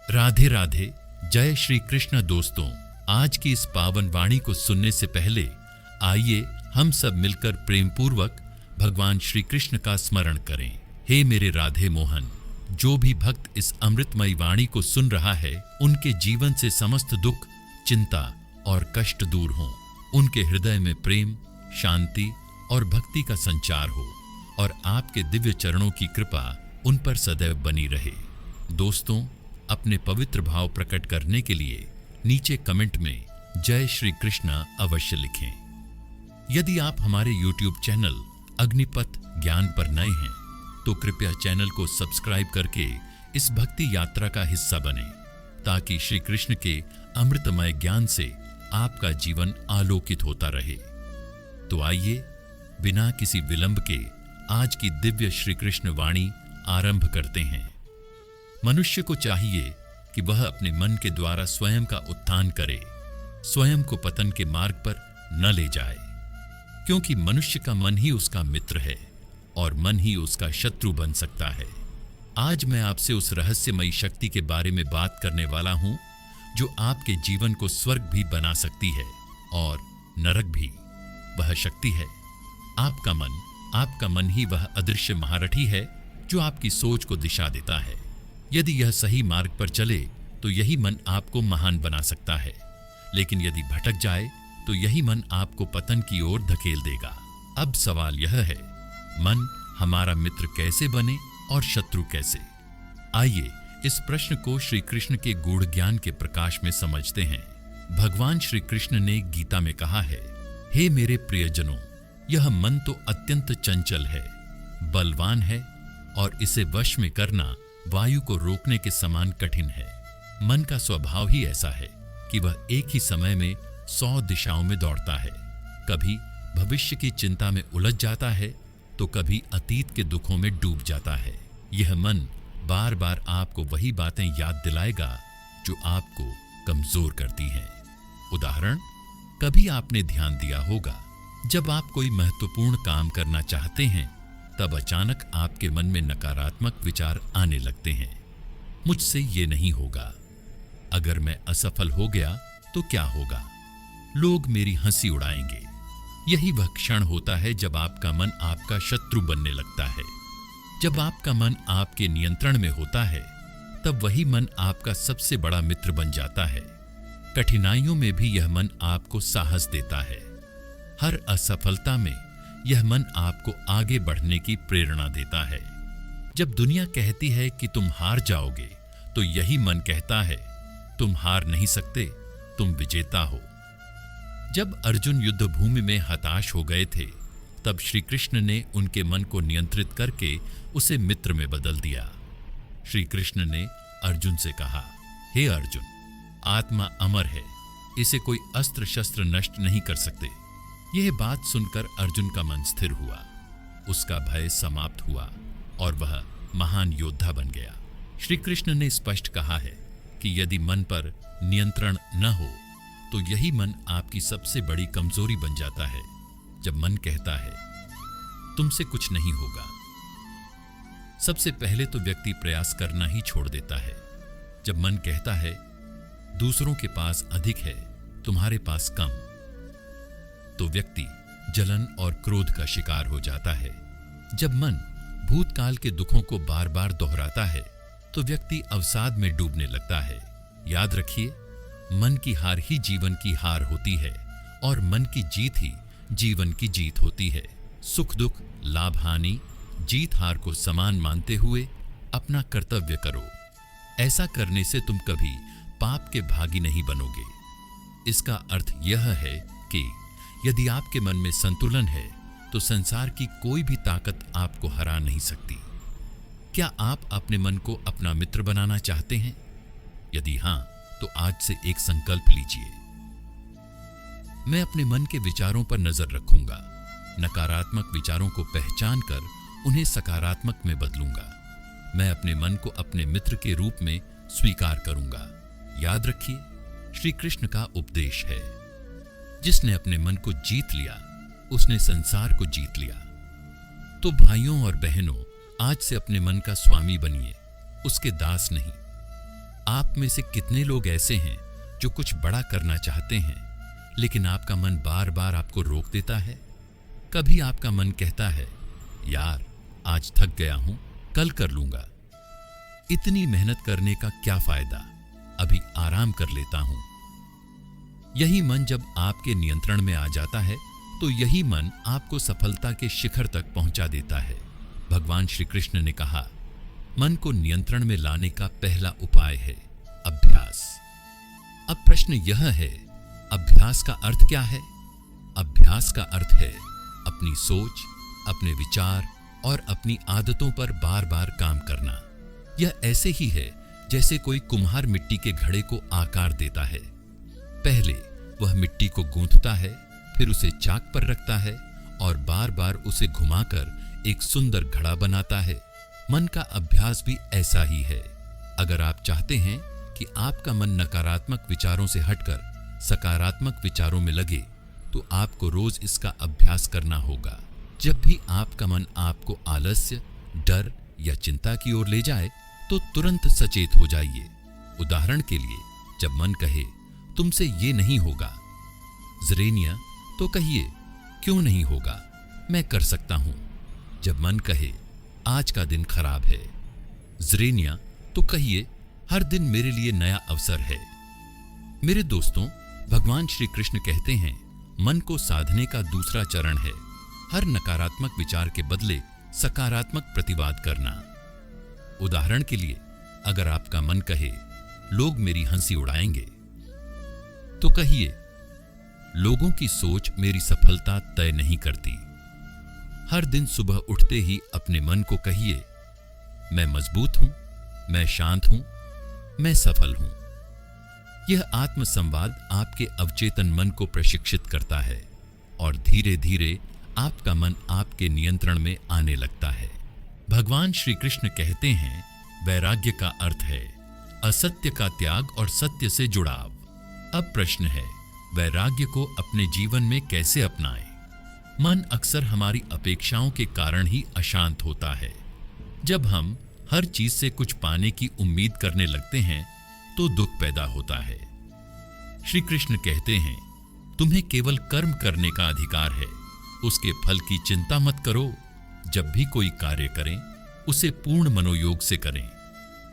राधे राधे। जय श्री कृष्ण। दोस्तों, आज की इस पावन वाणी को सुनने से पहले आइए हम सब मिलकर प्रेम पूर्वक भगवान श्री कृष्ण का स्मरण करें। हे मेरे राधे मोहन, जो भी भक्त इस अमृतमयी वाणी को सुन रहा है, उनके जीवन से समस्त दुख, चिंता और कष्ट दूर हों। उनके हृदय में प्रेम, शांति और भक्ति का संचार हो और आपके दिव्य चरणों की कृपा उन पर सदैव बनी रहे। दोस्तों, अपने पवित्र भाव प्रकट करने के लिए नीचे कमेंट में जय श्री कृष्ण अवश्य लिखें। यदि आप हमारे YouTube चैनल अग्निपथ ज्ञान पर नए हैं तो कृपया चैनल को सब्सक्राइब करके इस भक्ति यात्रा का हिस्सा बने, ताकि श्री कृष्ण के अमृतमय ज्ञान से आपका जीवन आलोकित होता रहे। तो आइए बिना किसी विलंब के आज की दिव्य श्री कृष्ण वाणी आरंभ करते हैं। मनुष्य को चाहिए कि वह अपने मन के द्वारा स्वयं का उत्थान करे, स्वयं को पतन के मार्ग पर न ले जाए, क्योंकि मनुष्य का मन ही उसका मित्र है और मन ही उसका शत्रु बन सकता है। आज मैं आपसे उस रहस्यमयी शक्ति के बारे में बात करने वाला हूं, जो आपके जीवन को स्वर्ग भी बना सकती है और नरक भी। वह शक्ति है आपका मन। आपका मन ही वह अदृश्य महारथी है जो आपकी सोच को दिशा देता है। यदि यह सही मार्ग पर चले तो यही मन आपको महान बना सकता है, लेकिन यदि भटक जाए तो यही मन आपको पतन की ओर धकेल देगा। अब सवाल यह है, मन हमारा मित्र कैसे बने और शत्रु कैसे? आइए इस प्रश्न को श्री कृष्ण के गूढ़ ज्ञान के प्रकाश में समझते हैं। भगवान श्री कृष्ण ने गीता में कहा है, हे मेरे प्रियजनों, यह मन तो अत्यंत चंचल है, बलवान है और इसे वश में करना वायु को रोकने के समान कठिन है। मन का स्वभाव ही ऐसा है कि वह एक ही समय में 100 दिशाओं में दौड़ता है। कभी भविष्य की चिंता में उलझ जाता है तो कभी अतीत के दुखों में डूब जाता है। यह मन बार बार आपको वही बातें याद दिलाएगा जो आपको कमजोर करती हैं। उदाहरण, कभी आपने ध्यान दिया होगा, जब आप कोई महत्वपूर्ण काम करना चाहते हैं तब अचानक आपके मन में नकारात्मक विचार आने लगते हैं। मुझसे ये नहीं होगा, अगर मैं असफल हो गया तो क्या होगा, लोग मेरी हंसी उड़ाएंगे। यही वह क्षण होता है जब आपका मन आपका शत्रु बनने लगता है। जब आपका मन आपके नियंत्रण में होता है तब वही मन आपका सबसे बड़ा मित्र बन जाता है। कठिनाइयों में भी यह मन आपको साहस देता है। हर असफलता में यह मन आपको आगे बढ़ने की प्रेरणा देता है। जब दुनिया कहती है कि तुम हार जाओगे तो यही मन कहता है, तुम हार नहीं सकते, तुम विजेता हो। जब अर्जुन युद्ध भूमि में हताश हो गए थे तब श्री कृष्ण ने उनके मन को नियंत्रित करके उसे मित्र में बदल दिया। श्री कृष्ण ने अर्जुन से कहा, हे अर्जुन, आत्मा अमर है, इसे कोई अस्त्र शस्त्र नष्ट नहीं कर सकते। यह बात सुनकर अर्जुन का मन स्थिर हुआ, उसका भय समाप्त हुआ और वह महान योद्धा बन गया। श्री कृष्ण ने स्पष्ट कहा है कि यदि मन पर नियंत्रण न हो तो यही मन आपकी सबसे बड़ी कमजोरी बन जाता है। जब मन कहता है तुमसे कुछ नहीं होगा, सबसे पहले तो व्यक्ति प्रयास करना ही छोड़ देता है। जब मन कहता है दूसरों के पास अधिक है, तुम्हारे पास कम, तो व्यक्ति जलन और क्रोध का शिकार हो जाता है। जब मन भूतकाल के दुखों को बार बार दोहराता है तो व्यक्ति अवसाद में डूबने लगता है। याद रखिए, मन की हार ही जीवन की हार होती है और मन की जीत ही जीवन की जीत होती है। सुख दुख, लाभ हानि, जीत हार को समान मानते हुए अपना कर्तव्य करो। ऐसा करने से तुम कभी पाप के भागी नहीं बनोगे। इसका अर्थ यह है कि यदि आपके मन में संतुलन है तो संसार की कोई भी ताकत आपको हरा नहीं सकती। क्या आप अपने मन को अपना मित्र बनाना चाहते हैं? यदि हां, तो आज से एक संकल्प लीजिए। मैं अपने मन के विचारों पर नजर रखूंगा, नकारात्मक विचारों को पहचान कर उन्हें सकारात्मक में बदलूंगा। मैं अपने मन को अपने मित्र के रूप में स्वीकार करूंगा। याद रखिए, श्री कृष्ण का उपदेश है, जिसने अपने मन को जीत लिया उसने संसार को जीत लिया। तो भाइयों और बहनों, आज से अपने मन का स्वामी बनिए, उसके दास नहीं। आप में से कितने लोग ऐसे हैं जो कुछ बड़ा करना चाहते हैं, लेकिन आपका मन बार बार आपको रोक देता है? कभी आपका मन कहता है, यार आज थक गया हूं, कल कर लूंगा, इतनी मेहनत करने का क्या फायदा, अभी आराम कर लेता हूं। यही मन जब आपके नियंत्रण में आ जाता है तो यही मन आपको सफलता के शिखर तक पहुंचा देता है। भगवान श्री कृष्ण ने कहा, मन को नियंत्रण में लाने का पहला उपाय है अभ्यास। अब प्रश्न यह है, अभ्यास का अर्थ क्या है? अभ्यास का अर्थ है अपनी सोच, अपने विचार और अपनी आदतों पर बार बार काम करना। यह ऐसे ही है जैसे कोई कुम्हार मिट्टी के घड़े को आकार देता है। पहले वह मिट्टी को गूंथता है, फिर उसे चाक पर रखता है और बार बार उसे घुमाकर एक सुंदर घड़ा बनाता है। मन का अभ्यास भी ऐसा ही है। अगर आप चाहते हैं कि आपका मन नकारात्मक विचारों से हटकर सकारात्मक विचारों में लगे, तो आपको रोज इसका अभ्यास करना होगा। जब भी आपका मन आपको आलस्य, डर या चिंता की ओर ले जाए तो तुरंत सचेत हो जाइए। उदाहरण के लिए, जब मन कहे तुमसे ये नहीं होगा, ज़रेनिया, तो कहिए क्यों नहीं होगा, मैं कर सकता हूं। जब मन कहे आज का दिन खराब है, ज़रेनिया, तो कहिए हर दिन मेरे लिए नया अवसर है। मेरे दोस्तों, भगवान श्री कृष्ण कहते हैं, मन को साधने का दूसरा चरण है हर नकारात्मक विचार के बदले सकारात्मक प्रतिवाद करना। उदाहरण के लिए, अगर आपका मन कहे लोग मेरी हंसी उड़ाएंगे, तो कहिए लोगों की सोच मेरी सफलता तय नहीं करती। हर दिन सुबह उठते ही अपने मन को कहिए, मैं मजबूत हूं, मैं शांत हूं, मैं सफल हूं। यह आत्मसंवाद आपके अवचेतन मन को प्रशिक्षित करता है और धीरे धीरे आपका मन आपके नियंत्रण में आने लगता है। भगवान श्री कृष्ण कहते हैं, वैराग्य का अर्थ है असत्य का त्याग और सत्य से जुड़ाव। अब प्रश्न है, वैराग्य को अपने जीवन में कैसे अपनाएं? मन अक्सर हमारी अपेक्षाओं के कारण ही अशांत होता है। जब हम हर चीज से कुछ पाने की उम्मीद करने लगते हैं तो दुख पैदा होता है। श्री कृष्ण कहते हैं, तुम्हें केवल कर्म करने का अधिकार है, उसके फल की चिंता मत करो। जब भी कोई कार्य करें, उसे पूर्ण मनोयोग से करें,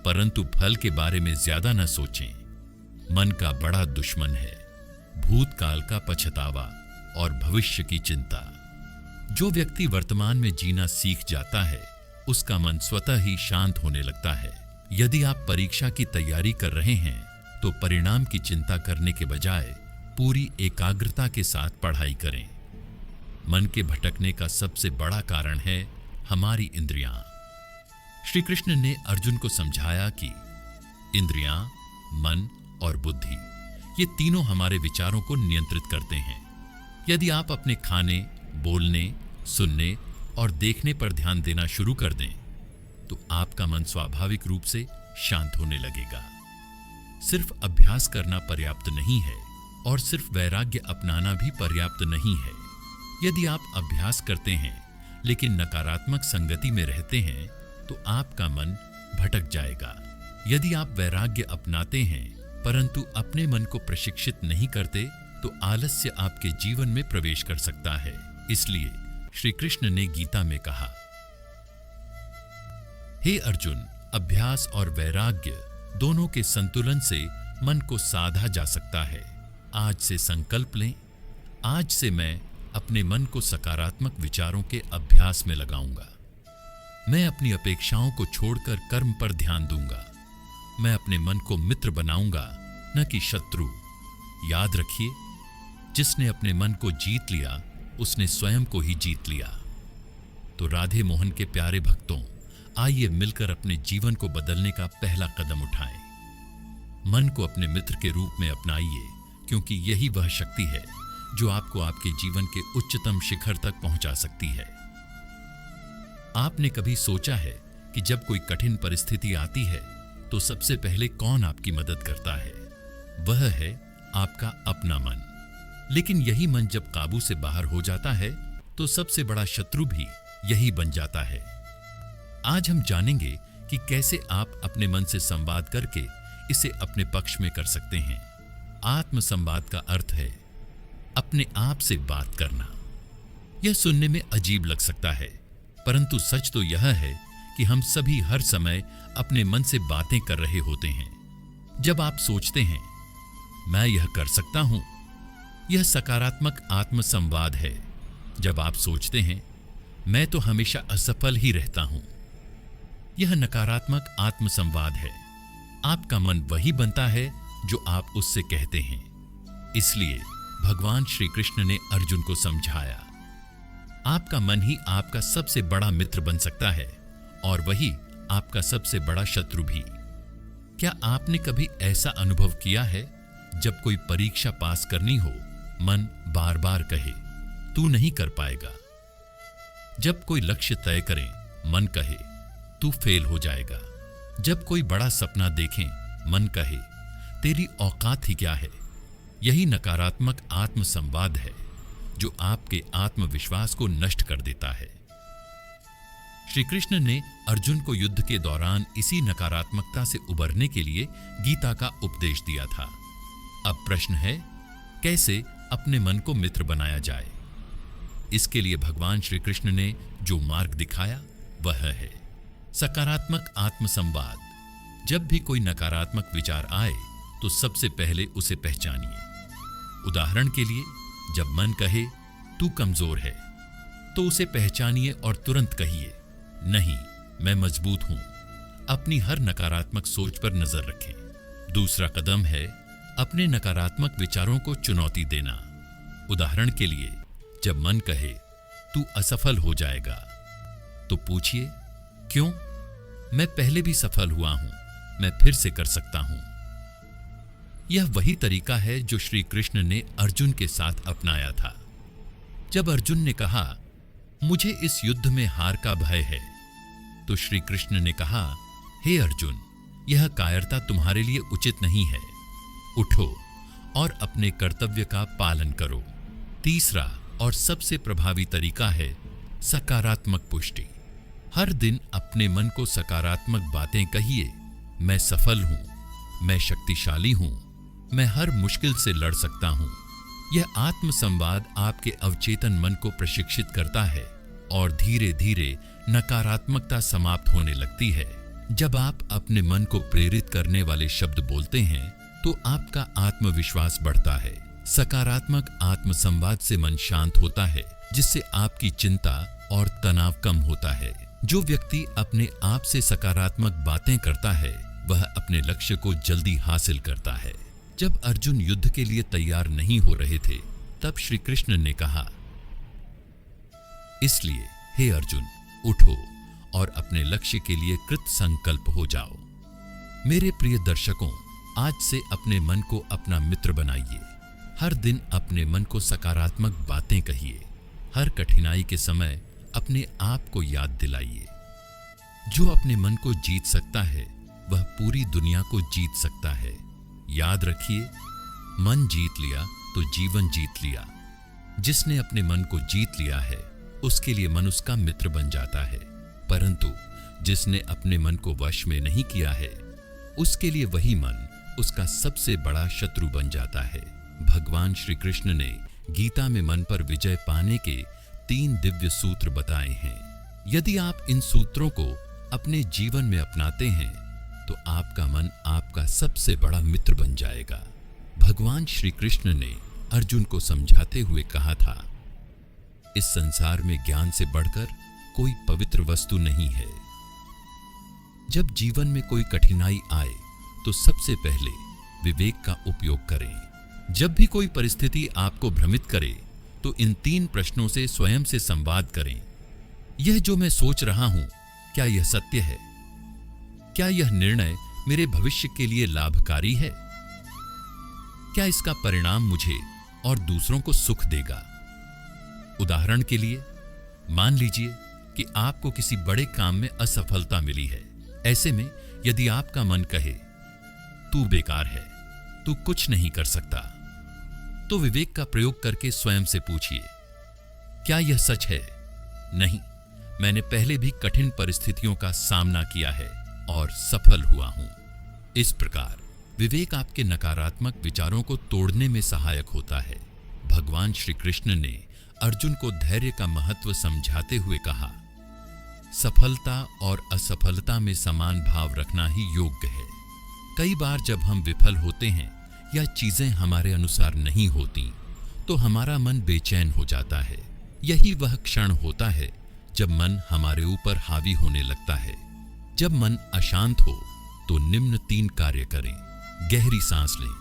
परंतु फल के बारे में ज्यादा न सोचें। मन का बड़ा दुश्मन है भूतकाल का पछतावा और भविष्य की चिंता। जो व्यक्ति वर्तमान में जीना सीख जाता है, उसका मन स्वतः ही शांत होने लगता है। यदि आप परीक्षा की तैयारी कर रहे हैं तो परिणाम की चिंता करने के बजाय पूरी एकाग्रता के साथ पढ़ाई करें। मन के भटकने का सबसे बड़ा कारण है हमारी इंद्रियां। श्री कृष्ण ने अर्जुन को समझाया कि इंद्रियां, मन और बुद्धि, ये तीनों हमारे विचारों को नियंत्रित करते हैं। यदि आप अपने खाने, बोलने, सुनने और देखने पर ध्यान देना शुरू कर दें, तो आपका मन स्वाभाविक रूप से शांत होने लगेगा। सिर्फ अभ्यास करना पर्याप्त नहीं है और सिर्फ वैराग्य अपनाना भी पर्याप्त नहीं है। यदि आप अभ्यास करते हैं लेकिन नकारात्मक संगति में रहते हैं, तो आपका मन भटक जाएगा। यदि आप वैराग्य अपनाते हैं परंतु अपने मन को प्रशिक्षित नहीं करते, तो आलस्य आपके जीवन में प्रवेश कर सकता है। इसलिए श्री कृष्ण ने गीता में कहा, हे अर्जुन, अभ्यास और वैराग्य दोनों के संतुलन से मन को साधा जा सकता है। आज से संकल्प लें, आज से मैं अपने मन को सकारात्मक विचारों के अभ्यास में लगाऊंगा। मैं अपनी अपेक्षाओं को छोड़कर कर्म पर ध्यान दूंगा। मैं अपने मन को मित्र बनाऊंगा, न कि शत्रु। याद रखिए, जिसने अपने मन को जीत लिया, उसने स्वयं को ही जीत लिया। तो राधे मोहन के प्यारे भक्तों, आइए मिलकर अपने जीवन को बदलने का पहला कदम उठाएं। मन को अपने मित्र के रूप में अपनाइए, क्योंकि यही वह शक्ति है जो आपको आपके जीवन के उच्चतम शिखर तक पहुंचा सकती है। आपने कभी सोचा है कि जब कोई कठिन परिस्थिति आती है तो सबसे पहले कौन आपकी मदद करता है? वह है आपका अपना मन। लेकिन यही मन जब काबू से बाहर हो जाता है तो सबसे बड़ा शत्रु भी यही बन जाता है। आज हम जानेंगे कि कैसे आप अपने मन से संवाद करके इसे अपने पक्ष में कर सकते हैं। आत्म संवाद का अर्थ है अपने आप से बात करना। यह सुनने में अजीब लग सकता है, परंतु सच तो यह है कि हम सभी हर समय अपने मन से बातें कर रहे होते हैं। जब आप सोचते हैं मैं यह कर सकता हूं, यह सकारात्मक आत्म संवाद है। जब आप सोचते हैं मैं तो हमेशा असफल ही रहता हूं, यह नकारात्मक आत्म संवाद है। आपका मन वही बनता है जो आप उससे कहते हैं। इसलिए भगवान श्री कृष्ण ने अर्जुन को समझाया, आपका मन ही आपका सबसे बड़ा मित्र बन सकता है और वही आपका सबसे बड़ा शत्रु भी। क्या आपने कभी ऐसा अनुभव किया है जब कोई परीक्षा पास करनी हो, मन बार बार कहे तू नहीं कर पाएगा। जब कोई लक्ष्य तय करें, मन कहे तू फेल हो जाएगा। जब कोई बड़ा सपना देखें, मन कहे तेरी औकात ही क्या है। यही नकारात्मक आत्म संवाद है जो आपके आत्मविश्वास को नष्ट कर देता है। श्री कृष्ण ने अर्जुन को युद्ध के दौरान इसी नकारात्मकता से उबरने के लिए गीता का उपदेश दिया था। अब प्रश्न है, कैसे अपने मन को मित्र बनाया जाए। इसके लिए भगवान श्री कृष्ण ने जो मार्ग दिखाया वह है सकारात्मक आत्म संवाद। जब भी कोई नकारात्मक विचार आए तो सबसे पहले उसे पहचानिए। उदाहरण के लिए, जब मन कहे तू कमजोर है, तो उसे पहचानिए और तुरंत कहिए नहीं, मैं मजबूत हूं। अपनी हर नकारात्मक सोच पर नजर रखें। दूसरा कदम है अपने नकारात्मक विचारों को चुनौती देना। उदाहरण के लिए, जब मन कहे तू असफल हो जाएगा, तो पूछिए क्यों? मैं पहले भी सफल हुआ हूं, मैं फिर से कर सकता हूं। यह वही तरीका है जो श्री कृष्ण ने अर्जुन के साथ अपनाया था। जब अर्जुन ने कहा मुझे इस युद्ध में हार का भय है, तो श्री कृष्ण ने कहा हे अर्जुन, यह कायरता तुम्हारे लिए उचित नहीं है। उठो और अपने कर्तव्य का पालन करो। तीसरा और सबसे प्रभावी तरीका है सकारात्मक पुष्टि। हर दिन अपने मन को सकारात्मक बातें कहिए। मैं सफल हूं, मैं शक्तिशाली हूं, मैं हर मुश्किल से लड़ सकता हूं। यह आत्म संवाद आपके अवचेतन मन को प्रशिक्षित करता है और धीरे धीरे नकारात्मकता समाप्त होने लगती है। जब आप अपने मन को प्रेरित करने वाले शब्द बोलते हैं तो आपका आत्मविश्वास बढ़ता है। सकारात्मक आत्म संवाद से मन शांत होता है, जिससे आपकी चिंता और तनाव कम होता है। जो व्यक्ति अपने आप से सकारात्मक बातें करता है वह अपने लक्ष्य को जल्दी हासिल करता है। जब अर्जुन युद्ध के लिए तैयार नहीं हो रहे थे, तब श्री कृष्ण ने कहा इसलिए हे अर्जुन, उठो और अपने लक्ष्य के लिए कृत संकल्प हो जाओ। मेरे प्रिय दर्शकों, आज से अपने मन को अपना मित्र बनाइए। हर दिन अपने मन को सकारात्मक बातें कहिए। हर कठिनाई के समय अपने आप को याद दिलाइए। जो अपने मन को जीत सकता है वह पूरी दुनिया को जीत सकता है। याद रखिए, मन जीत लिया तो जीवन जीत लिया। जिसने अपने मन को जीत लिया है उसके लिए मन उसका मित्र बन जाता है, परंतु जिसने अपने मन को वश में नहीं किया है उसके लिए वही मन उसका सबसे बड़ा शत्रु बन जाता है। भगवान श्री कृष्ण ने गीता में मन पर विजय पाने के 3 दिव्य सूत्र बताए हैं। यदि आप इन सूत्रों को अपने जीवन में अपनाते हैं तो आपका मन आपका सबसे बड़ा मित्र बन जाएगा। भगवान श्री कृष्ण ने अर्जुन को समझाते हुए कहा था, इस संसार में ज्ञान से बढ़कर कोई पवित्र वस्तु नहीं है। जब जीवन में कोई कठिनाई आए तो सबसे पहले विवेक का उपयोग करें। जब भी कोई परिस्थिति आपको भ्रमित करे तो इन 3 प्रश्नों से स्वयं से संवाद करें। यह जो मैं सोच रहा हूं, क्या यह सत्य है? क्या यह निर्णय मेरे भविष्य के लिए लाभकारी है? क्या इसका परिणाम मुझे और दूसरों को सुख देगा? उदाहरण के लिए, मान लीजिए कि आपको किसी बड़े काम में असफलता मिली है। ऐसे में यदि आपका मन कहे तू बेकार है, तू कुछ नहीं कर सकता, तो विवेक का प्रयोग करके स्वयं से पूछिए, क्या यह सच है? नहीं, मैंने पहले भी कठिन परिस्थितियों का सामना किया है और सफल हुआ हूं। इस प्रकार विवेक आपके नकारात्मक विचारों को तोड़ने में सहायक होता है। भगवान श्री कृष्ण ने अर्जुन को धैर्य का महत्व समझाते हुए कहा, सफलता और असफलता में समान भाव रखना ही योग्य है। कई बार जब हम विफल होते हैं या चीजें हमारे अनुसार नहीं होती तो हमारा मन बेचैन हो जाता है। यही वह क्षण होता है जब मन हमारे ऊपर हावी होने लगता है। जब मन अशांत हो तो निम्न 3 कार्य करें। गहरी सांस लें,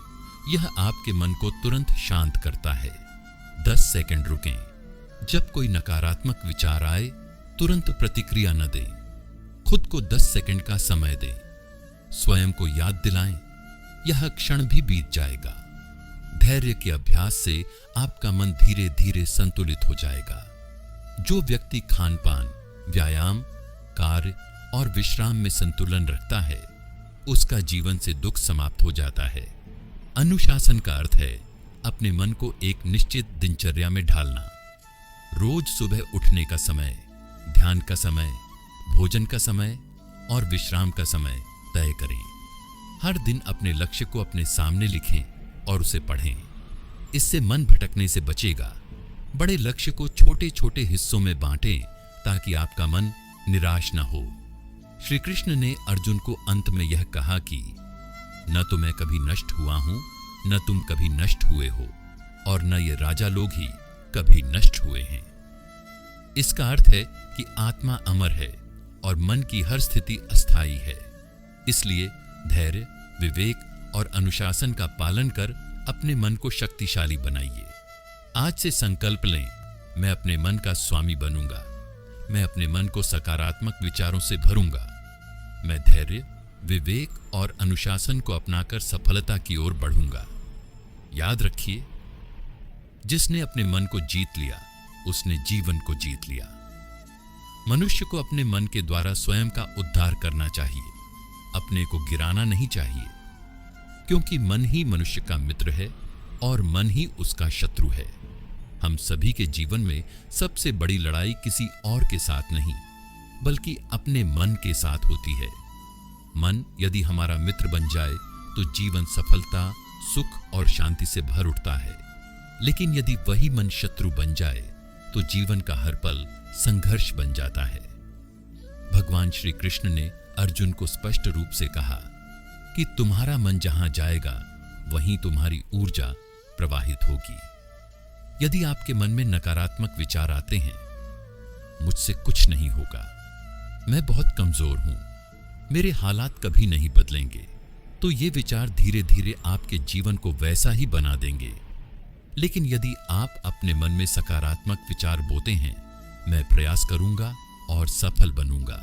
यह आपके मन को तुरंत शांत करता है। 10 सेकंड रुकें। जब कोई नकारात्मक विचार आए तुरंत प्रतिक्रिया न दें। खुद को 10 सेकंड का समय दें। स्वयं को याद दिलाएं, यह क्षण भी बीत जाएगा। धैर्य के अभ्यास से आपका मन धीरे धीरे संतुलित हो जाएगा। जो व्यक्ति खान-पान, व्यायाम, कार्य और विश्राम में संतुलन रखता है, उसका जीवन से दुख समाप्त हो जाता है। अनुशासन का अर्थ है अपने मन को एक निश्चित दिनचर्या में ढालना। रोज सुबह उठने का समय, ध्यान का समय, भोजन का समय और विश्राम का समय तय करें। हर दिन अपने लक्ष्य को अपने सामने लिखें और उसे पढ़ें। इससे मन भटकने से बचेगा। बड़े लक्ष्य को छोटे छोटे हिस्सों में बांटें ताकि आपका मन निराश न हो। श्री कृष्ण ने अर्जुन को अंत में यह कहा कि न तो मैं कभी नष्ट हुआ हूं, न तुम कभी नष्ट हुए हो, और न ये राजा लोग ही कभी नष्ट हुए हैं। इसका अर्थ है कि आत्मा अमर है और मन की हर स्थिति अस्थायी है। इसलिए धैर्य, विवेक और अनुशासन का पालन कर अपने मन को शक्तिशाली बनाइए। आज से संकल्प लें, मैं अपने मन का स्वामी बनूंगा। मैं अपने मन को सकारात्मक विचारों से भरूंगा। मैं धैर्य, विवेक और अनुशासन को अपनाकर सफलता की ओर बढ़ूंगा। याद रखिए, जिसने अपने मन को जीत लिया उसने जीवन को जीत लिया। मनुष्य को अपने मन के द्वारा स्वयं का उद्धार करना चाहिए, अपने को गिराना नहीं चाहिए, क्योंकि मन ही मनुष्य का मित्र है और मन ही उसका शत्रु है। हम सभी के जीवन में सबसे बड़ी लड़ाई किसी और के साथ नहीं, बल्कि अपने मन के साथ होती है। मन यदि हमारा मित्र बन जाए तो जीवन सफलता, सुख और शांति से भर उठता है। लेकिन यदि वही मन शत्रु बन जाए तो जीवन का हर पल संघर्ष बन जाता है। भगवान श्री कृष्ण ने अर्जुन को स्पष्ट रूप से कहा कि तुम्हारा मन जहां जाएगा वहीं तुम्हारी ऊर्जा प्रवाहित होगी। यदि आपके मन में नकारात्मक विचार आते हैं, मुझसे कुछ नहीं होगा, मैं बहुत कमजोर हूं, मेरे हालात कभी नहीं बदलेंगे, तो ये विचार धीरे धीरे आपके जीवन को वैसा ही बना देंगे। लेकिन यदि आप अपने मन में सकारात्मक विचार बोते हैं, मैं प्रयास करूंगा और सफल बनूंगा,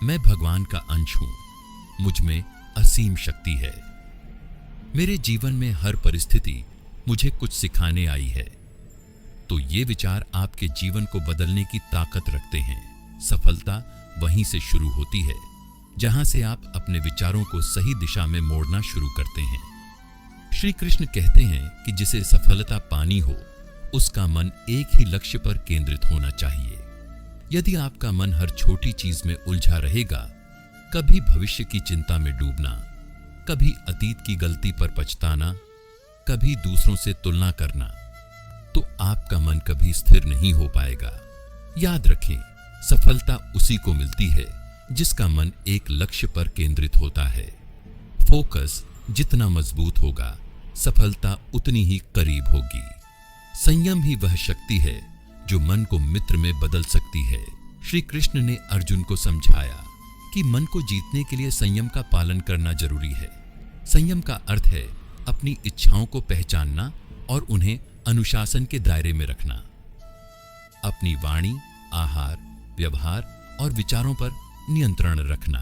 मैं भगवान का अंश हूं, मुझ में असीम शक्ति है, मेरे जीवन में हर परिस्थिति मुझे कुछ सिखाने आई है, तो ये विचार आपके जीवन को बदलने की ताकत रखते हैं। सफलता वहीं से शुरू होती है जहां से आप अपने विचारों को सही दिशा में मोड़ना शुरू करते हैं। श्री कृष्ण कहते हैं कि जिसे सफलता पानी हो, उसका मन एक ही लक्ष्य पर केंद्रित होना चाहिए। यदि आपका मन हर छोटी चीज में उलझा रहेगा, कभी भविष्य की चिंता में डूबना, कभी अतीत की गलती पर पछताना, कभी दूसरों से तुलना करना, तो आपका मन कभी स्थिर नहीं हो पाएगा। याद रखें, सफलता उसी को मिलती है जिसका मन एक लक्ष्य पर केंद्रित होता है। फोकस जितना मजबूत होगा, सफलता उतनी ही करीब होगी। संयम ही वह शक्ति है जो मन को मित्र में बदल सकती है। श्री कृष्ण ने अर्जुन को समझाया कि मन को जीतने के लिए संयम का पालन करना जरूरी है। संयम का अर्थ है अपनी इच्छाओं को पहचानना और उन्हें अनुशासन के दायरे में रखना। अपनी वाणी, आहार, व्यवहार और विचारों पर नियंत्रण रखना।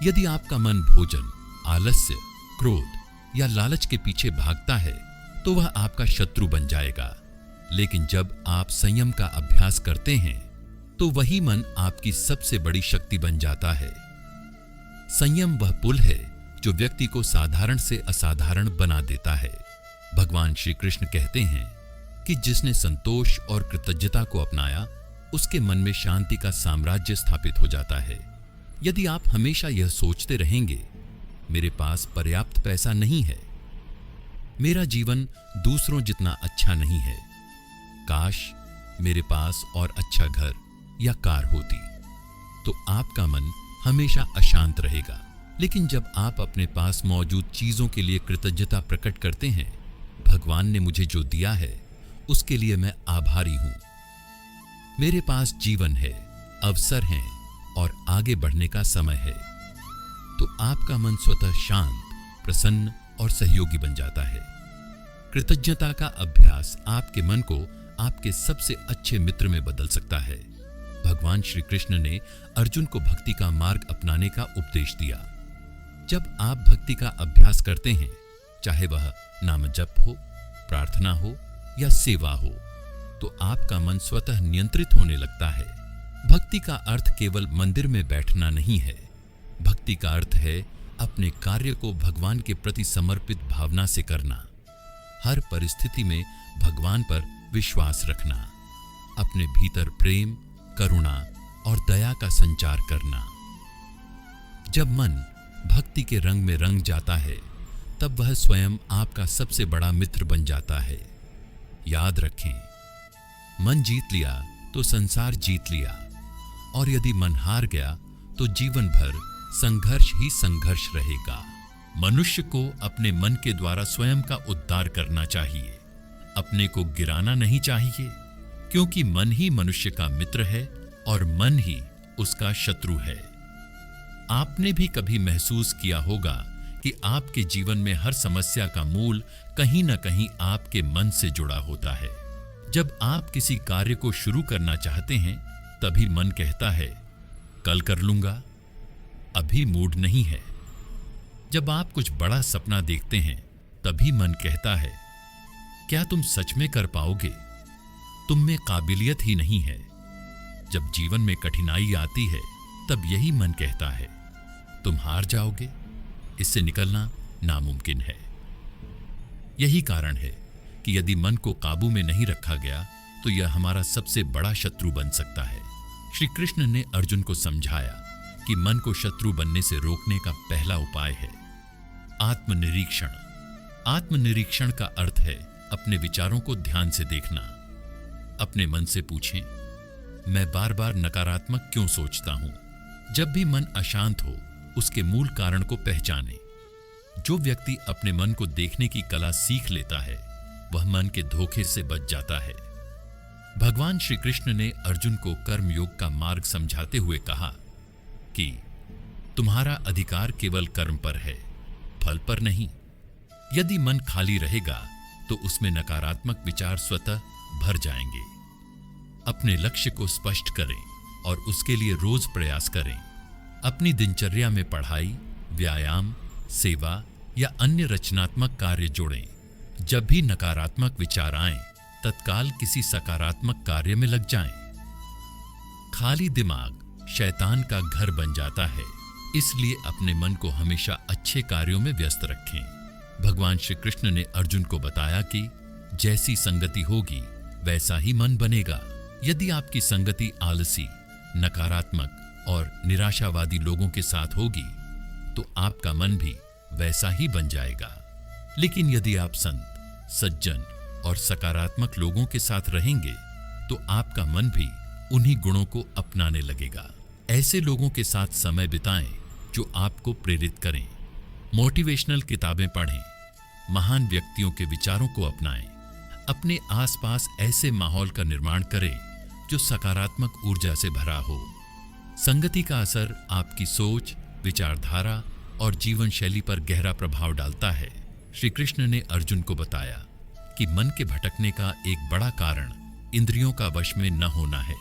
यदि आपका मन भोजन, आलस्य, क्रोध या लालच के पीछे भागता है तो वह आपका शत्रु बन जाएगा। लेकिन जब आप संयम का अभ्यास करते हैं तो वही मन आपकी सबसे बड़ी शक्ति बन जाता है। संयम वह पुल है जो व्यक्ति को साधारण से असाधारण बना देता है। भगवान श्री कृष्ण कहते हैं कि जिसने संतोष और कृतज्ञता को अपनाया, उसके मन में शांति का साम्राज्य स्थापित हो जाता है। यदि आप हमेशा यह सोचते रहेंगे मेरे पास पर्याप्त पैसा नहीं है, मेरा जीवन दूसरों जितना अच्छा नहीं है, काश मेरे पास और अच्छा घर या कार होती। तो आपका मन हमेशा अशांत रहेगा। लेकिन जब आप अपने पास मौजूद चीजों के लिए कृतज्ञता प्रकट करते हैं, भगवान ने मुझे जो दिया है उसके लिए मैं आभारी हूं, मेरे पास जीवन है, अवसर हैं और आगे बढ़ने का समय है, तो आपका मन स्वतः शांत, प्रसन्न और सहयोगी बन जाता है। कृतज्ञता का अभ्यास आपके मन को आपके सबसे अच्छे मित्र में बदल सकता है। भगवान श्री कृष्ण ने अर्जुन को भक्ति का मार्ग अपनाने का उपदेश दिया। जब आप भक्ति का अभ्यास करते हैं, चाहे वह नाम जप हो, प्रार्थना हो या सेवा हो, तो आपका मन स्वतः नियंत्रित होने लगता है। भक्ति का अर्थ केवल मंदिर में बैठना नहीं है। भक्ति का अर्थ है अपने कार्य को भगवान के प्रति समर्पित भावना से करना, हर परिस्थिति में भगवान पर विश्वास रखना, अपने भीतर प्रेम, करुणा और दया का संचार करना। जब मन भक्ति के रंग में रंग जाता है, तब वह स्वयं आपका सबसे बड़ा मित्र बन जाता है। याद रखें, मन जीत लिया तो संसार जीत लिया, और यदि मन हार गया तो जीवन भर संघर्ष ही संघर्ष रहेगा। मनुष्य को अपने मन के द्वारा स्वयं का उद्धार करना चाहिए, अपने को गिराना नहीं चाहिए, क्योंकि मन ही मनुष्य का मित्र है और मन ही उसका शत्रु है। आपने भी कभी महसूस किया होगा कि आपके जीवन में हर समस्या का मूल कहीं न कहीं आपके मन से जुड़ा होता है। जब आप किसी कार्य को शुरू करना चाहते हैं, तभी मन कहता है कल कर लूंगा, अभी मूड नहीं है। जब आप कुछ बड़ा सपना देखते हैं, तभी मन कहता है क्या तुम सच में कर पाओगे, तुम में काबिलियत ही नहीं है। जब जीवन में कठिनाई आती है, तब यही मन कहता है तुम हार जाओगे, इससे निकलना नामुमकिन है। यही कारण है कि यदि मन को काबू में नहीं रखा गया, तो यह हमारा सबसे बड़ा शत्रु बन सकता है। श्री कृष्ण ने अर्जुन को समझाया कि मन को शत्रु बनने से रोकने का पहला उपाय है आत्मनिरीक्षण। आत्मनिरीक्षण का अर्थ है अपने विचारों को ध्यान से देखना। अपने मन से पूछें, मैं बार बार नकारात्मक क्यों सोचता हूं? जब भी मन अशांत हो, उसके मूल कारण को पहचानें। जो व्यक्ति अपने मन को देखने की कला सीख लेता है, वह मन के धोखे से बच जाता है। भगवान श्री कृष्ण ने अर्जुन को कर्मयोग का मार्ग समझाते हुए कहा कि तुम्हारा अधिकार केवल कर्म पर है, फल पर नहीं। यदि मन खाली रहेगा तो उसमें नकारात्मक विचार स्वतः भर जाएंगे। अपने लक्ष्य को स्पष्ट करें और उसके लिए रोज प्रयास करें। अपनी दिनचर्या में पढ़ाई, व्यायाम, सेवा या अन्य रचनात्मक कार्य जोड़ें। जब भी नकारात्मक विचार आएं, तत्काल किसी सकारात्मक कार्य में लग जाएं। खाली दिमाग शैतान का घर बन जाता है, इसलिए अपने मन को हमेशा अच्छे कार्यों में व्यस्त रखें। भगवान श्री कृष्ण ने अर्जुन को बताया कि जैसी संगति होगी वैसा ही मन बनेगा। यदि आपकी संगति आलसी, नकारात्मक और निराशावादी लोगों के साथ होगी, तो आपका मन भी वैसा ही बन जाएगा। लेकिन यदि आप संत, सज्जन और सकारात्मक लोगों के साथ रहेंगे, तो आपका मन भी उन्हीं गुणों को अपनाने लगेगा। ऐसे लोगों के साथ समय बिताएं जो आपको प्रेरित करें। मोटिवेशनल किताबें पढ़ें, महान व्यक्तियों के विचारों को अपनाएं। अपने आसपास ऐसे माहौल का निर्माण करें जो सकारात्मक ऊर्जा से भरा हो। संगति का असर आपकी सोच, विचारधारा और जीवन शैली पर गहरा प्रभाव डालता है। श्री कृष्ण ने अर्जुन को बताया कि मन के भटकने का एक बड़ा कारण इंद्रियों का वश में न होना है।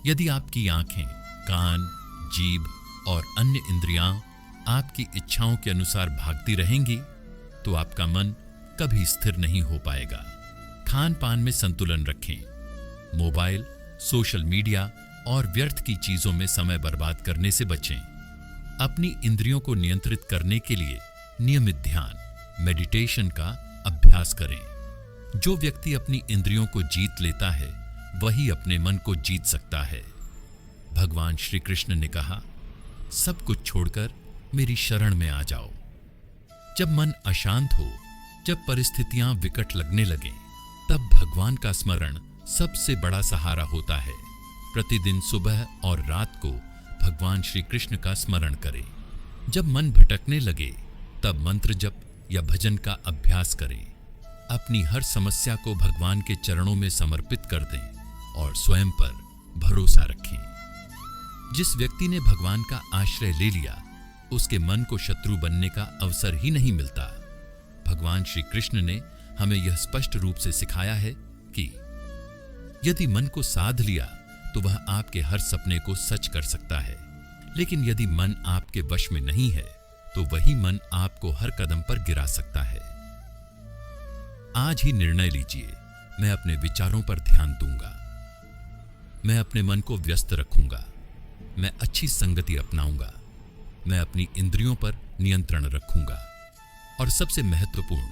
यदि आपकी आंखें, कान, जीभ और अन्य इंद्रियां आपकी इच्छाओं के अनुसार भागती रहेंगी, तो आपका मन कभी स्थिर नहीं हो पाएगा। खान पान में संतुलन रखें। मोबाइल, सोशल मीडिया और व्यर्थ की चीजों में समय बर्बाद करने से बचें। अपनी इंद्रियों को नियंत्रित करने के लिए नियमित ध्यान, मेडिटेशन का अभ्यास करें। जो व्यक्ति अपनी इंद्रियों को जीत लेता है, वही अपने मन को जीत सकता है। भगवान श्री कृष्ण ने कहा, सब कुछ छोड़कर मेरी शरण में आ जाओ, जब मन अशांत हो, जब परिस्थितियां विकट लगने लगें, तब भगवान का स्मरण सबसे बड़ा सहारा होता है। प्रतिदिन सुबह और रात को भगवान श्री कृष्ण का स्मरण करें। जब मन भटकने लगे, तब मंत्र जप या भजन का अभ्यास करें। अपनी हर समस्या को भगवान के चरणों में समर्पित कर दें और स्वयं पर भरोसा रखें। जिस व्यक्ति ने भगवान का आश्रय ले लिया, उसके मन को शत्रु बनने का अवसर ही नहीं मिलता। भगवान श्री कृष्ण ने हमें यह स्पष्ट रूप से सिखाया है कि यदि मन को साध लिया तो वह आपके हर सपने को सच कर सकता है, लेकिन यदि मन आपके वश में नहीं है तो वही मन आपको हर कदम पर गिरा सकता है। आज ही निर्णय लीजिए, मैं अपने विचारों पर ध्यान दूंगा, मैं अपने मन को व्यस्त रखूंगा, मैं अच्छी संगति अपनाऊंगा, मैं अपनी इंद्रियों पर नियंत्रण रखूंगा और सबसे महत्वपूर्ण,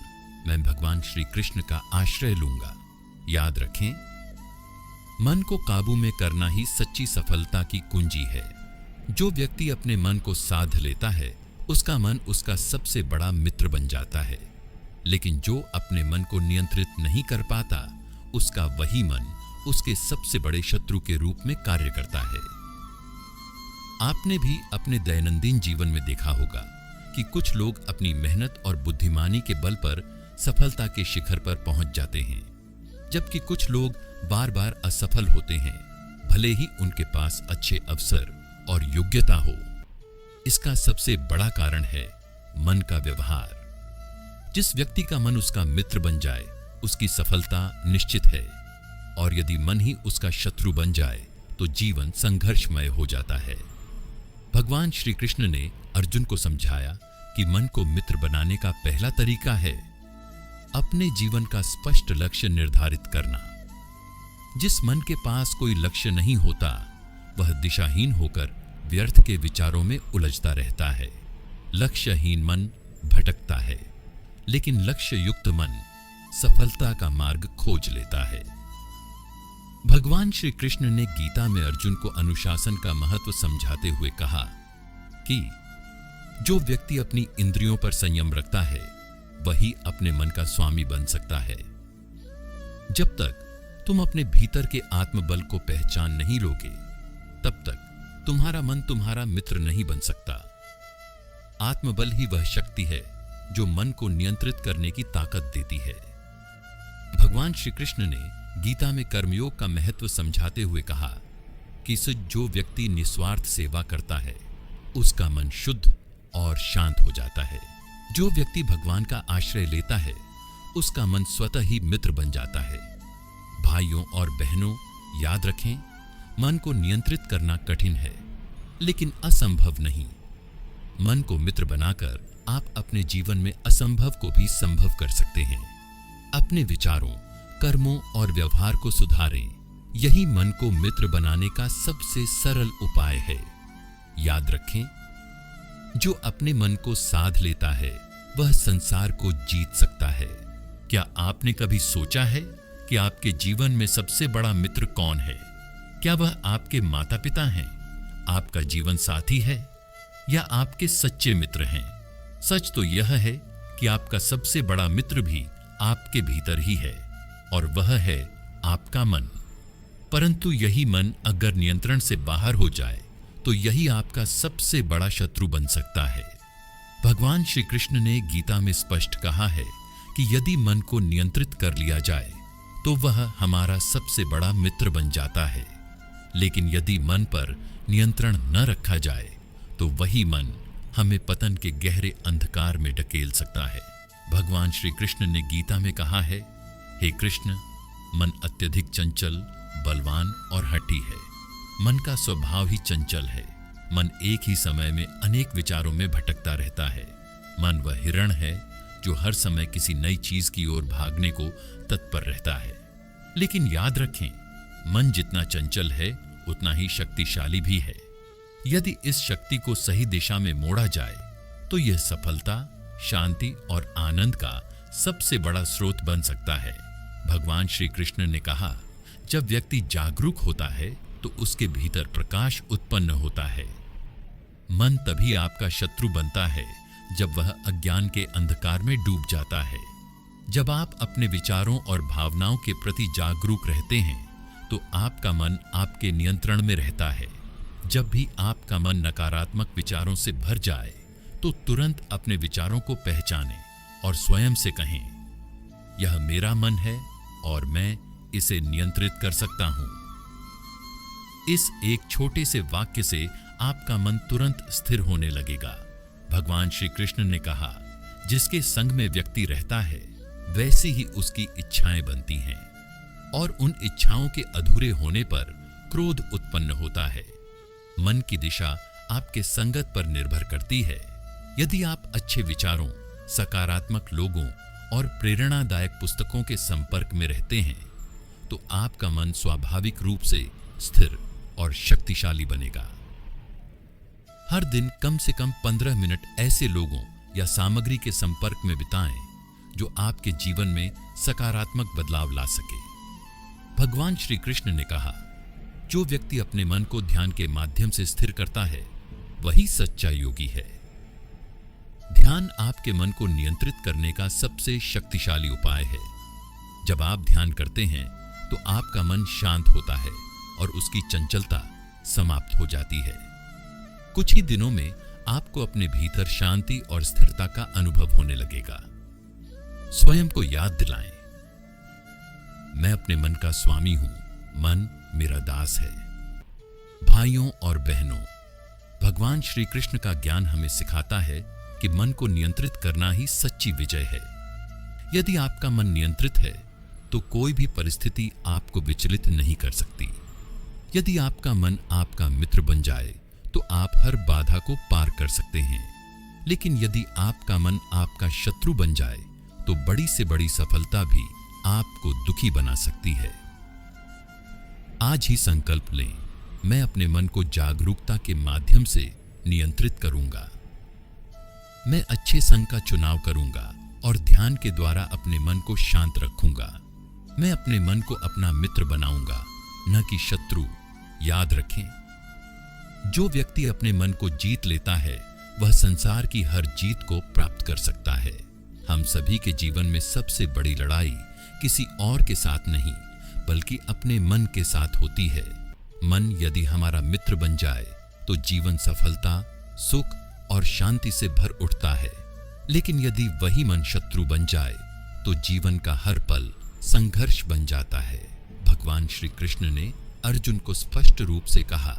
मैं भगवान श्री कृष्ण का आश्रय लूंगा। याद रखें, मन को काबू में करना ही सच्ची सफलता की कुंजी है। जो व्यक्ति अपने मन को साध लेता है, उसका मन उसका सबसे बड़ा मित्र बन जाता है, लेकिन जो अपने मन को नियंत्रित नहीं कर पाता, उसका वही मन उसके सबसे बड़े शत्रु के रूप में कार्य करता है। आपने भी अपने दैनंदिन जीवन में देखा होगा कि कुछ लोग अपनी मेहनत और बुद्धिमानी के बल पर सफलता के शिखर पर पहुंच जाते हैं, जबकि कुछ लोग बार बार असफल होते हैं, भले ही उनके पास अच्छे अवसर और योग्यता हो। इसका सबसे बड़ा कारण है मन का व्यवहार। जिस व्यक्ति का मन उसका मित्र बन जाए, उसकी सफलता निश्चित है, और यदि मन ही उसका शत्रु बन जाए तो जीवन संघर्षमय हो जाता है। भगवान श्री कृष्ण ने अर्जुन को समझाया कि मन को मित्र बनाने का पहला तरीका है अपने जीवन का स्पष्ट लक्ष्य निर्धारित करना। जिस मन के पास कोई लक्ष्य नहीं होता, वह दिशाहीन होकर व्यर्थ के विचारों में उलझता रहता है। लक्ष्यहीन मन भटकता है, लेकिन लक्ष्य युक्त मन सफलता का मार्ग खोज लेता है। भगवान श्री कृष्ण ने गीता में अर्जुन को अनुशासन का महत्व समझाते हुए कहा कि जो व्यक्ति अपनी इंद्रियों पर संयम रखता है, वही अपने मन का स्वामी बन सकता है। जब तक तुम अपने भीतर के आत्मबल को पहचान नहीं लोगे, तब तक तुम्हारा मन तुम्हारा मित्र नहीं बन सकता। आत्मबल ही वह शक्ति है जो मन को नियंत्रित करने की ताकत देती है। भगवान श्री कृष्ण ने गीता में कर्मयोग का महत्व समझाते हुए कहा कि जो व्यक्ति निस्वार्थ सेवा करता है, उसका मन शुद्ध और शांत हो जाता है। जो व्यक्ति भगवान का आश्रय लेता है, उसका मन स्वतः ही मित्र बन जाता है। भाइयों और बहनों, याद रखें, मन को नियंत्रित करना कठिन है, लेकिन असंभव नहीं। मन को मित्र बनाकर आप अपने जीवन में असंभव को भी संभव कर सकते हैं। अपने विचारों, कर्मों और व्यवहार को सुधारें। यही मन को मित्र बनाने का सबसे सरल उपाय है। याद रखें, जो अपने मन को साध लेता है, वह संसार को जीत सकता है। क्या आपने कभी सोचा है कि आपके जीवन में सबसे बड़ा मित्र कौन है? क्या वह आपके माता पिता हैं, आपका जीवन साथी है, या आपके सच्चे मित्र हैं? सच तो यह है कि आपका सबसे बड़ा मित्र भी आपके भीतर ही है, और वह है आपका मन। परंतु यही मन अगर नियंत्रण से बाहर हो जाए, तो यही आपका सबसे बड़ा शत्रु बन सकता है। भगवान श्री कृष्ण ने गीता में स्पष्ट कहा है कि यदि मन को नियंत्रित कर लिया जाए, तो वह हमारा सबसे बड़ा मित्र बन जाता है। लेकिन यदि मन पर नियंत्रण न रखा जाए, तो वही मन हमें पतन के गहरे अंधकार में ढकेल सकता है। भगवान श्री कृष्ण ने गीता में कहा है, हे कृष्ण, मन अत्यधिक चंचल, बलवान और हठी है। मन का स्वभाव ही चंचल है। मन एक ही समय में अनेक विचारों में भटकता रहता है। मन वह हिरण है जो हर समय किसी नई चीज की ओर भागने को तत्पर रहता है। लेकिन याद रखें, मन जितना चंचल है, उतना ही शक्तिशाली भी है। यदि इस शक्ति को सही दिशा में मोड़ा जाए, तो यह सफलता, शांति और आनंद का सबसे बड़ा स्रोत बन सकता है। भगवान श्री कृष्ण ने कहा, जब व्यक्ति जागरूक होता है, तो उसके भीतर प्रकाश उत्पन्न होता है। मन तभी आपका शत्रु बनता है जब वह अज्ञान के अंधकार में डूब जाता है। जब आप अपने विचारों और भावनाओं के प्रति जागरूक रहते हैं तो आपका मन आपके नियंत्रण में रहता है। जब भी आपका मन नकारात्मक विचारों से भर जाए तो तुरंत अपने विचारों को पहचानें और स्वयं से कहें, यह मेरा मन है और मैं इसे नियंत्रित कर सकता हूं। इस एक छोटे से वाक्य से आपका मन तुरंत स्थिर होने लगेगा। भगवान श्री कृष्ण ने कहा, जिसके संग में व्यक्ति रहता है वैसी ही उसकी इच्छाएं बनती हैं और उन इच्छाओं के अधूरे होने पर क्रोध उत्पन्न होता है। मन की दिशा आपके संगत पर निर्भर करती है। यदि आप अच्छे विचारों, सकारात्मक लोगों और प्रेरणादायक पुस्तकों के संपर्क में रहते हैं तो आपका मन स्वाभाविक रूप से स्थिर और शक्तिशाली बनेगा। हर दिन कम से कम 15 मिनट ऐसे लोगों या सामग्री के संपर्क में बिताएं जो आपके जीवन में सकारात्मक बदलाव ला सके। भगवान श्री कृष्ण ने कहा, जो व्यक्ति अपने मन को ध्यान के माध्यम से स्थिर करता है वही सच्चा योगी है। ध्यान आपके मन को नियंत्रित करने का सबसे शक्तिशाली उपाय है। जब आप ध्यान करते हैं तो आपका मन शांत होता है और उसकी चंचलता समाप्त हो जाती है। कुछ ही दिनों में आपको अपने भीतर शांति और स्थिरता का अनुभव होने लगेगा। स्वयं को याद दिलाएं, मैं अपने मन का स्वामी हूं, मन मेरा दास है। भाइयों और बहनों, भगवान श्री कृष्ण का ज्ञान हमें सिखाता है कि मन को नियंत्रित करना ही सच्ची विजय है। यदि आपका मन नियंत्रित है तो कोई भी परिस्थिति आपको विचलित नहीं कर सकती। यदि आपका मन आपका मित्र बन जाए तो आप हर बाधा को पार कर सकते हैं। लेकिन यदि आपका मन आपका शत्रु बन जाए तो बड़ी से बड़ी सफलता भी आपको दुखी बना सकती है। आज ही संकल्प लें, मैं अपने मन को जागरूकता के माध्यम से नियंत्रित करूंगा। मैं अच्छे संग का चुनाव करूंगा और ध्यान के द्वारा अपने मन को शांत रखूंगा। मैं अपने मन को अपना मित्र बनाऊंगा, न कि शत्रु। याद रखें, जो व्यक्ति अपने मन को जीत लेता है वह संसार की हर जीत को प्राप्त कर सकता है। हम सभी के जीवन में सबसे बड़ी लड़ाई किसी और के साथ नहीं बल्कि अपने मन के साथ होती है। मन यदि हमारा मित्र बन जाए तो जीवन सफलता, सुख और शांति से भर उठता है। लेकिन यदि वही मन शत्रु बन जाए तो जीवन का हर पल संघर्ष बन जाता है। भगवान श्री कृष्ण ने अर्जुन को स्पष्ट रूप से कहा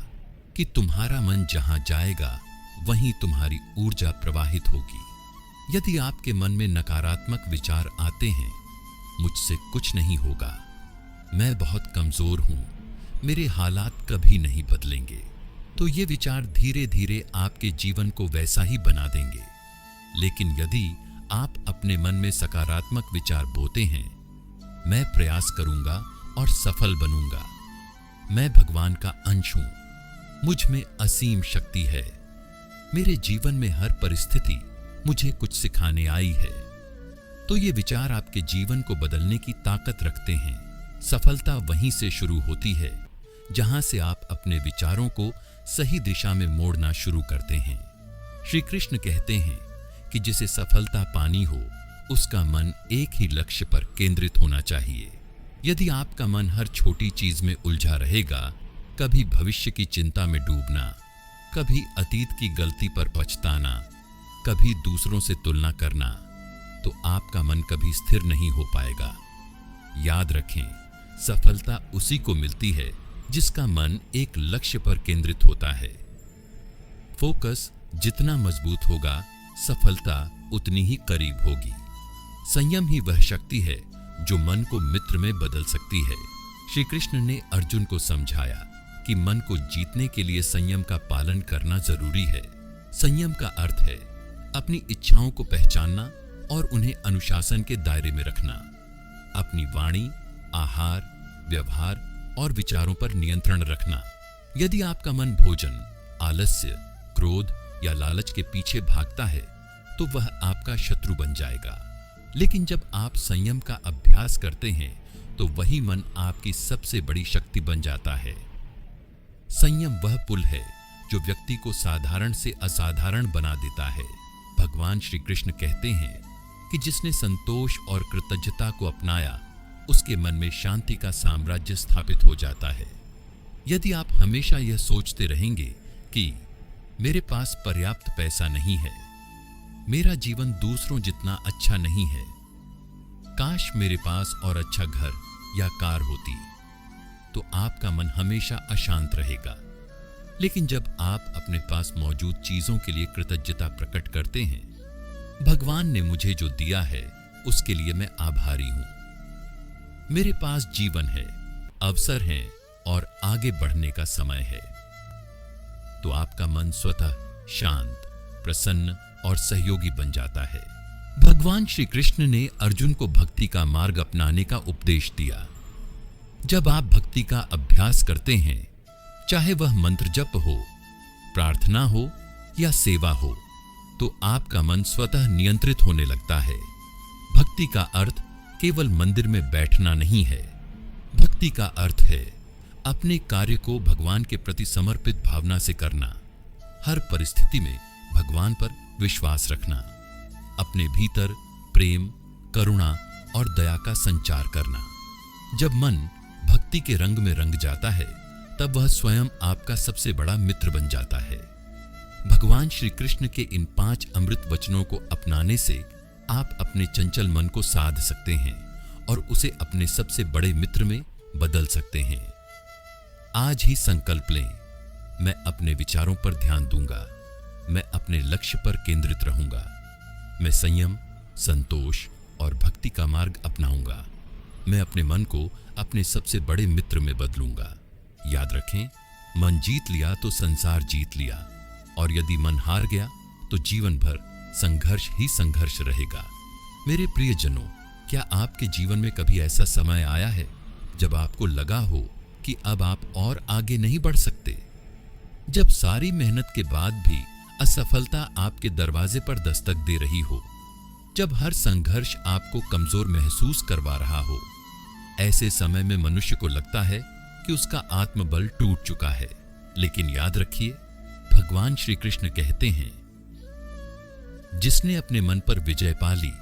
कि तुम्हारा मन जहां जाएगा वहीं तुम्हारी ऊर्जा प्रवाहित होगी। यदि आपके मन में नकारात्मक विचार आते हैं, मुझसे कुछ नहीं होगा, मैं बहुत कमजोर हूं, मेरे हालात कभी नहीं बदलेंगे, तो ये विचार धीरे धीरे आपके जीवन को वैसा ही बना देंगे। लेकिन यदि आप अपने मन में सकारात्मक विचार बोते हैं, मैं प्रयास करूंगा और सफल बनूंगा, मैं भगवान का अंश हूं, मुझ में असीम शक्ति है, मेरे जीवन में हर परिस्थिति मुझे कुछ सिखाने आई है, तो ये विचार आपके जीवन को बदलने की ताकत रखते हैं। सफलता वहीं से शुरू होती है जहां से आप अपने विचारों को सही दिशा में मोड़ना शुरू करते हैं। श्री कृष्ण कहते हैं कि जिसे सफलता पानी हो उसका मन एक ही लक्ष्य पर केंद्रित होना चाहिए। यदि आपका मन हर छोटी चीज में उलझा रहेगा, कभी भविष्य की चिंता में डूबना, कभी अतीत की गलती पर पछताना, कभी दूसरों से तुलना करना, तो आपका मन कभी स्थिर नहीं हो पाएगा। याद रखें, सफलता उसी को मिलती है जिसका मन एक लक्ष्य पर केंद्रित होता है। फोकस जितना मजबूत होगा, सफलता उतनी ही करीब होगी। संयम ही वह शक्ति है जो मन को मित्र में बदल सकती है। श्री कृष्ण ने अर्जुन को समझाया कि मन को जीतने के लिए संयम का पालन करना जरूरी है। संयम का अर्थ है अपनी इच्छाओं को पहचानना और उन्हें अनुशासन के दायरे में रखना। अपनी वाणी, आहार, व्यवहार और विचारों पर नियंत्रण रखना। यदि आपका मन भोजन, आलस्य, क्रोध या लालच के पीछे भागता है तो वह आपका शत्रु बन जाएगा। लेकिन जब आप संयम का अभ्यास करते हैं तो वही मन आपकी सबसे बड़ी शक्ति बन जाता है। संयम वह पुल है जो व्यक्ति को साधारण से असाधारण बना देता है। भगवान श्री कृष्ण कहते हैं कि जिसने संतोष और कृतज्ञता को अपनाया उसके मन में शांति का साम्राज्य स्थापित हो जाता है। यदि आप हमेशा यह सोचते रहेंगे कि मेरे पास पर्याप्त पैसा नहीं है, मेरा जीवन दूसरों जितना अच्छा नहीं है, काश मेरे पास और अच्छा घर या कार होती, तो आपका मन हमेशा अशांत रहेगा। लेकिन जब आप अपने पास मौजूद चीजों के लिए कृतज्ञता प्रकट करते हैं, भगवान ने मुझे जो दिया है उसके लिए मैं आभारी हूं, मेरे पास जीवन है, अवसर हैं और आगे बढ़ने का समय है, तो आपका मन स्वतः शांत, प्रसन्न और सहयोगी बन जाता है। भगवान श्री कृष्ण ने अर्जुन को भक्ति का मार्ग अपनाने का उपदेश दिया। जब आप भक्ति का अभ्यास करते हैं, चाहे वह मंत्र जप हो, प्रार्थना हो या सेवा हो, तो आपका मन स्वतः नियंत्रित होने लगता है। भक्ति का अर्थ केवल मंदिर में बैठना नहीं है। भक्ति का अर्थ है अपने कार्य को भगवान के प्रति समर्पित भावना से करना, हर परिस्थिति में भगवान पर विश्वास रखना, अपने भीतर प्रेम, करुणा और दया का संचार करना। जब मन भक्ति के रंग में रंग जाता है, तब वह स्वयं आपका सबसे बड़ा मित्र बन जाता है। भगवान श्री कृष्ण के इन 5 अमृत वचनों को अपनाने से आप अपने चंचल मन को साध सकते हैं और उसे अपने सबसे बड़े मित्र में बदल सकते हैं। आज ही संकल्प लें, मैं अपने विचारों पर ध्यान दूंगा, मैं अपने लक्ष्य पर केंद्रित रहूंगा, मैं संयम, संतोष और भक्ति का मार्ग अपनाऊंगा, मैं अपने मन को अपने सबसे बड़े मित्र में बदलूंगा। याद रखें, मन जीत लिया तो संसार जीत लिया, और यदि मन हार गया तो जीवन भर संघर्ष ही संघर्ष रहेगा। मेरे प्रियजनों, क्या आपके जीवन में कभी ऐसा समय आया है जब आपको लगा हो कि अब आप और आगे नहीं बढ़ सकते? जब सारी मेहनत के बाद भी असफलता आपके दरवाजे पर दस्तक दे रही हो, जब हर संघर्ष आपको कमजोर महसूस करवा रहा हो, ऐसे समय में मनुष्य को लगता है कि उसका आत्मबल टूट चुका है। लेकिन याद रखिए, भगवान श्री कृष्ण कहते हैं, जिसने अपने मन पर विजय पा ली,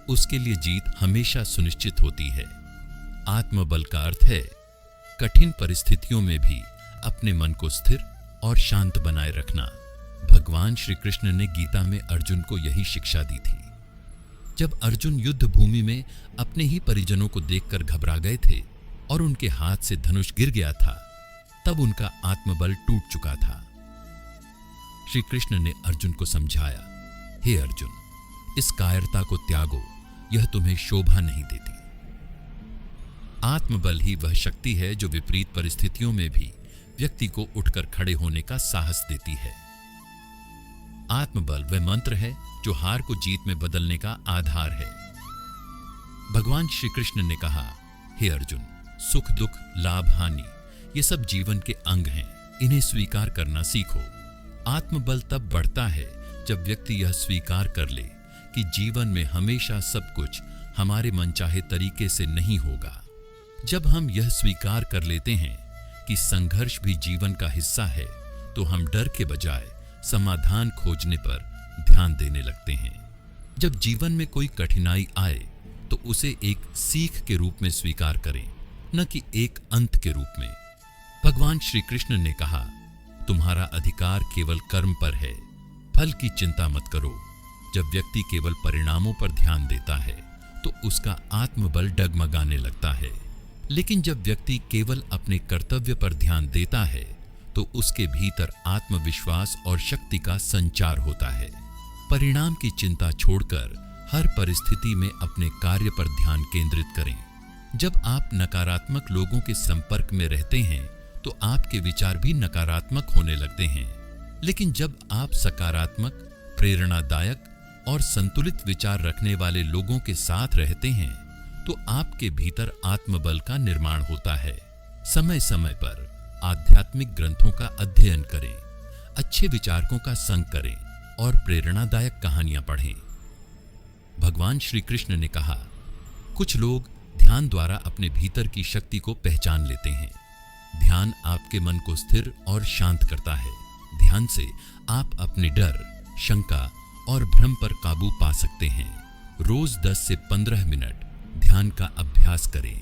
उसके लिए जीत हमेशा सुनिश्चित होती है। आत्मबल का अर्थ है कठिन परिस्थितियों में भी अपने मन को स्थिर और शांत बनाए रखना। भगवान श्री कृष्ण ने गीता में अर्जुन को यही शिक्षा दी थी। जब अर्जुन युद्ध भूमि में अपने ही परिजनों को देखकर घबरा गए थे और उनके हाथ से धनुष गिर गया था, तब उनका आत्मबल टूट चुका था। श्री कृष्ण ने अर्जुन को समझाया, हे अर्जुन, इस कायरता को त्यागो, यह तुम्हें शोभा नहीं देती। आत्मबल ही वह शक्ति है जो विपरीत परिस्थितियों में भी व्यक्ति को उठकर खड़े होने का साहस देती है। आत्मबल वह मंत्र है जो हार को जीत में बदलने का आधार है। भगवान श्री कृष्ण ने कहा, हे अर्जुन, सुख दुख, लाभ हानि, ये सब जीवन के अंग हैं, इन्हें स्वीकार करना सीखो। आत्मबल तब बढ़ता है जब व्यक्ति यह स्वीकार कर ले कि जीवन में हमेशा सब कुछ हमारे मनचाहे तरीके से नहीं होगा। जब हम यह स्वीकार कर लेते हैं कि संघर्ष भी जीवन का हिस्सा है, तो हम डर के बजाय समाधान खोजने पर ध्यान देने लगते हैं। जब जीवन में कोई कठिनाई आए तो उसे एक सीख के रूप में स्वीकार करें, न कि एक अंत के रूप में। भगवान श्री कृष्ण ने कहा, तुम्हारा अधिकार केवल कर्म पर है, फल की चिंता मत करो। जब व्यक्ति केवल परिणामों पर ध्यान देता है तो उसका आत्मबल डगमगाने लगता है। लेकिन जब व्यक्ति केवल अपने कर्तव्य पर ध्यान देता है तो उसके भीतर आत्मविश्वास और शक्ति का संचार होता है। परिणाम की चिंता छोड़कर हर परिस्थिति में अपने कार्य पर ध्यान केंद्रित करें। जब आप नकारात्मक लोगों के संपर्क में रहते हैं तो आपके विचार भी नकारात्मक होने लगते हैं। लेकिन जब आप सकारात्मक, प्रेरणादायक और संतुलित विचार रखने वाले लोगों के साथ रहते हैं तो आपके भीतर आत्मबल का निर्माण होता है। समय समय पर आध्यात्मिक ग्रंथों का अध्ययन करें, अच्छे विचारकों का संग करें और प्रेरणादायक कहानियां पढ़ें। भगवान श्री कृष्ण ने कहा, कुछ लोग ध्यान द्वारा अपने भीतर की शक्ति को पहचान लेते हैं। ध्यान आपके मन को स्थिर और शांत करता है। ध्यान से आप अपने डर, शंका और भ्रम पर काबू पा सकते हैं। रोज 10 से 15 मिनट ध्यान का अभ्यास करें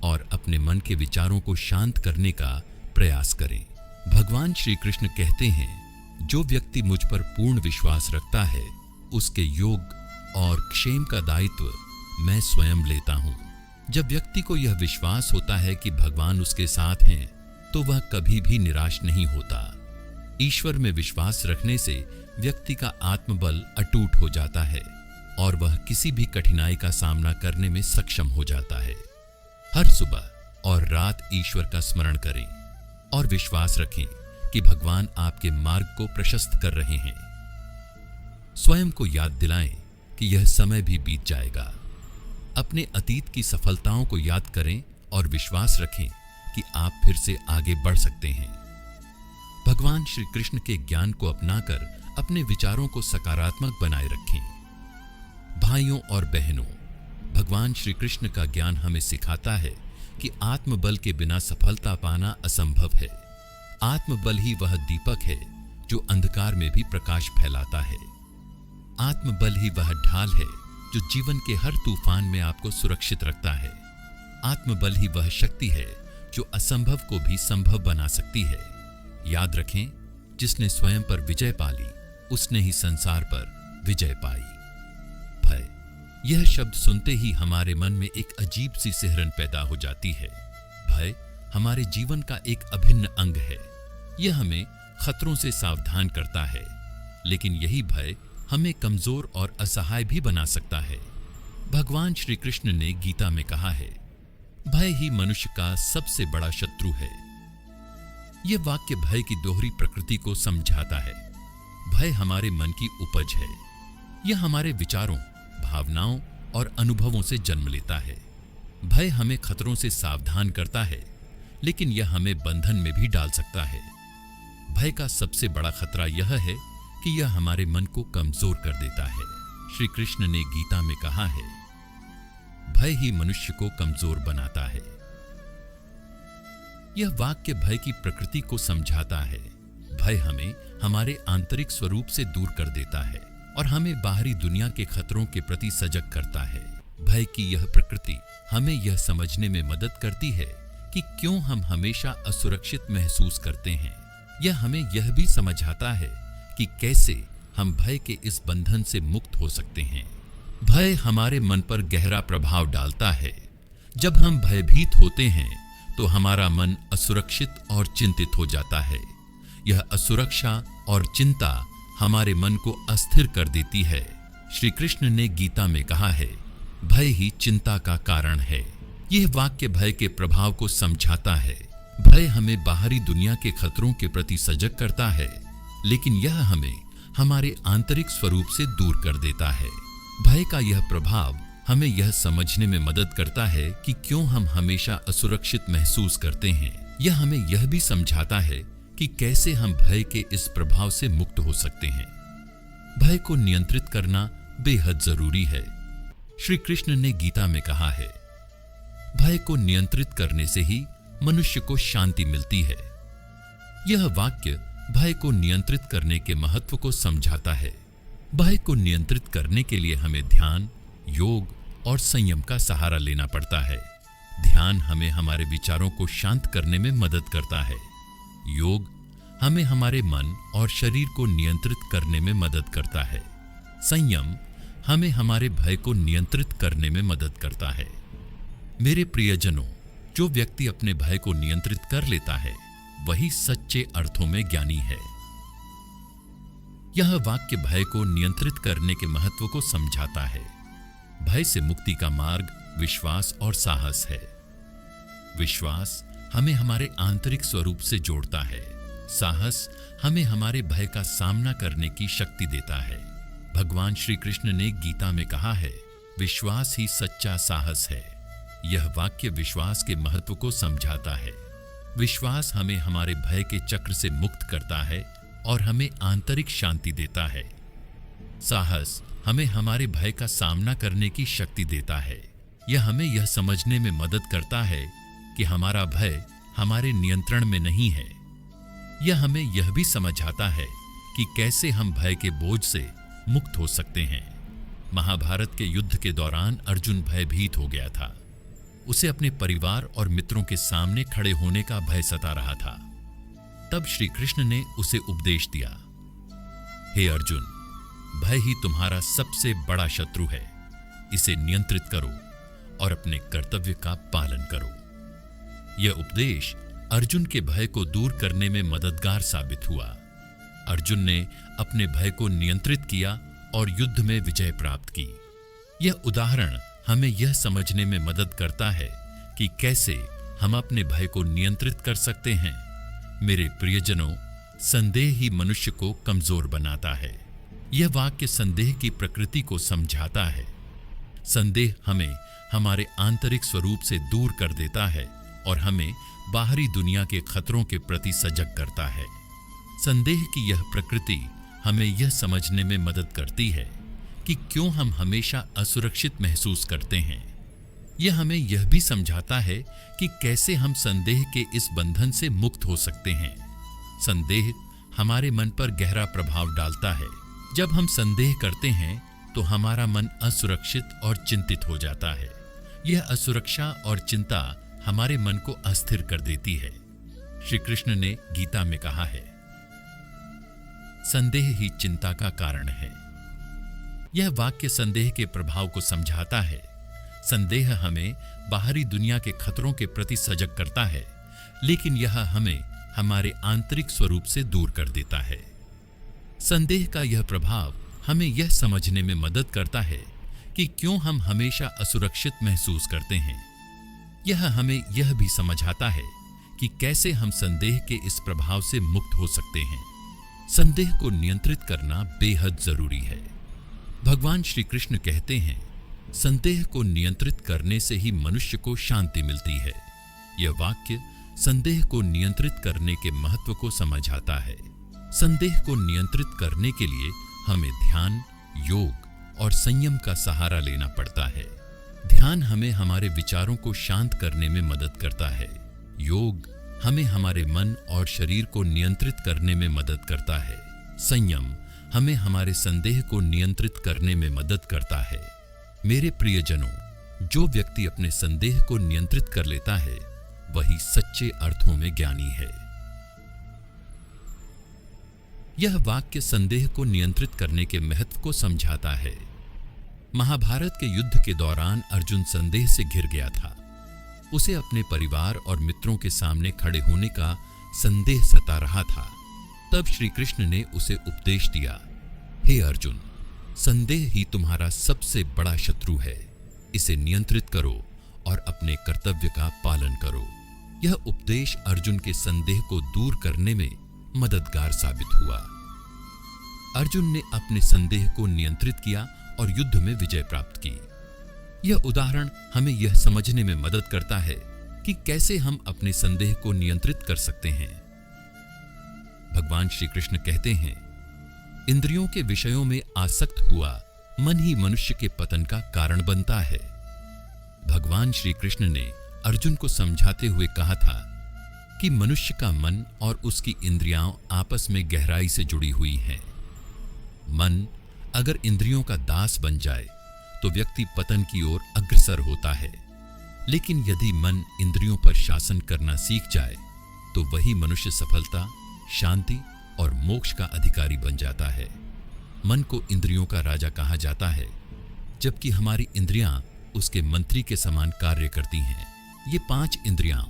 और अपने मन के विचारों को शांत करने का प्रयास करें। भगवान श्री कृष्ण कहते हैं, जो व्यक्ति मुझ पर पूर्ण विश्वास रखता है, उसके योग और क्षेम का दायित्व मैं स्वयं लेता हूं। जब व्यक्ति को यह विश्वास होता है कि भगवान उसके साथ हैं, तो वह कभी भी निराश नहीं होता। ईश्वर में विश्वास रखने से व्यक्ति का आत्मबल अटूट हो जाता है और वह किसी भी कठिनाई का सामना करने में सक्षम हो जाता है। हर सुबह और रात ईश्वर का स्मरण करें और विश्वास रखें कि भगवान आपके मार्ग को प्रशस्त कर रहे हैं। स्वयं को याद दिलाएं कि यह समय भी बीत जाएगा। अपने अतीत की सफलताओं को याद करें और विश्वास रखें कि आप फिर से आगे बढ़ सकते हैं। भगवान श्री कृष्ण के ज्ञान को अपनाकर अपने विचारों को सकारात्मक बनाए रखें। भाइयों और बहनों, भगवान श्री कृष्ण का ज्ञान हमें सिखाता है कि आत्मबल के बिना सफलता पाना असंभव है। आत्मबल ही वह दीपक है जो अंधकार में भी प्रकाश फैलाता है। आत्मबल ही वह ढाल है जो जीवन के हर तूफान में आपको सुरक्षित रखता है। आत्मबल ही वह शक्ति है जो असंभव को भी संभव बना सकती है। याद रखें, जिसने स्वयं पर विजय पाली, उसने ही संसार पर विजय पाई। भय, यह शब्द सुनते ही हमारे मन में एक अजीब सी सिहरन पैदा हो जाती है। भय हमारे जीवन का एक अभिन्न अंग है। यह हमें खतरों से सावधान करता है, लेकिन यही भय हमें कमजोर और असहाय भी बना सकता है। भगवान श्री कृष्ण ने गीता में कहा है, भय ही मनुष्य का सबसे बड़ा शत्रु है। यह वाक्य भय की दोहरी प्रकृति को समझाता है। भय हमारे मन की उपज है। यह हमारे विचारों, भावनाओं और अनुभवों से जन्म लेता है। भय हमें खतरों से सावधान करता है, लेकिन यह हमें बंधन में भी डाल सकता है। भय का सबसे बड़ा खतरा यह है कि यह हमारे मन को कमजोर कर देता है। श्री कृष्ण ने गीता में कहा है, भय ही मनुष्य को कमजोर बनाता है। यह वाक्य भय की प्रकृति को समझाता है। भय हमें हमारे आंतरिक स्वरूप से दूर कर देता है और हमें बाहरी दुनिया के खतरों के प्रति सजग करता है। भय की यह प्रकृति हमें यह समझने में मदद करती है कि क्यों हम हमेशा असुरक्षित महसूस करते हैं। यह हमें यह भी समझाता है कि कैसे हम भय के इस बंधन से मुक्त हो सकते हैं। भय हमारे मन पर गहरा प्रभाव डालता है। जब हम भयभीत होते हैं तो हमारा मन असुरक्षित और चिंतित हो जाता है। यह असुरक्षा और चिंता हमारे मन को अस्थिर कर देती है। श्री कृष्ण ने गीता में कहा है, भय ही चिंता का कारण है। यह वाक्य भय के प्रभाव को समझाता है। भय हमें बाहरी दुनिया के खतरों के प्रति सजग करता है, लेकिन यह हमें हमारे आंतरिक स्वरूप से दूर कर देता है। भय का यह प्रभाव हमें यह समझने में मदद करता है कि क्यों हम हमेशा असुरक्षित महसूस करते हैं। यह हमें यह भी समझाता है कि कैसे हम भय के इस प्रभाव से मुक्त हो सकते हैं। भय को नियंत्रित करना बेहद जरूरी है। श्री कृष्ण ने गीता में कहा है, भय को नियंत्रित करने से ही मनुष्य को शांति मिलती है। यह वाक्य भय को नियंत्रित करने के महत्व को समझाता है। भय को नियंत्रित करने के लिए हमें ध्यान, योग और संयम का सहारा लेना पड़ता है। ध्यान हमें हमारे विचारों को शांत करने में मदद करता है। योग हमें हमारे मन और शरीर को नियंत्रित करने में मदद करता है। संयम हमें हमारे भय को नियंत्रित करने में मदद करता है। मेरे प्रियजनों, जो व्यक्ति अपने भय को नियंत्रित कर लेता है, वही सच्चे अर्थों में ज्ञानी है। यह वाक्य भय को नियंत्रित करने के महत्व को समझाता है। भय से मुक्ति का मार्ग विश्वास और साहस है। विश्वास हमें हमारे आंतरिक स्वरूप से जोड़ता है। साहस हमें हमारे भय का सामना करने की शक्ति देता है। भगवान श्री कृष्ण ने गीता में कहा है, विश्वास ही सच्चा साहस है। यह वाक्य विश्वास के महत्व को समझाता है। विश्वास हमें हमारे भय के चक्र से मुक्त करता है और हमें आंतरिक शांति देता है। साहस हमें हमारे भय का सामना करने की शक्ति देता है। यह हमें यह समझने में मदद करता है कि हमारा भय हमारे नियंत्रण में नहीं है। यह हमें यह भी समझाता है कि कैसे हम भय के बोझ से मुक्त हो सकते हैं। महाभारत के युद्ध के दौरान अर्जुन भयभीत हो गया था। उसे अपने परिवार और मित्रों के सामने खड़े होने का भय सता रहा था। तब श्री कृष्ण ने उसे उपदेश दिया, हे अर्जुन, भय ही तुम्हारा सबसे बड़ा शत्रु है। इसे नियंत्रित करो और अपने कर्तव्य का पालन करो। यह उपदेश अर्जुन के भय को दूर करने में मददगार साबित हुआ। अर्जुन ने अपने भय को नियंत्रित किया और युद्ध में विजय प्राप्त की। यह उदाहरण हमें यह समझने में मदद करता है कि कैसे हम अपने भय को नियंत्रित कर सकते हैं। मेरे प्रियजनों, संदेह ही मनुष्य को कमजोर बनाता है। यह वाक्य संदेह की प्रकृति को समझाता है। संदेह हमें हमारे आंतरिक स्वरूप से दूर कर देता है और हमें बाहरी दुनिया के खतरों के प्रति सजग करता है। संदेह की यह प्रकृति हमें यह समझने में मदद करती है कि क्यों हम हमेशा असुरक्षित महसूस करते हैं। यह हमें यह भी समझाता है कि कैसे हम संदेह के इस बंधन से मुक्त हो सकते हैं। संदेह हमारे मन पर गहरा प्रभाव डालता है। जब हम संदेह करते हैं तो हमारा मन असुरक्षित और चिंतित हो जाता है। यह असुरक्षा और चिंता हमारे मन को अस्थिर कर देती है। श्री कृष्ण ने गीता में कहा है, संदेह ही चिंता का कारण है। यह वाक्य संदेह के प्रभाव को समझाता है। संदेह हमें बाहरी दुनिया के खतरों के प्रति सजग करता है, लेकिन यह हमें हमारे आंतरिक स्वरूप से दूर कर देता है। संदेह का यह प्रभाव हमें यह समझने में मदद करता है कि क्यों हम हमेशा असुरक्षित महसूस करते हैं। यह हमें यह भी समझाता है कि कैसे हम संदेह के इस प्रभाव से मुक्त हो सकते हैं। संदेह को नियंत्रित करना बेहद जरूरी है। भगवान श्री कृष्ण कहते हैं, संदेह को नियंत्रित करने से ही मनुष्य को शांति मिलती है। यह वाक्य संदेह को नियंत्रित करने के महत्व को समझाता है। संदेह को नियंत्रित करने के लिए हमें ध्यान, योग और संयम का सहारा लेना पड़ता है। ध्यान हमें हमारे विचारों को शांत करने में मदद करता है। योग हमें हमारे मन और शरीर को नियंत्रित करने में मदद करता है। संयम हमें हमारे संदेह को नियंत्रित करने में मदद करता है। मेरे प्रियजनों, जो व्यक्ति अपने संदेह को नियंत्रित कर लेता है वही सच्चे अर्थों में ज्ञानी है। यह वाक्य संदेह को नियंत्रित करने के महत्व को समझाता है। महाभारत के युद्ध के दौरान अर्जुन संदेह से घिर गया था। उसे अपने परिवार और मित्रों के सामने खड़े होने का संदेह सता रहा था। तब श्री कृष्ण ने उसे उपदेश दिया, हे अर्जुन, संदेह ही तुम्हारा सबसे बड़ा शत्रु है। इसे नियंत्रित करो और अपने कर्तव्य का पालन करो। यह उपदेश अर्जुन के संदेह को दूर करने में मददगार साबित हुआ। अर्जुन ने अपने संदेह को नियंत्रित किया और युद्ध में विजय प्राप्त की। यह उदाहरण हमें यह समझने में मदद करता है कि कैसे हम अपने संदेह को नियंत्रित कर सकते हैं। भगवान श्री कृष्ण कहते हैं, इंद्रियों के विषयों में आसक्त हुआ मन ही मनुष्य के पतन का कारण बनता है। भगवान श्री कृष्ण ने अर्जुन को समझाते हुए कहा था कि मनुष्य का मन और उसकी इंद्रियां आपस में गहराई से जुड़ी हुई हैं। मन अगर इंद्रियों का दास बन जाए तो व्यक्ति पतन की ओर अग्रसर होता है, लेकिन यदि मन इंद्रियों पर शासन करना सीख जाए तो वही मनुष्य सफलता, शांति और मोक्ष का अधिकारी बन जाता है। मन को इंद्रियों का राजा कहा जाता है, जबकि हमारी इंद्रियां उसके मंत्री के समान कार्य करती हैं। ये 5 इंद्रियां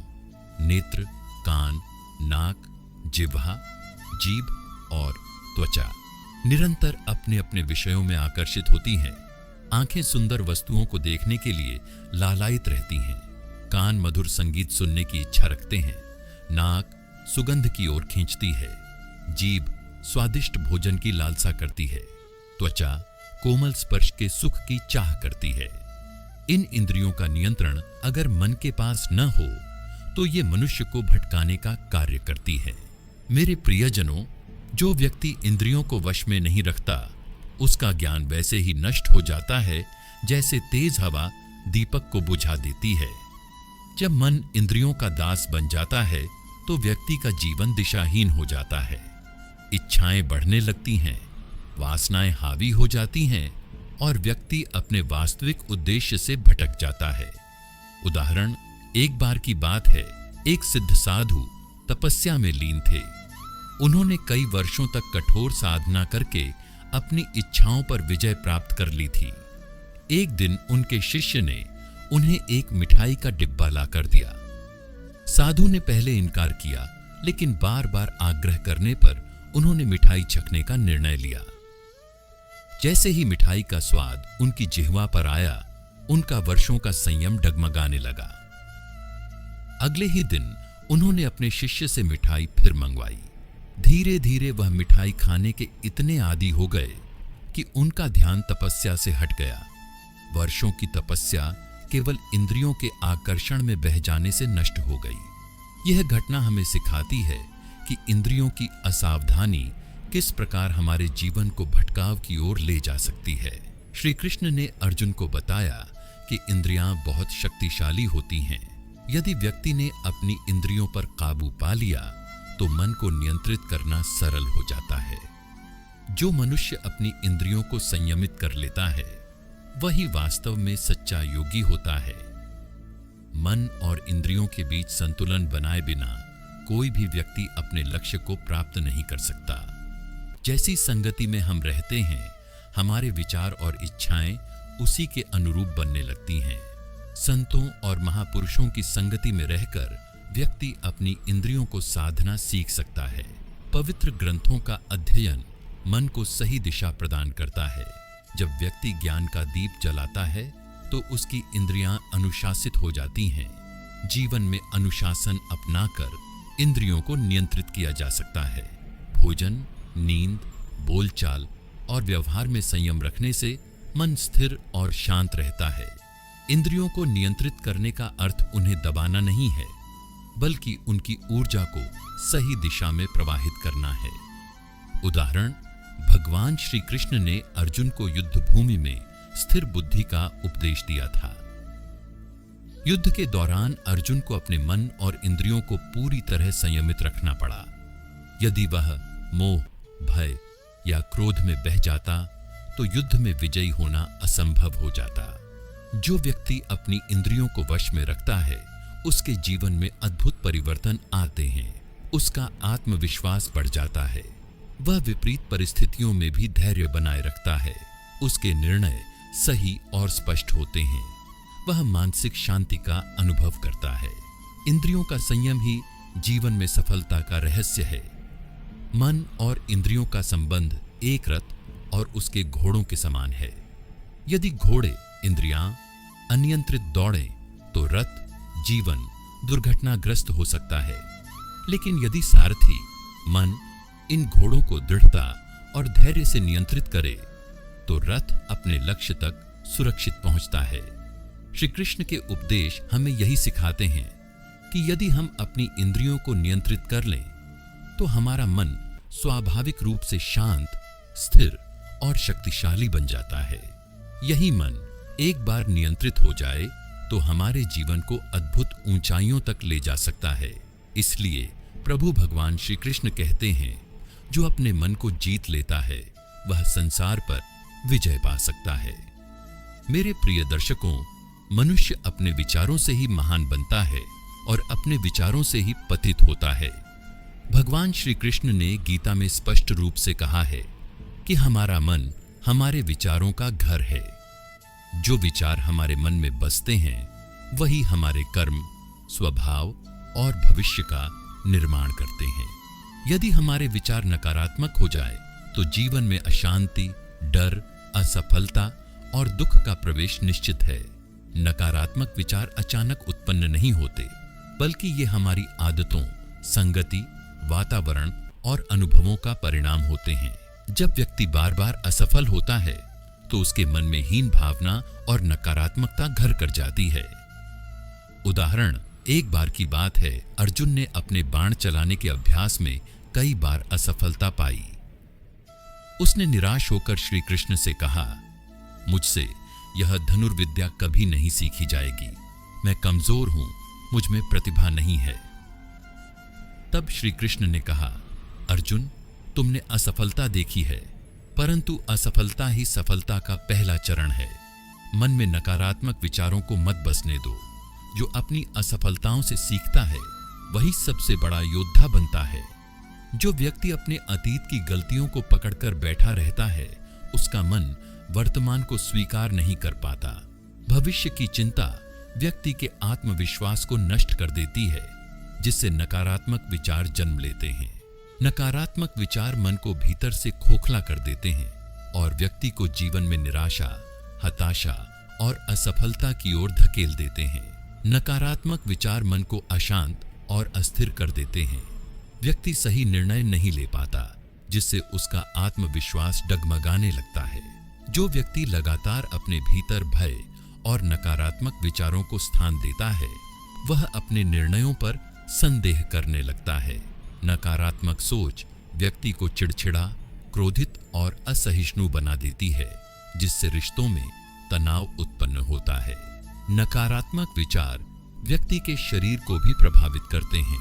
नेत्र, कान, नाक, जिह्वा, जीभ और त्वचा निरंतर अपने अपने विषयों में आकर्षित होती हैं। आंखें सुंदर वस्तुओं को देखने के लिए लालायित रहती हैं। कान मधुर संगीत सुनने की इच्छा रखते हैं। नाक सुगंध की ओर खींचती है। जीभ स्वादिष्ट भोजन की लालसा करती है। त्वचा कोमल स्पर्श के सुख की चाह करती है। इन इंद्रियों का नियंत्रण अगर मन के पास न हो तो ये मनुष्य को भटकाने का कार्य करती है। मेरे प्रियजनों, जो व्यक्ति इंद्रियों को वश में नहीं रखता उसका ज्ञान वैसे ही नष्ट हो जाता है जैसे तेज हवा दीपक को बुझा देती है। जब मन इंद्रियों का दास बन जाता है तो व्यक्ति का जीवन दिशाहीन हो जाता है। इच्छाएं बढ़ने लगती हैं, वासनाएं हावी हो जाती हैं और व्यक्ति अपने वास्तविक उद्देश्य से भटक जाता है। उदाहरण, एक बार की बात है, एक सिद्ध साधु तपस्या में लीन थे। उन्होंने कई वर्षों तक कठोर साधना करके अपनी इच्छाओं पर विजय प्राप्त कर ली थी। एक दिन उनके शिष्य ने उन्हें एक मिठाई का डिब्बा लाकर दिया। साधु ने पहले इनकार किया, लेकिन बार बार आग्रह करने पर उन्होंने मिठाई चखने का निर्णय लिया। जैसे ही मिठाई का स्वाद उनकी जिह्वा पर आया, उनका वर्षों का संयम डगमगाने लगा। अगले ही दिन उन्होंने अपने शिष्य से मिठाई फिर मंगवाई। धीरे धीरे वह मिठाई खाने के इतने आदी हो गए कि उनका ध्यान तपस्या से हट गया। वर्षों की तपस्या केवल इंद्रियों के आकर्षण में बह जाने से नष्ट हो गई। यह घटना हमें सिखाती है कि इंद्रियों की असावधानी किस प्रकार हमारे जीवन को भटकाव की ओर ले जा सकती है। श्री कृष्ण ने अर्जुन को बताया कि इंद्रियां बहुत शक्तिशाली होती हैं। यदि व्यक्ति ने अपनी इंद्रियों पर काबू पा लिया तो मन को नियंत्रित करना सरल हो जाता है। जो मनुष्य अपनी इंद्रियों को संयमित कर लेता है, वही वास्तव में सच्चा योगी होता है। मन और इंद्रियों के बीच संतुलन बनाए बिना कोई भी व्यक्ति अपने लक्ष्य को प्राप्त नहीं कर सकता। जैसी संगति में हम रहते हैं, हमारे विचार और इच्छाएं उसी के अनुरूप बनने लगती हैं। संतों और महापुरुषों की संगति में रहकर व्यक्ति अपनी इंद्रियों को साधना सीख सकता है। पवित्र ग्रंथों का अध्ययन मन को सही दिशा प्रदान करता है। जब व्यक्ति ज्ञान का दीप जलाता है तो उसकी इंद्रियां अनुशासित हो जाती हैं। जीवन में अनुशासन अपनाकर इंद्रियों को नियंत्रित किया जा सकता है। भोजन, नींद, बोलचाल और व्यवहार में संयम रखने से मन स्थिर और शांत रहता है। इंद्रियों को नियंत्रित करने का अर्थ उन्हें दबाना नहीं है, बल्कि उनकी ऊर्जा को सही दिशा में प्रवाहित करना है। उदाहरण, भगवान श्री कृष्ण ने अर्जुन को युद्ध भूमि में स्थिर बुद्धि का उपदेश दिया था। युद्ध के दौरान अर्जुन को अपने मन और इंद्रियों को पूरी तरह संयमित रखना पड़ा। यदि वह मोह, भय या क्रोध में बह जाता तो युद्ध में विजयी होना असंभव हो जाता। जो व्यक्ति अपनी इंद्रियों को वश में रखता है, उसके जीवन में अद्भुत परिवर्तन आते हैं। उसका आत्मविश्वास बढ़ जाता है। वह विपरीत परिस्थितियों में भी धैर्य बनाए रखता है। उसके निर्णय सही और स्पष्ट होते हैं। वह मानसिक शांति का अनुभव करता है। इंद्रियों का संयम ही जीवन में सफलता का रहस्य है। मन और इंद्रियों का संबंध एक रथ और उसके घोड़ों के समान है। यदि घोड़े, इंद्रियां अनियंत्रित दौड़ें तो रथ, जीवन दुर्घटनाग्रस्त हो सकता है। लेकिन यदि सारथी, मन इन घोड़ों को दृढ़ता और धैर्य से नियंत्रित करे तो रथ अपने लक्ष्य तक सुरक्षित पहुंचता है। श्री कृष्ण के उपदेश हमें यही सिखाते हैं कि यदि हम अपनी इंद्रियों को नियंत्रित कर लें तो हमारा मन स्वाभाविक रूप से शांत, स्थिर और शक्तिशाली बन जाता है। यही मन एक बार नियंत्रित हो जाए तो हमारे जीवन को अद्भुत ऊंचाइयों तक ले जा सकता है। इसलिए प्रभु भगवान श्री कृष्ण कहते हैं, जो अपने मन को जीत लेता है वह संसार पर विजय पा सकता है। मेरे प्रिय दर्शकों, मनुष्य अपने विचारों से ही महान बनता है और अपने विचारों से ही पतित होता है। भगवान श्री कृष्ण ने गीता में स्पष्ट रूप से कहा है कि हमारा मन हमारे विचारों का घर है। जो विचार हमारे मन में बसते हैं वही हमारे कर्म, स्वभाव और भविष्य का निर्माण करते हैं। यदि हमारे विचार नकारात्मक हो जाए तो जीवन में अशांति, डर, असफलता और दुख का प्रवेश निश्चित है। नकारात्मक विचार अचानक उत्पन्न नहीं होते, बल्कि ये हमारी आदतों, संगति, वातावरण और अनुभवों का परिणाम होते हैं। जब व्यक्ति बार बार असफल होता है तो उसके मन में हीन भावना और नकारात्मकता घर कर जाती है। उदाहरण, एक बार की बात है, अर्जुन ने अपने बाण चलाने के अभ्यास में कई बार असफलता पाई। उसने निराश होकर श्री कृष्ण से कहा, मुझसे यह धनुर्विद्या कभी नहीं सीखी जाएगी। मैं कमजोर हूं, मुझ में प्रतिभा नहीं है। तब श्री कृष्ण ने कहा, अर्जुन, तुमने असफलता देखी है, परंतु असफलता ही सफलता का पहला चरण है। मन में नकारात्मक विचारों को मत बसने दो। जो अपनी असफलताओं से सीखता है वही सबसे बड़ा योद्धा बनता है। जो व्यक्ति अपने अतीत की गलतियों को पकड़कर बैठा रहता है उसका मन वर्तमान को स्वीकार नहीं कर पाता। भविष्य की चिंता व्यक्ति के आत्मविश्वास को नष्ट कर देती है, जिससे नकारात्मक विचार जन्म लेते हैं। नकारात्मक विचार मन को भीतर से खोखला कर देते हैं और व्यक्ति को जीवन में निराशा, हताशा और असफलता की ओर धकेल देते हैं। नकारात्मक विचार मन को अशांत और अस्थिर कर देते हैं। व्यक्ति सही निर्णय नहीं ले पाता, जिससे उसका आत्मविश्वास डगमगाने लगता है। जो व्यक्ति लगातार अपने भीतर भय और नकारात्मक विचारों को स्थान देता है वह अपने निर्णयों पर संदेह करने लगता है। नकारात्मक सोच व्यक्ति को चिड़चिड़ा, क्रोधित और असहिष्णु बना देती है, जिससे रिश्तों में तनाव उत्पन्न होता है। नकारात्मक विचार व्यक्ति के शरीर को भी प्रभावित करते हैं।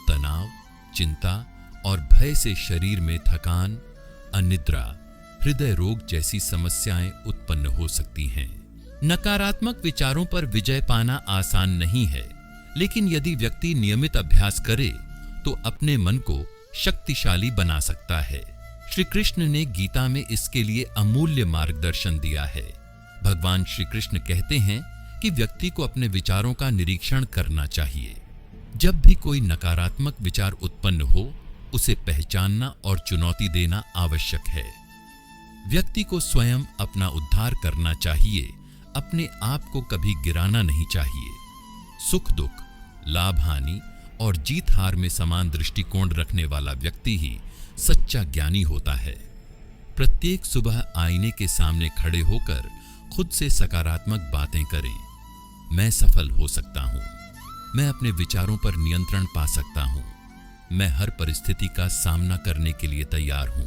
तनाव, चिंता और भय से शरीर में थकान, अनिद्रा, हृदय रोग जैसी समस्याएं उत्पन्न हो सकती हैं। नकारात्मक विचारों पर विजय पाना आसान नहीं है, लेकिन यदि व्यक्ति नियमित अभ्यास करे तो अपने मन को शक्तिशाली बना सकता है। श्री कृष्ण ने गीता में इसके लिए अमूल्य मार्गदर्शन दिया है। भगवान श्री कृष्ण कहते हैं कि व्यक्ति को अपने विचारों का निरीक्षण करना चाहिए। जब भी कोई नकारात्मक विचार उत्पन्न हो उसे पहचानना और चुनौती देना आवश्यक है। व्यक्ति को स्वयं अपना उद्धार करना चाहिए, अपने आप को कभी गिराना नहीं चाहिए। सुख दुख, लाभ हानि और जीत हार में समान दृष्टिकोण रखने वाला व्यक्ति ही सच्चा ज्ञानी होता है। प्रत्येक सुबह आईने के सामने खड़े होकर खुद से सकारात्मक बातें करें। मैं सफल हो सकता हूं, मैं अपने विचारों पर नियंत्रण पा सकता हूं, मैं हर परिस्थिति का सामना करने के लिए तैयार हूं।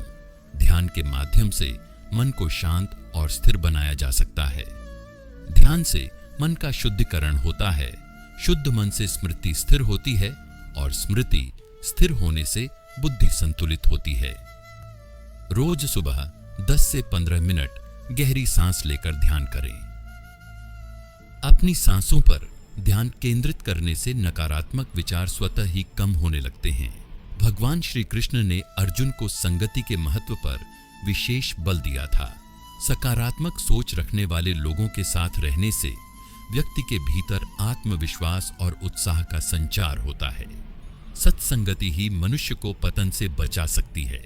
ध्यान के माध्यम से मन को शांत और स्थिर बनाया जा सकता है। ध्यान से मन का शुद्धिकरण होता है। शुद्ध मन से स्मृति स्थिर होती है और स्मृति स्थिर होने से बुद्धि संतुलित होती है। रोज सुबह 10 से 15 मिनट गहरी सांस लेकर ध्यान करें। अपनी सांसों पर ध्यान केंद्रित करने से नकारात्मक विचार स्वतः ही कम होने लगते हैं। भगवान श्री कृष्ण ने अर्जुन को संगति के महत्व पर विशेष बल दिया था। सकारात्मक सोच रखने वाले लोगों के साथ रहने से व्यक्ति के भीतर आत्मविश्वास और उत्साह का संचार होता है। सत्संगति ही मनुष्य को पतन से बचा सकती है।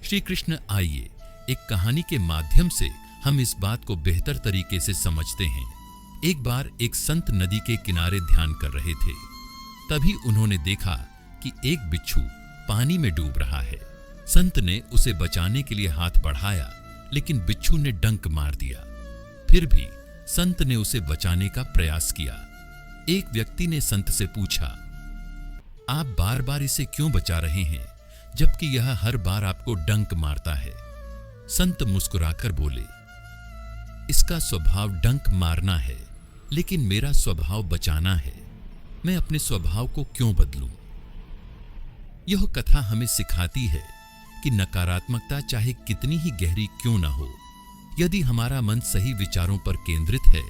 श्री कृष्ण, आइए एक कहानी के माध्यम से हम इस बात को बेहतर तरीके से समझते हैं। एक बार एक संत नदी के किनारे ध्यान कर रहे थे। तभी उन्होंने देखा कि एक बिच्छू पानी में डूब रहा है। संत ने उसे बचाने के लिए हाथ बढ़ाया, लेकिन बिच्छू ने डंक मार दिया। फिर भी संत ने उसे बचाने का प्रयास किया। एक व्यक्ति ने संत से पूछा, आप बार बार इसे क्यों बचा रहे हैं, जबकि यह हर बार आपको डंक मारता है? संत मुस्कुराकर बोले, इसका स्वभाव डंक मारना है, लेकिन मेरा स्वभाव बचाना है। मैं अपने स्वभाव को क्यों बदलूं? यह कथा हमें सिखाती है कि नकारात्मकता चाहे कितनी ही गहरी क्यों न हो, यदि हमारा मन सही विचारों पर केंद्रित है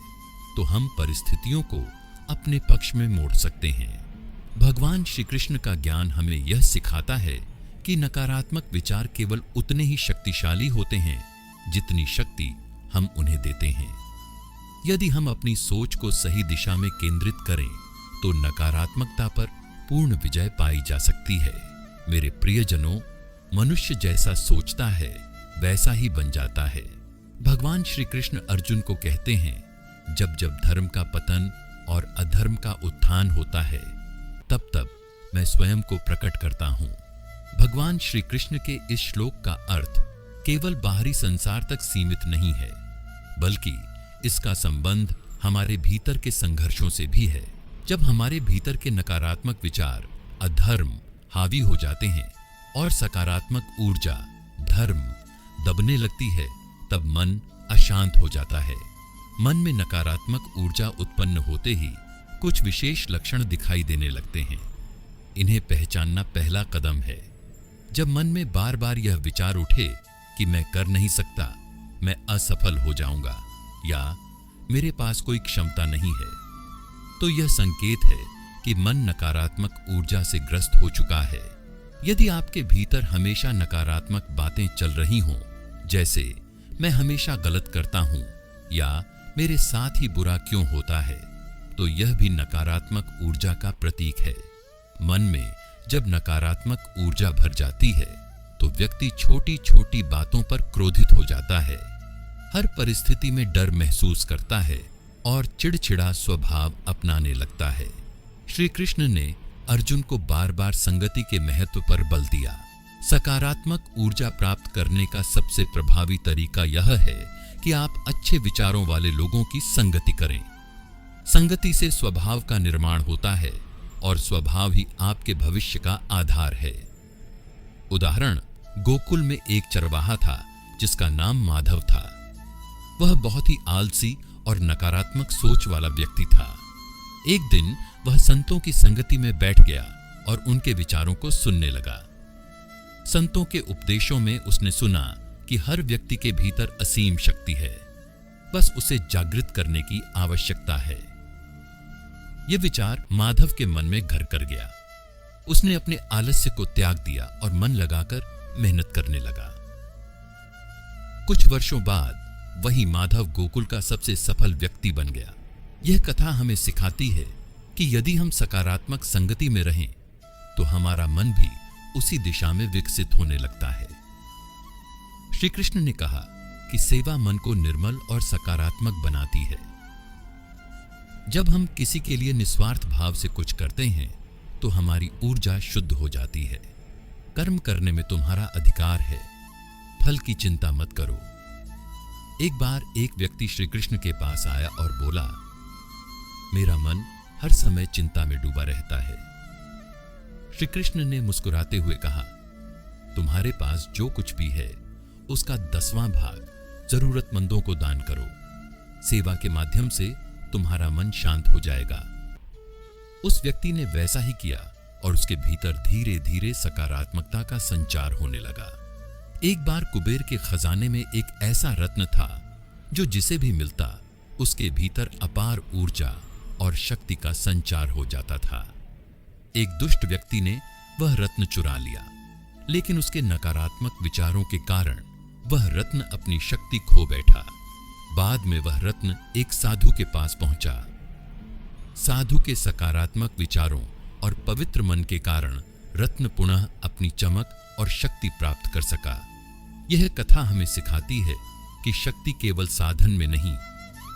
तो हम परिस्थितियों को अपने पक्ष में मोड़ सकते हैं। भगवान श्री कृष्ण का ज्ञान हमें यह सिखाता है कि नकारात्मक विचार केवल उतने ही शक्तिशाली होते हैं जितनी शक्ति हम उन्हें देते हैं। यदि हम अपनी सोच को सही दिशा में केंद्रित करें तो नकारात्मकता पर पूर्ण विजय पाई जा सकती है। मेरे प्रियजनों, मनुष्य जैसा सोचता है वैसा ही बन जाता है। भगवान श्री कृष्ण अर्जुन को कहते हैं, जब जब धर्म का पतन और अधर्म का उत्थान होता है तब तब मैं स्वयं को प्रकट करता हूं। भगवान श्री कृष्ण के इस श्लोक का अर्थ केवल बाहरी संसार तक सीमित नहीं है, बल्कि इसका संबंध हमारे भीतर के संघर्षों से भी है। जब हमारे भीतर के नकारात्मक विचार अधर्म हावी हो जाते हैं और सकारात्मक ऊर्जा धर्म दबने लगती है, तब मन अशांत हो जाता है। मन में नकारात्मक ऊर्जा उत्पन्न होते ही कुछ विशेष लक्षण दिखाई देने लगते हैं। इन्हें पहचानना पहला कदम है। जब मन में बार बार यह विचार उठे कि मैं कर नहीं सकता, मैं असफल हो जाऊंगा या मेरे पास कोई क्षमता नहीं है, तो यह संकेत है कि मन नकारात्मक ऊर्जा से ग्रस्त हो चुका है। यदि आपके भीतर हमेशा नकारात्मक बातें चल रही हों, जैसे मैं हमेशा गलत करता हूं या मेरे साथ ही बुरा क्यों होता है, तो यह भी नकारात्मक ऊर्जा का प्रतीक है। मन में जब नकारात्मक ऊर्जा भर जाती है तो व्यक्ति छोटी छोटी बातों पर क्रोधित हो जाता है, हर परिस्थिति में डर महसूस करता है और चिड़चिड़ा स्वभाव अपनाने लगता है। श्री कृष्ण ने अर्जुन को बार बार संगति के महत्व पर बल दिया। सकारात्मक ऊर्जा प्राप्त करने का सबसे प्रभावी तरीका यह है कि आप अच्छे विचारों वाले लोगों की संगति करें। संगति से स्वभाव का निर्माण होता है और स्वभाव ही आपके भविष्य का आधार है। उदाहरण, गोकुल में एक चरवाहा था जिसका नाम माधव था। वह बहुत ही आलसी और नकारात्मक सोच वाला व्यक्ति था। एक दिन वह संतों की संगति में बैठ गया और उनके विचारों को सुनने लगा। संतों के उपदेशों में उसने सुना कि हर व्यक्ति के भीतर असीम शक्ति है, बस उसे जागृत करने की आवश्यकता है। यह विचार माधव के मन में घर कर गया। उसने अपने आलस्य को त्याग दिया और मन लगाकर मेहनत करने लगा। कुछ वर्षों बाद वही माधव गोकुल का सबसे सफल व्यक्ति बन गया। यह कथा हमें सिखाती है कि यदि हम सकारात्मक संगति में रहें तो हमारा मन भी उसी दिशा में विकसित होने लगता है। श्री कृष्ण ने कहा कि सेवा मन को निर्मल और सकारात्मक बनाती है। जब हम किसी के लिए निस्वार्थ भाव से कुछ करते हैं तो हमारी ऊर्जा शुद्ध हो जाती है। कर्म करने में तुम्हारा अधिकार है, फल की चिंता मत करो। एक बार एक व्यक्ति श्री कृष्ण के पास आया और बोला, मेरा मन हर समय चिंता में डूबा रहता है। श्री कृष्ण ने मुस्कुराते हुए कहा, तुम्हारे पास जो कुछ भी है उसका 10वां भाग जरूरतमंदों को दान करो। सेवा के माध्यम से तुम्हारा मन शांत हो जाएगा। उस व्यक्ति ने वैसा ही किया और उसके भीतर धीरे धीरे सकारात्मकता का संचार होने लगा। एक बार कुबेर के खजाने में एक ऐसा रत्न था जो जिसे भी मिलता उसके भीतर अपार ऊर्जा और शक्ति का संचार हो जाता था। एक दुष्ट व्यक्ति ने वह रत्न चुरा लिया, लेकिन उसके नकारात्मक विचारों के कारण वह रत्न अपनी शक्ति खो बैठा। बाद में वह रत्न एक साधु के पास पहुंचा। साधु के सकारात्मक विचारों और पवित्र मन के कारण रत्न पुनः अपनी चमक और शक्ति प्राप्त कर सका। यह कथा हमें सिखाती है कि शक्ति केवल साधन में नहीं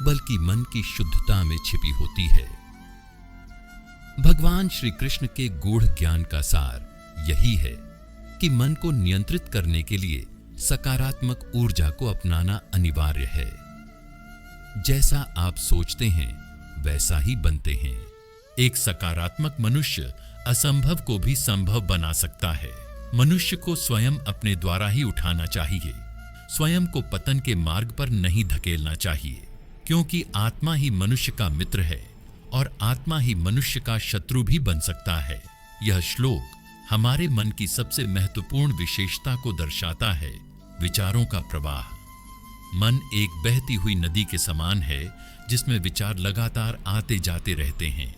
बल्कि मन की शुद्धता में छिपी होती है। भगवान श्री कृष्ण के गूढ़ ज्ञान का सार यही है कि मन को नियंत्रित करने के लिए सकारात्मक ऊर्जा को अपनाना अनिवार्य है। जैसा आप सोचते हैं वैसा ही बनते हैं। एक सकारात्मक मनुष्य असंभव को भी संभव बना सकता है। मनुष्य को स्वयं अपने द्वारा ही उठाना चाहिए। स्वयं को पतन के मार्ग पर नहीं धकेलना चाहिए, क्योंकि आत्मा ही मनुष्य का मित्र है और आत्मा ही मनुष्य का शत्रु भी बन सकता है। यह श्लोक हमारे मन की सबसे महत्वपूर्ण विशेषता को दर्शाता है, विचारों का प्रवाह। मन एक बहती हुई नदी के समान है जिसमें विचार लगातार आते जाते रहते हैं।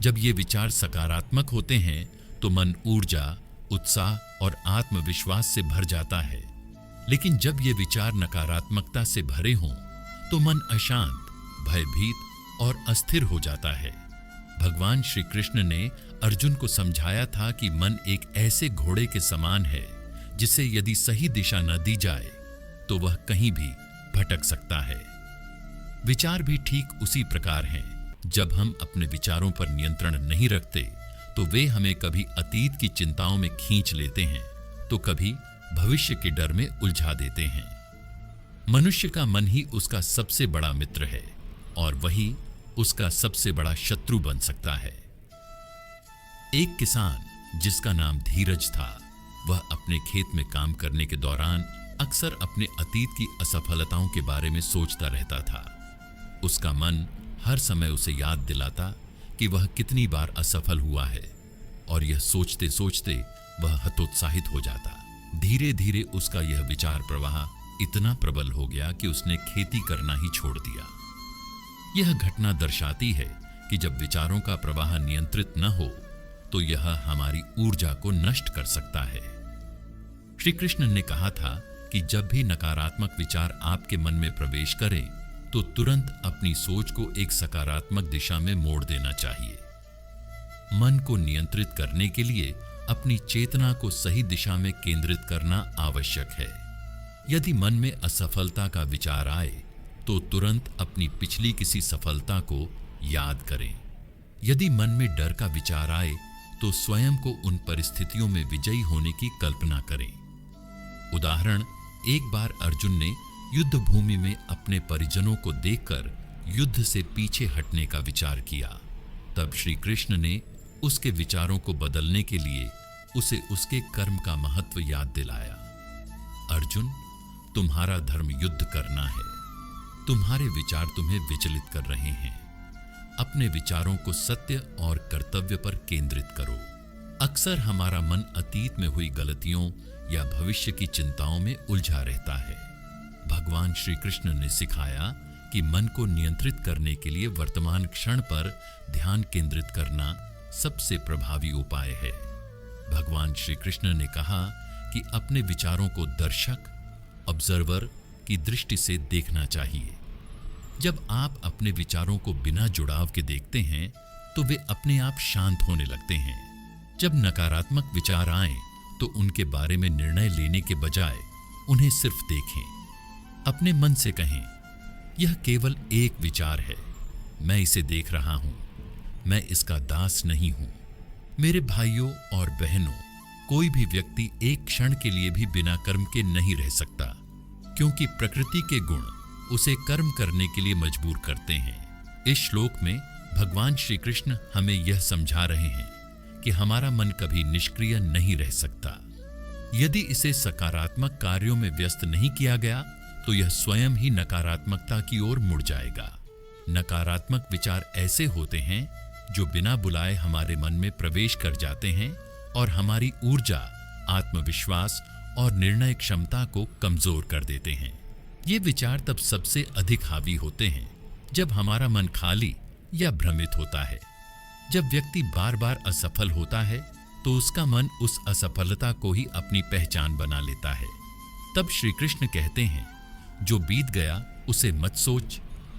जब ये विचार सकारात्मक होते हैं तो मन ऊर्जा, उत्साह और आत्मविश्वास से भर जाता है, लेकिन जब ये विचार नकारात्मकता से भरे हों तो मन अशांत, भयभीत और अस्थिर हो जाता है। भगवान श्री कृष्ण ने अर्जुन को समझाया था कि मन एक ऐसे घोड़े के समान है जिसे यदि सही दिशा न दी जाए तो वह कहीं भी भटक सकता है। विचार भी ठीक उसी प्रकार हैं। जब हम अपने विचारों पर नियंत्रण नहीं रखते तो वे हमें कभी अतीत की चिंताओं में खींच लेते हैं तो कभी भविष्य के डर में उलझा देते हैं। मनुष्य का मन ही उसका सबसे बड़ा मित्र है और वही उसका सबसे बड़ा शत्रु बन सकता है। एक किसान जिसका नाम धीरज था, वह अपने खेत में काम करने के दौरान अक्सर अपने अतीत की असफलताओं के बारे में सोचता रहता था। उसका मन हर समय उसे याद दिलाता कि वह कितनी बार असफल हुआ है और यह सोचते सोचते वह हतोत्साहित हो जाता। धीरे धीरे उसका यह विचार प्रवाह इतना प्रबल हो गया कि उसने खेती करना ही छोड़ दिया। यह घटना दर्शाती है कि जब विचारों का प्रवाह नियंत्रित न हो तो यह हमारी ऊर्जा को नष्ट कर सकता है। श्री कृष्ण ने कहा था कि जब भी नकारात्मक विचार आपके मन में प्रवेश करें तो तुरंत अपनी सोच को एक सकारात्मक दिशा में मोड़ देना चाहिए। मन को नियंत्रित करने के लिए अपनी चेतना को सही दिशा में केंद्रित करना आवश्यक है। यदि मन में असफलता का विचार आए तो तुरंत अपनी पिछली किसी सफलता को याद करें। यदि मन में डर का विचार आए तो स्वयं को उन परिस्थितियों में विजयी होने की कल्पना करें। उदाहरण, एक बार अर्जुन ने युद्ध भूमि में अपने परिजनों को देखकर युद्ध से पीछे हटने का विचार किया। तब श्री कृष्ण ने उसके विचारों को बदलने के लिए उसे उसके कर्म का महत्व याद दिलाया। अर्जुन, तुम्हारा धर्म युद्ध करना है। तुम्हारे विचार तुम्हें विचलित कर रहे हैं। अपने विचारों को सत्य और कर्तव्य पर केंद्रित करो। अक्सर हमारा मन अतीत में हुई गलतियों या भविष्य की चिंताओं में उलझा रहता है। भगवान श्री कृष्ण ने सिखाया कि मन को नियंत्रित करने के लिए वर्तमान क्षण पर ध्यान केंद्रित करना सबसे प्रभावी उपाय है। भगवान श्री कृष्ण ने कहा कि अपने विचारों को दर्शक, ऑब्जर्वर की दृष्टि से देखना चाहिए। जब आप अपने विचारों को बिना जुड़ाव के देखते हैं तो वे अपने आप शांत होने लगते हैं। जब नकारात्मक विचार आएं तो उनके बारे में निर्णय लेने के बजाय उन्हें सिर्फ देखें। अपने मन से कहें, यह केवल एक विचार है, मैं इसे देख रहा हूं, मैं इसका दास नहीं हूं। मेरे भाइयों और बहनों, कोई भी व्यक्ति एक क्षण के लिए भी बिना कर्म के नहीं रह सकता, क्योंकि प्रकृति के गुण उसे कर्म करने के लिए मजबूर करते हैं। इस श्लोक में भगवान श्री कृष्ण हमें यह समझा रहे हैं कि हमारा मन कभी निष्क्रिय नहीं रह सकता। यदि इसे सकारात्मक कार्यों में व्यस्त नहीं किया गया तो यह स्वयं ही नकारात्मकता की ओर मुड़ जाएगा। नकारात्मक विचार ऐसे होते हैं जो बिना बुलाए हमारे मन में प्रवेश कर जाते हैं और हमारी ऊर्जा, आत्मविश्वास और निर्णय क्षमता को कमजोर कर देते हैं। ये विचार तब सबसे अधिक हावी होते हैं जब हमारा मन खाली या भ्रमित होता है। जब व्यक्ति बार बार असफल होता है तो उसका मन उस असफलता को ही अपनी पहचान बना लेता है। तब श्री कृष्ण कहते हैं, जो बीत गया उसे मत सोच,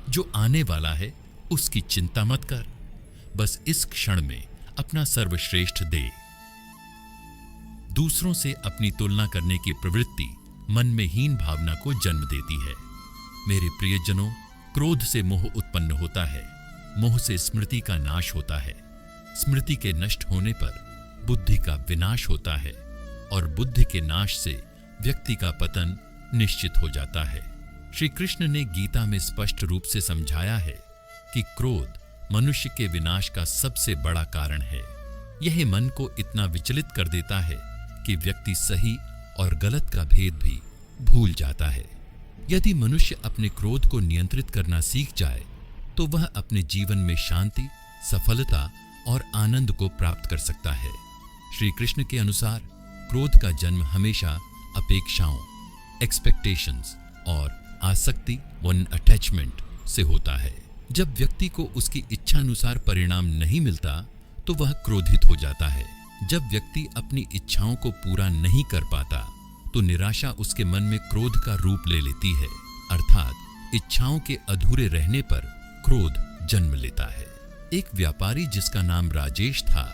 जो आने वाला है उसकी चिंता मत कर, बस इस क्षण में अपना सर्वश्रेष्ठ दे। दूसरों से अपनी तुलना करने की प्रवृत्ति मन में हीन भावना को जन्म देती है। मेरे प्रियजनों, क्रोध से मोह उत्पन्न होता है, मोह से स्मृति का नाश होता है, स्मृति के नष्ट होने पर बुद्धि का विनाश होता है और बुद्धि के नाश से व्यक्ति का पतन निश्चित हो जाता है। श्री कृष्ण ने गीता में स्पष्ट रूप से समझाया है कि क्रोध मनुष्य के विनाश का सबसे बड़ा कारण है। यह मन को इतना विचलित कर देता है कि व्यक्ति सही और गलत का भेद भी भूल जाता है। यदि मनुष्य अपने क्रोध को नियंत्रित करना सीख जाए तो वह अपने जीवन में शांति, सफलता और आनंद को प्राप्त कर सकता है। श्री कृष्ण के अनुसार क्रोध का जन्म हमेशा अपेक्षाओं, एक्सपेक्टेशंस और आसक्ति वन अटैचमेंट से होता है। जब व्यक्ति को उसकी इच्छानुसार परिणाम नहीं मिलता तो वह क्रोधित हो जाता है। जब व्यक्ति अपनी इच्छाओं को पूरा नहीं कर पाता तो निराशा उसके मन में क्रोध का रूप ले लेती है, अर्थात इच्छाओं के अधूरे रहने पर क्रोध जन्म लेता है। एक व्यापारी जिसका नाम राजेश था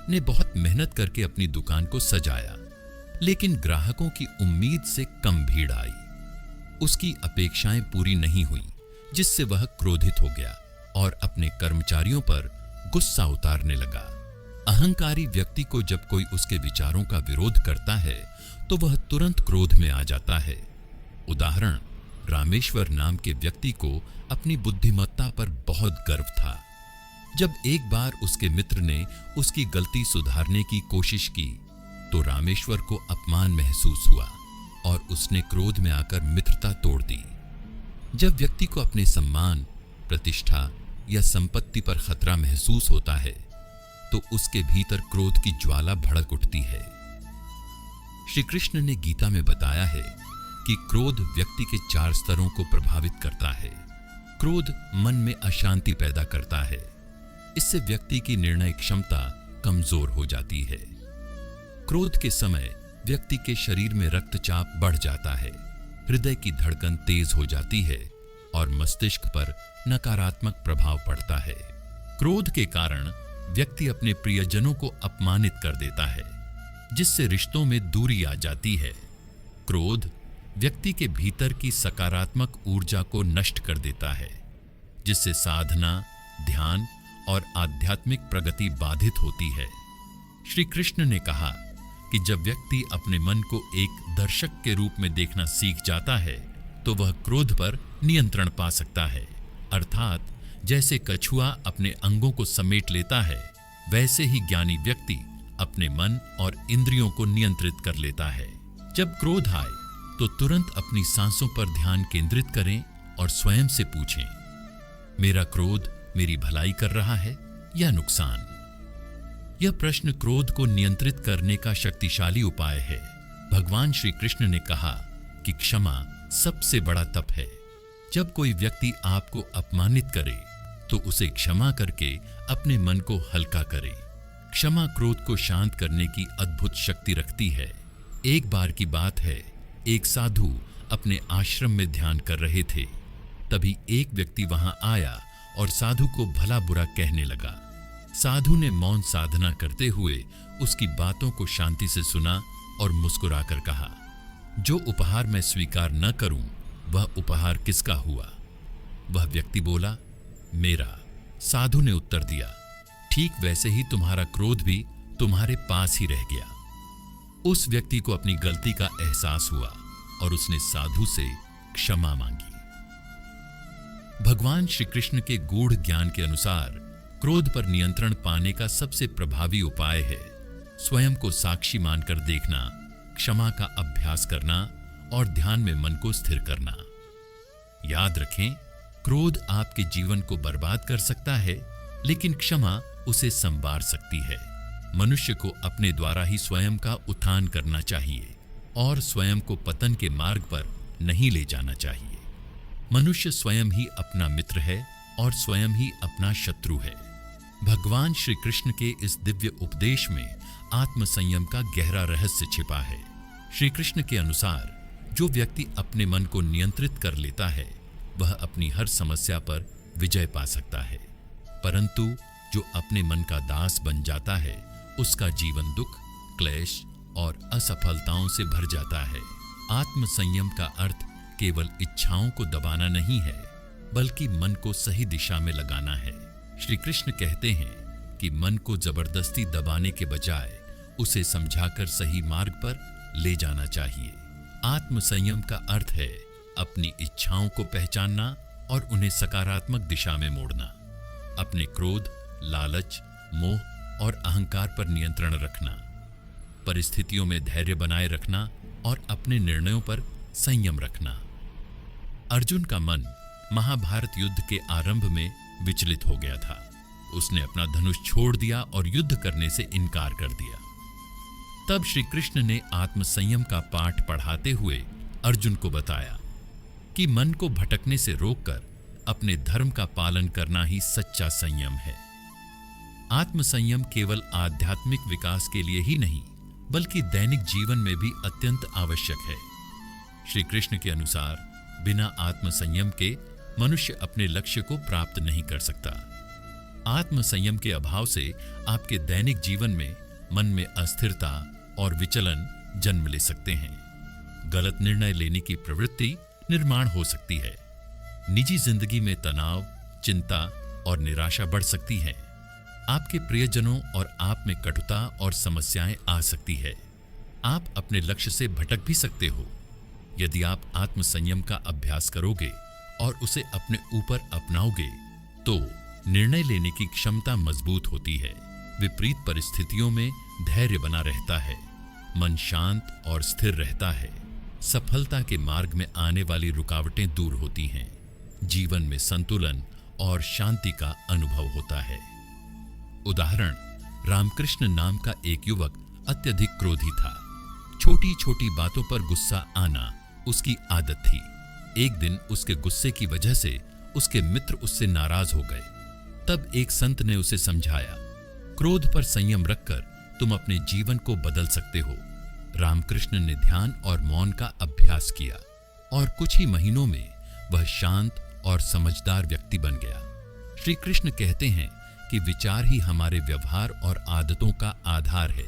ने बहुत मेहनत करके अपनी दुकान को सजाया, लेकिन ग्राहकों की उम्मीद से कम भीड़ आई। उसकी अपेक्षाएं पूरी नहीं हुई, जिससे वह क्रोधित हो गया और अपने कर्मचारियों पर गुस्सा उतारने लगा। अहंकारी व्यक्ति को जब कोई उसके विचारों का विरोध करता है तो वह तुरंत क्रोध में आ जाता है। उदाहरण, रामेश्वर नाम के व्यक्ति को अपनी बुद्धिमत्ता पर बहुत गर्व था। जब एक बार उसके मित्र ने उसकी गलती सुधारने की कोशिश की तो रामेश्वर को अपमान महसूस हुआ और उसने क्रोध में आकर मित्रता तोड़ दी। जब व्यक्ति को अपने सम्मान, प्रतिष्ठा या संपत्ति पर खतरा महसूस होता है तो उसके भीतर क्रोध की ज्वाला भड़क उठती है। श्री कृष्ण ने गीता में बताया है कि क्रोध व्यक्ति के 4 स्तरों को प्रभावित करता है। क्रोध मन में अशांति पैदा करता है। इससे व्यक्ति की निर्णय क्षमता कमजोर हो जाती है। क्रोध के समय व्यक्ति के शरीर में रक्तचाप बढ़ जाता है, हृदय की धड़कन तेज हो जाती है और मस्तिष्क पर नकारात्मक प्रभाव पड़ता है। क्रोध के कारण व्यक्ति अपने प्रियजनों को अपमानित कर देता है, जिससे रिश्तों में दूरी आ जाती है। क्रोध व्यक्ति के भीतर की सकारात्मक ऊर्जा को नष्ट कर देता है, जिससे साधना, ध्यान और आध्यात्मिक प्रगति बाधित होती है। श्री कृष्ण ने कहा कि जब व्यक्ति अपने मन को एक दर्शक के रूप में देखना सीख जाता है तो वह क्रोध पर नियंत्रण पा सकता है। अर्थात जैसे कछुआ अपने अंगों को समेट लेता है, वैसे ही ज्ञानी व्यक्ति अपने मन और इंद्रियों को नियंत्रित कर लेता है। जब क्रोध आए तो तुरंत अपनी सांसों पर ध्यान केंद्रित करें और स्वयं से पूछें, मेरा क्रोध मेरी भलाई कर रहा है या नुकसान? यह प्रश्न क्रोध को नियंत्रित करने का शक्तिशाली उपाय है। भगवान श्री कृष्ण ने कहा कि क्षमा सबसे बड़ा तप है। जब कोई व्यक्ति आपको अपमानित करे तो उसे क्षमा करके अपने मन को हल्का करे। क्षमा क्रोध को शांत करने की अद्भुत शक्ति रखती है। एक बार की बात है, एक साधु अपने आश्रम में ध्यान कर रहे थे। तभी एक व्यक्ति वहां आया और साधु को भला बुरा कहने लगा। साधु ने मौन साधना करते हुए उसकी बातों को शांति से सुना और मुस्कुराकर कहा, जो उपहार मैं स्वीकार न करूं, वह उपहार किसका हुआ? वह व्यक्ति बोला, मेरा। साधु ने उत्तर दिया, ठीक वैसे ही तुम्हारा क्रोध भी तुम्हारे पास ही रह गया। उस व्यक्ति को अपनी गलती का एहसास हुआ और उसने साधु से क्षमा मांगी। भगवान श्री कृष्ण के गूढ़ ज्ञान के अनुसार क्रोध पर नियंत्रण पाने का सबसे प्रभावी उपाय है स्वयं को साक्षी मानकर देखना, क्षमा का अभ्यास करना और ध्यान में मन को स्थिर करना। याद रखें, क्रोध आपके जीवन को बर्बाद कर सकता है, लेकिन क्षमा उसे संवार सकती है। मनुष्य को अपने द्वारा ही स्वयं का उत्थान करना चाहिए और स्वयं को पतन के मार्ग पर नहीं ले जाना चाहिए। मनुष्य स्वयं ही अपना मित्र है और स्वयं ही अपना शत्रु है। भगवान श्री कृष्ण के इस दिव्य उपदेश में आत्म संयम का गहरा रहस्य छिपा है। श्री कृष्ण के अनुसार जो व्यक्ति अपने मन को नियंत्रित कर लेता है, वह अपनी हर समस्या पर विजय पा सकता है, परंतु जो अपने मन का दास बन जाता है, उसका जीवन दुख, क्लेश और असफलताओं से भर जाता है। आत्म संयम का अर्थ केवल इच्छाओं को दबाना नहीं है, बल्कि मन को सही दिशा में लगाना है। श्री कृष्ण कहते हैं कि मन को जबरदस्ती दबाने के बजाय उसे समझाकर सही मार्ग पर ले जाना चाहिए। आत्म संयम का अर्थ है अपनी इच्छाओं को पहचानना और उन्हें सकारात्मक दिशा में मोड़ना। अपने क्रोध, लालच, मोह और अहंकार पर नियंत्रण रखना, परिस्थितियों में धैर्य बनाए रखना और अपने निर्णयों पर संयम रखना। अर्जुन का मन महाभारत युद्ध के आरंभ में विचलित हो गया था। उसने अपना धनुष छोड़ दिया और युद्ध करने से इनकार कर दिया। तब श्री कृष्ण ने आत्म संयम का पाठ पढ़ाते हुए अर्जुन को बताया कि मन को भटकने से रोककर अपने धर्म का पालन करना ही सच्चा संयम है। आत्म संयम केवल आध्यात्मिक विकास के लिए ही नहीं, बल्कि दैनिक जीवन में भी अत्यंत आवश्यक है। श्री कृष्ण के अनुसार बिना आत्म संयम के मनुष्य अपने लक्ष्य को प्राप्त नहीं कर सकता। आत्म संयम के अभाव से आपके दैनिक जीवन में मन में अस्थिरता और विचलन जन्म ले सकते हैं। गलत निर्णय लेने की प्रवृत्ति निर्माण हो सकती है। निजी जिंदगी में तनाव, चिंता और निराशा बढ़ सकती है। आपके प्रियजनों और आप में कटुता और समस्याएं आ सकती है। आप अपने लक्ष्य से भटक भी सकते हो। यदि आप आत्म संयम का अभ्यास करोगे और उसे अपने ऊपर अपनाओगे तो निर्णय लेने की क्षमता मजबूत होती है। विपरीत परिस्थितियों में धैर्य बना रहता है, मन शांत और स्थिर रहता है। सफलता के मार्ग में आने वाली रुकावटें दूर होती हैं। जीवन में संतुलन और शांति का अनुभव होता है। उदाहरण, रामकृष्ण नाम का एक युवक अत्यधिक क्रोधी था। छोटी छोटी बातों पर गुस्सा आना उसकी आदत थी। एक दिन उसके गुस्से की वजह से उसके मित्र उससे नाराज हो गए। तब एक संत ने उसे समझाया, क्रोध पर संयम रखकर तुम अपने जीवन को बदल सकते हो। रामकृष्ण ने ध्यान और मौन का अभ्यास किया और कुछ ही महीनों में वह शांत और समझदार व्यक्ति बन गया। श्री कृष्ण कहते हैं कि विचार ही हमारे व्यवहार और आदतों का आधार है।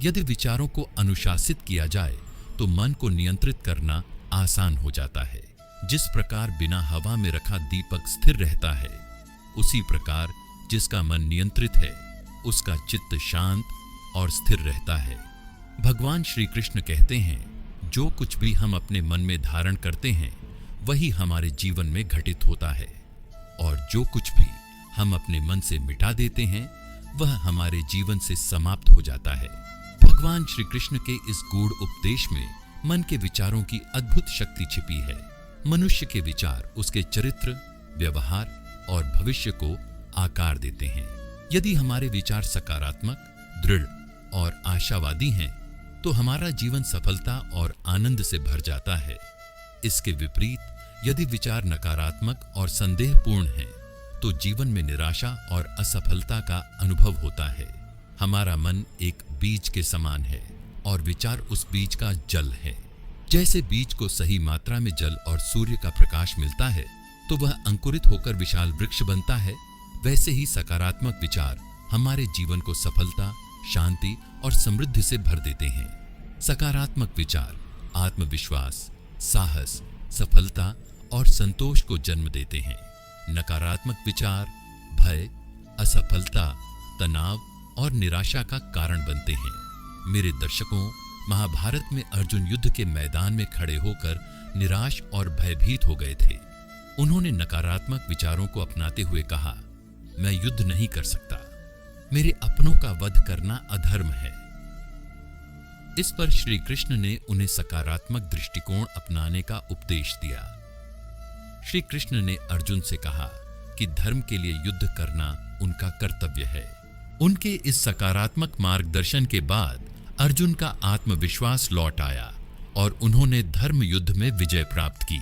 यदि विचारों को अनुशासित किया जाए तो मन को नियंत्रित करना आसान हो जाता है। जिस प्रकार बिना हवा में रखा दीपक स्थिर रहता है, उसी प्रकार जिसका मन नियंत्रित है उसका चित्त शांत और स्थिर रहता है। भगवान श्री कृष्ण कहते हैं, जो कुछ भी हम अपने मन में धारण करते हैं वही हमारे जीवन में घटित होता है, और जो कुछ भी हम अपने मन से मिटा देते हैं वह हमारे जीवन से समाप्त हो जाता है। भगवान श्री कृष्ण के इस गूढ़ उपदेश में मन के विचारों की अद्भुत शक्ति छिपी है। मनुष्य के विचार उसके चरित्र, व्यवहार और भविष्य को आकार देते हैं। यदि हमारे विचार सकारात्मक, दृढ़ और आशावादी हैं तो हमारा जीवन सफलता और आनंद से भर जाता है। इसके विपरीत यदि विचार नकारात्मक और संदेहपूर्ण हैं तो जीवन में निराशा और असफलता का अनुभव होता है। हमारा मन एक बीज के समान है और विचार उस बीज का जल है। जैसे बीज को सही मात्रा में जल और सूर्य का प्रकाश मिलता है तो वह अंकुरित होकर विशाल वृक्ष बनता है, वैसे ही सकारात्मक विचार हमारे जीवन को सफलता, शांति और समृद्धि से भर देते हैं। सकारात्मक विचार आत्मविश्वास, साहस, सफलता और संतोष को जन्म देते हैं। नकारात्मक विचार भय, असफलता, तनाव और निराशा का कारण बनते हैं। मेरे दर्शकों, महाभारत में अर्जुन युद्ध के मैदान में खड़े होकर निराश और भयभीत हो गए थे। उन्होंने नकारात्मक विचारों को अपनाते हुए कहा, मैं युद्ध नहीं कर सकता, मेरे अपनों का वध करना अधर्म है। इस पर श्री कृष्ण ने उन्हें सकारात्मक दृष्टिकोण अपनाने का उपदेश दिया। श्री कृष्ण ने अर्जुन से कहा कि धर्म के लिए युद्ध करना उनका कर्तव्य है। उनके इस सकारात्मक मार्गदर्शन के बाद अर्जुन का आत्मविश्वास लौट आया और उन्होंने धर्म युद्ध में विजय प्राप्त की।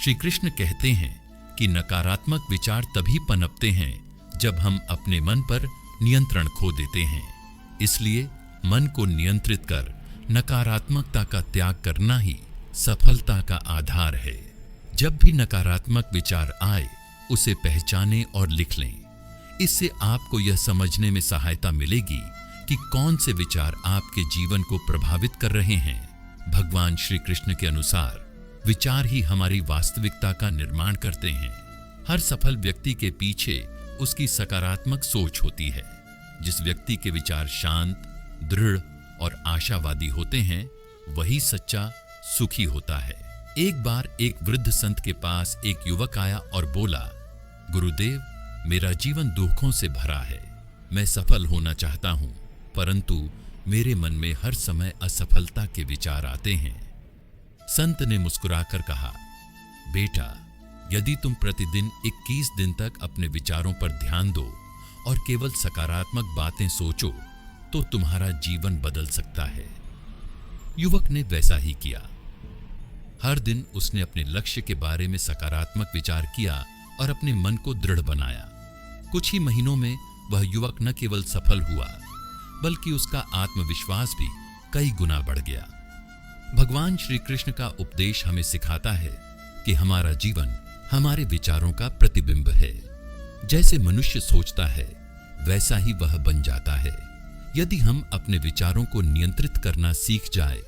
श्री कृष्ण कहते हैं कि नकारात्मक विचार तभी पनपते हैं जब हम अपने मन पर नियंत्रण खो देते हैं। इसलिए मन को नियंत्रित कर नकारात्मकता का त्याग करना ही सफलता का आधार है। जब भी नकारात्मक विचार आए उसे पहचानें और लिख लें। इससे आपको यह समझने में सहायता मिलेगी कि कौन से विचार आपके जीवन को प्रभावित कर रहे हैं। भगवान श्री कृष्ण के अनुसार विचार ही हमारी वास्तविकता का निर्माण करते हैं। हर सफल व्यक्ति के पीछे उसकी सकारात्मक सोच होती है। जिस व्यक्ति के विचार शांत, दृढ़ और आशावादी होते हैं वही सच्चा सुखी होता है। एक बार एक वृद्ध संत के पास एक युवक आया और बोला, गुरुदेव, मेरा जीवन दुखों से भरा है। मैं सफल होना चाहता हूं, परंतु मेरे मन में हर समय असफलता के विचार आते हैं। संत ने मुस्कुराकर कहा, बेटा, यदि तुम प्रतिदिन 21 दिन तक अपने विचारों पर ध्यान दो और केवल सकारात्मक बातें सोचो तो तुम्हारा जीवन बदल सकता है। युवक ने वैसा ही किया। हर दिन उसने अपने लक्ष्य के बारे में सकारात्मक विचार किया और अपने मन को दृढ़ बनाया। कुछ ही महीनों में वह युवक न केवल सफल हुआ बल्कि उसका आत्मविश्वास भी कई गुना बढ़ गया। भगवान श्री कृष्ण का उपदेश हमें सिखाता है कि हमारा जीवन हमारे विचारों का प्रतिबिंब है। जैसे मनुष्य सोचता है वैसा ही वह बन जाता है। यदि हम अपने विचारों को नियंत्रित करना सीख जाए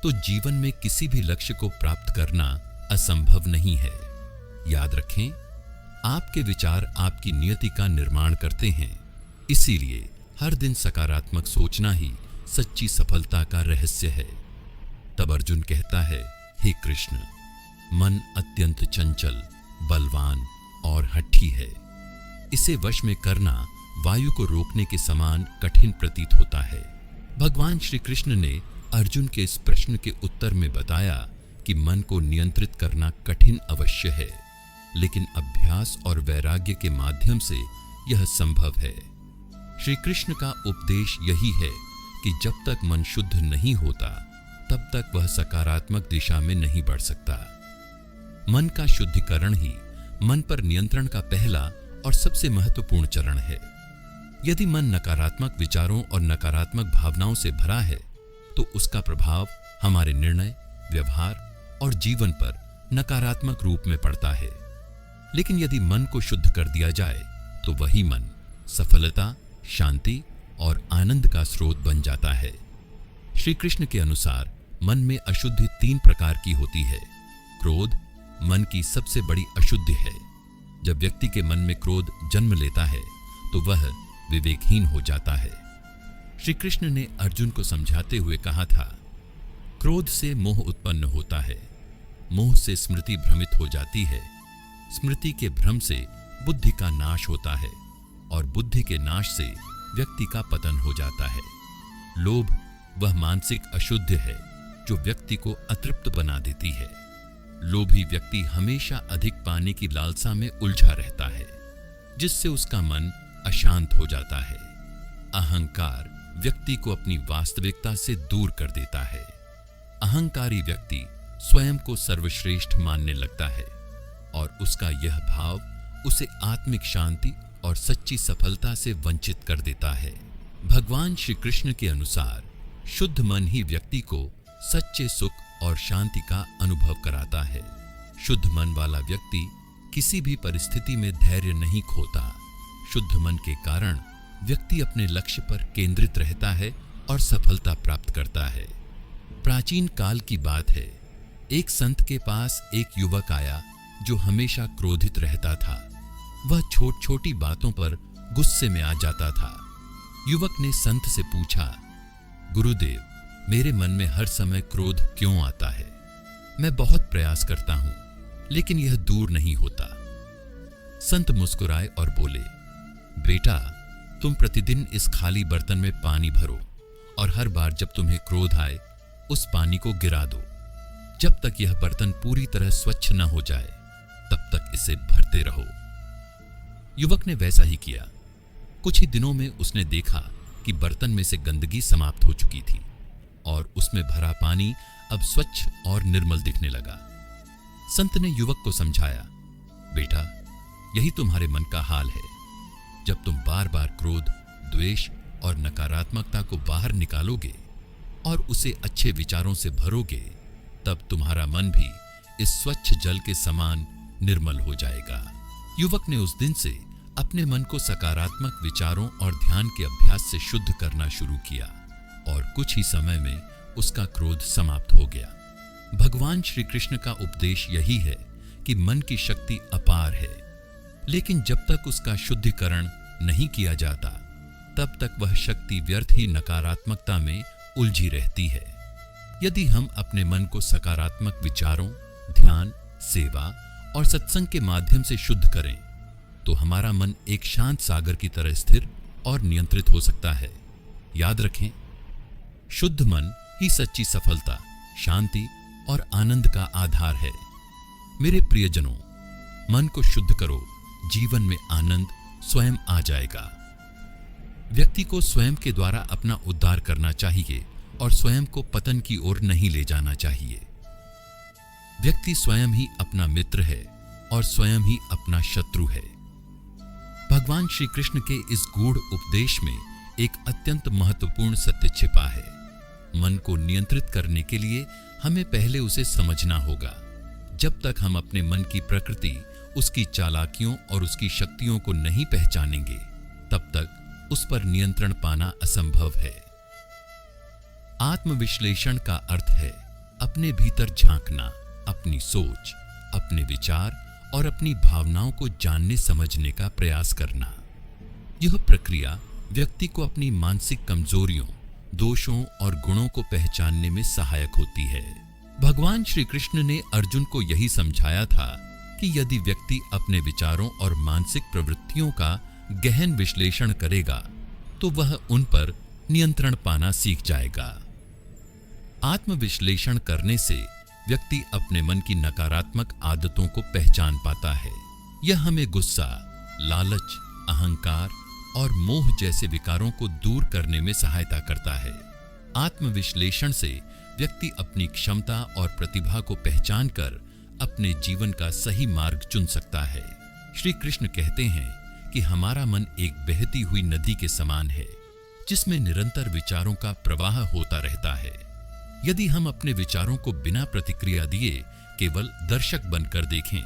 तो जीवन में किसी भी लक्ष्य को प्राप्त करना असंभव नहीं है। याद रखें, आपके विचार आपकी नियति का निर्माण करते हैं। इसीलिए हर दिन सकारात्मक सोचना ही सच्ची सफलता का रहस्य है। तब अर्जुन कहता है, हे कृष्ण, मन अत्यंत चंचल, बलवान और हठी है। इसे वश में करना वायु को रोकने के समान कठिन प्रतीत होता है। भगवान श्री कृष्ण ने अर्जुन के इस प्रश्न के उत्तर में बताया कि मन को नियंत्रित करना कठिन अवश्य है, लेकिन अभ्यास और वैराग्य के माध्यम से यह संभव है। श्री कृष्ण का उपदेश यही है कि जब तक मन शुद्ध नहीं होता तब तक वह सकारात्मक दिशा में नहीं बढ़ सकता। मन का शुद्धिकरण ही मन पर नियंत्रण का पहला और सबसे महत्वपूर्ण चरण है। यदि मन नकारात्मक विचारों और नकारात्मक भावनाओं से भरा है तो उसका प्रभाव हमारे निर्णय, व्यवहार और जीवन पर नकारात्मक रूप में पड़ता है। लेकिन यदि मन को शुद्ध कर दिया जाए तो वही मन सफलता, शांति और आनंद का स्रोत बन जाता है। श्री कृष्ण के अनुसार मन में अशुद्धि 3 प्रकार की होती है। क्रोध मन की सबसे बड़ी अशुद्धि है। जब व्यक्ति के मन में क्रोध जन्म लेता है तो वह विवेकहीन हो जाता है। श्री कृष्ण ने अर्जुन को समझाते हुए कहा था, क्रोध से मोह उत्पन्न होता है, मोह से स्मृति भ्रमित हो जाती है, स्मृति के भ्रम से बुद्धि का नाश होता है और बुद्धि के नाश से व्यक्ति का पतन हो जाता है। लोभ वह मानसिक अशुद्ध है जो व्यक्ति को अतृप्त बना देती है। लोभी व्यक्ति हमेशा अधिक पाने की लालसा में उलझा रहता है, जिससे उसका मन अशांत हो जाता है। अहंकार व्यक्ति को अपनी वास्तविकता से दूर कर देता है। अहंकारी व्यक्ति स्वयं को सर्वश्रेष्ठ मानने लगता है और उसका यह भाव उसे आत्मिक शांति और सच्ची सफलता से वंचित कर देता है। भगवान श्री कृष्ण के अनुसार शुद्ध मन ही व्यक्ति को सच्चे सुख और शांति का अनुभव कराता है। शुद्ध मन वाला व्यक्ति किसी भी परिस्थिति में धैर्य नहीं खोता। शुद्ध मन के कारण व्यक्ति अपने लक्ष्य पर केंद्रित रहता है और सफलता प्राप्त करता है। प्राचीन काल की बात है, एक संत के पास एक युवक आया जो हमेशा क्रोधित रहता था। वह छोटी बातों पर गुस्से में आ जाता था। युवक ने संत से पूछा, गुरुदेव, मेरे मन में हर समय क्रोध क्यों आता है? मैं बहुत प्रयास करता हूं, लेकिन यह दूर नहीं होता। संत मुस्कुराए और बोले, बेटा, तुम प्रतिदिन इस खाली बर्तन में पानी भरो और हर बार जब तुम्हें क्रोध आए उस पानी को गिरा दो। जब तक यह बर्तन पूरी तरह स्वच्छ न हो जाए तब तक इसे भरते रहो। युवक ने वैसा ही किया। कुछ ही दिनों में उसने देखा कि बर्तन में से गंदगी समाप्त हो चुकी थी और उसमें भरा पानी अब स्वच्छ और निर्मल दिखने लगा। संत ने युवक को समझाया, बेटा, यही तुम्हारे मन का हाल है। जब तुम बार बार क्रोध, द्वेष और नकारात्मकता को बाहर निकालोगे और उसे अच्छे विचारों से भरोगे, तब तुम्हारा मन भी इस स्वच्छ जल के समान निर्मल हो जाएगा। युवक ने उस दिन से अपने मन को सकारात्मक विचारों और ध्यान के अभ्यास से शुद्ध करना शुरू किया और कुछ ही समय में उसका क्रोध समाप्त हो गया। भगवान श्री कृष्ण का उपदेश यही है कि मन की शक्ति अपार है, लेकिन जब तक उसका शुद्धिकरण नहीं किया जाता तब तक वह शक्ति व्यर्थ ही नकारात्मकता में उलझी रहती है। यदि हम अपने मन को सकारात्मक विचारों, ध्यान, सेवा और सत्संग के माध्यम से शुद्ध करें तो हमारा मन एक शांत सागर की तरह स्थिर और नियंत्रित हो सकता है। याद रखें, शुद्ध मन ही सच्ची सफलता, शांति और आनंद का आधार है। मेरे प्रियजनों, मन को शुद्ध करो, जीवन में आनंद स्वयं आ जाएगा। व्यक्ति को स्वयं के द्वारा अपना उद्धार करना चाहिए और स्वयं को पतन की ओर नहीं ले जाना चाहिए। व्यक्ति स्वयं ही अपना मित्र है और स्वयं ही अपना शत्रु है। भगवान श्री कृष्ण के इस गूढ़ उपदेश में एक अत्यंत महत्वपूर्ण सत्य छिपा है। मन को नियंत्रित करने के लिए हमें पहले उसे समझना होगा। जब तक हम अपने मन की प्रकृति, उसकी चालाकियों और उसकी शक्तियों को नहीं पहचानेंगे, तब तक उस पर नियंत्रण पाना असंभव है। आत्मविश्लेषण का अर्थ है अपने भीतर झांकना, अपनी सोच, अपने विचार और अपनी भावनाओं को जानने समझने का प्रयास करना। यह प्रक्रिया व्यक्ति को अपनी मानसिक कमजोरियों, दोषों और गुणों को पहचानने में सहायक होती है। भगवान श्री कृष्ण ने अर्जुन को यही समझाया था कि यदि व्यक्ति अपने विचारों और मानसिक प्रवृत्तियों का गहन विश्लेषण करेगा तो वह उन पर नियंत्रण पाना सीख जाएगा। आत्मविश्लेषण करने से व्यक्ति अपने मन की नकारात्मक आदतों को पहचान पाता है। यह हमें गुस्सा, लालच, अहंकार और मोह जैसे विकारों को दूर करने में सहायता करता है। आत्मविश्लेषण से व्यक्ति अपनी क्षमता और प्रतिभा को पहचान कर अपने जीवन का सही मार्ग चुन सकता है। श्री कृष्ण कहते हैं कि हमारा मन एक बहती हुई नदी के समान है, जिसमें निरंतर विचारों का प्रवाह होता रहता है। यदि हम अपने विचारों को बिना प्रतिक्रिया दिए केवल दर्शक बनकर देखें,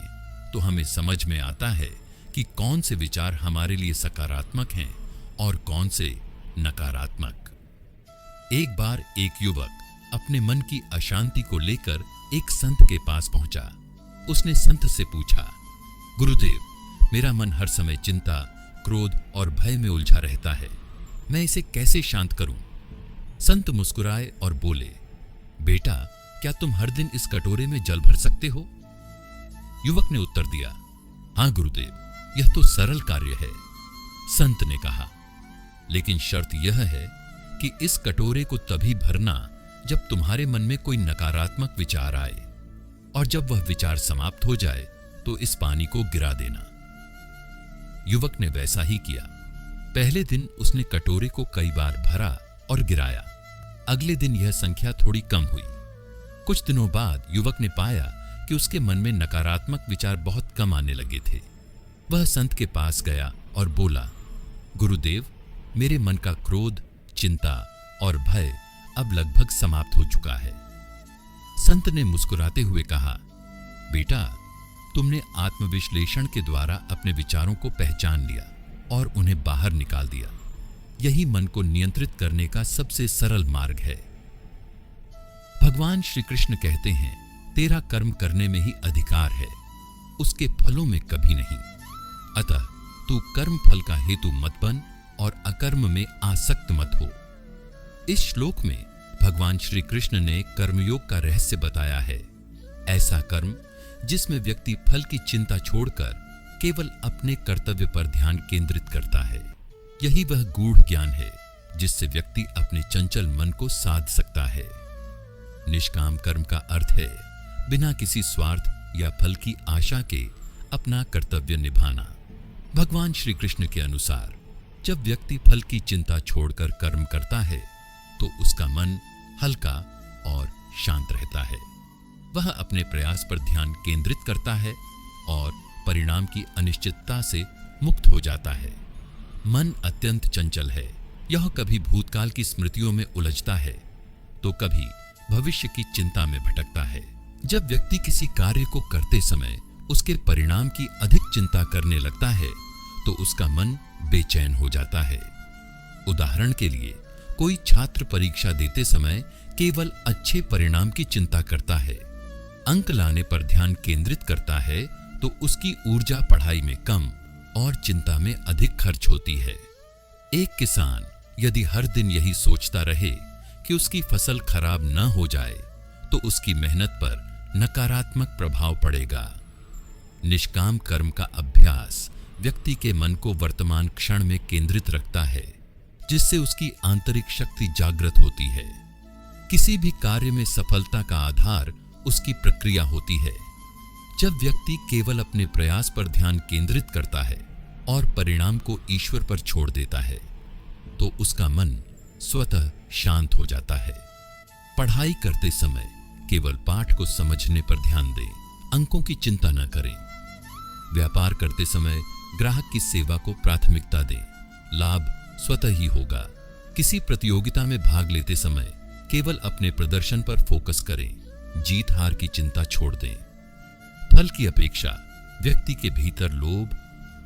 तो हमें समझ में आता है कि कौन से विचार हमारे लिए सकारात्मक हैं और कौन से नकारात्मक। एक बार एक युवक अपने मन की अशांति को लेकर एक संत के पास पहुंचा। उसने संत से पूछा, गुरुदेव, मेरा मन हर समय चिंता, क्रोध और भय में उलझा रहता है, मैं इसे कैसे शांत करूं? संत मुस्कुराए और बोले, बेटा, क्या तुम हर दिन इस कटोरे में जल भर सकते हो? युवक ने उत्तर दिया, हां गुरुदेव, यह तो सरल कार्य है। संत ने कहा, लेकिन शर्त यह है कि इस कटोरे को तभी भरना जब तुम्हारे मन में कोई नकारात्मक विचार आए, और जब वह विचार समाप्त हो जाए तो इस पानी को गिरा देना। युवक ने वैसा ही किया। पहले दिन उसने कटोरे को कई बार भरा और गिराया। अगले दिन यह संख्या थोड़ी कम हुई। कुछ दिनों बाद युवक ने पाया कि उसके मन में नकारात्मक विचार बहुत कम आने लगे थे। वह संत के पास गया और बोला, गुरुदेव, मेरे मन का क्रोध, चिंता और भय अब लगभग समाप्त हो चुका है। संत ने मुस्कुराते हुए कहा, बेटा, तुमने आत्मविश्लेषण के द्वारा अपने विचारों को पहचान लिया और उन्हें बाहर निकाल दिया। यही मन को नियंत्रित करने का सबसे सरल मार्ग है। भगवान श्री कृष्ण कहते हैं, तेरा कर्म करने में ही अधिकार है, उसके फलों में कभी नहीं। अतः तू कर्म फल का हेतु मत बन और अकर्म में आसक्त मत हो। इस श्लोक में भगवान श्री कृष्ण ने कर्मयोग का रहस्य बताया है। ऐसा कर्म जिसमें व्यक्ति फल की चिंता छोड़कर केवल अपने कर्तव्य पर ध्यान केंद्रित करता है। यही वह गूढ़ ज्ञान है जिससे व्यक्ति अपने चंचल मन को साध सकता है। निष्काम कर्म का अर्थ है बिना किसी स्वार्थ या फल की आशा के अपना कर्तव्य निभाना। भगवान श्री कृष्ण के अनुसार जब व्यक्ति फल की चिंता छोड़कर कर्म करता है तो उसका मन हल्का और शांत रहता है। वह अपने प्रयास पर ध्यान केंद्रित करता है और परिणाम की अनिश्चितता से मुक्त हो जाता है। मन अत्यंत चंचल है। यह कभी भूतकाल की स्मृतियों में उलझता है तो कभी भविष्य की चिंता में भटकता है। जब व्यक्ति किसी कार्य को करते समय उसके परिणाम की अधिक चिंता करने लगता है तो उसका मन बेचैन हो जाता है। उदाहरण के लिए, कोई छात्र परीक्षा देते समय केवल अच्छे परिणाम की चिंता करता है, अंक लाने पर ध्यान केंद्रित करता है तो उसकी ऊर्जा पढ़ाई में कम और चिंता में अधिक खर्च होती है। एक किसान यदि हर दिन यही सोचता रहे कि उसकी फसल खराब न हो जाए तो उसकी मेहनत पर नकारात्मक प्रभाव पड़ेगा। निष्काम कर्म का अभ्यास व्यक्ति के मन को वर्तमान क्षण में केंद्रित रखता है, जिससे उसकी आंतरिक शक्ति जागृत होती है। किसी भी कार्य में सफलता का आधार उसकी प्रक्रिया होती है। जब व्यक्ति केवल अपने प्रयास पर ध्यान केंद्रित करता है और परिणाम को ईश्वर पर छोड़ देता है तो उसका मन स्वतः शांत हो जाता है। पढ़ाई करते समय केवल पाठ को समझने पर ध्यान दें, अंकों की चिंता न करें। व्यापार करते समय ग्राहक की सेवा को प्राथमिकता दें, लाभ स्वतः ही होगा। किसी प्रतियोगिता में भाग लेते समय केवल अपने प्रदर्शन पर फोकस करें, जीत हार की चिंता छोड़ दें। फल की अपेक्षा व्यक्ति के भीतर लोभ,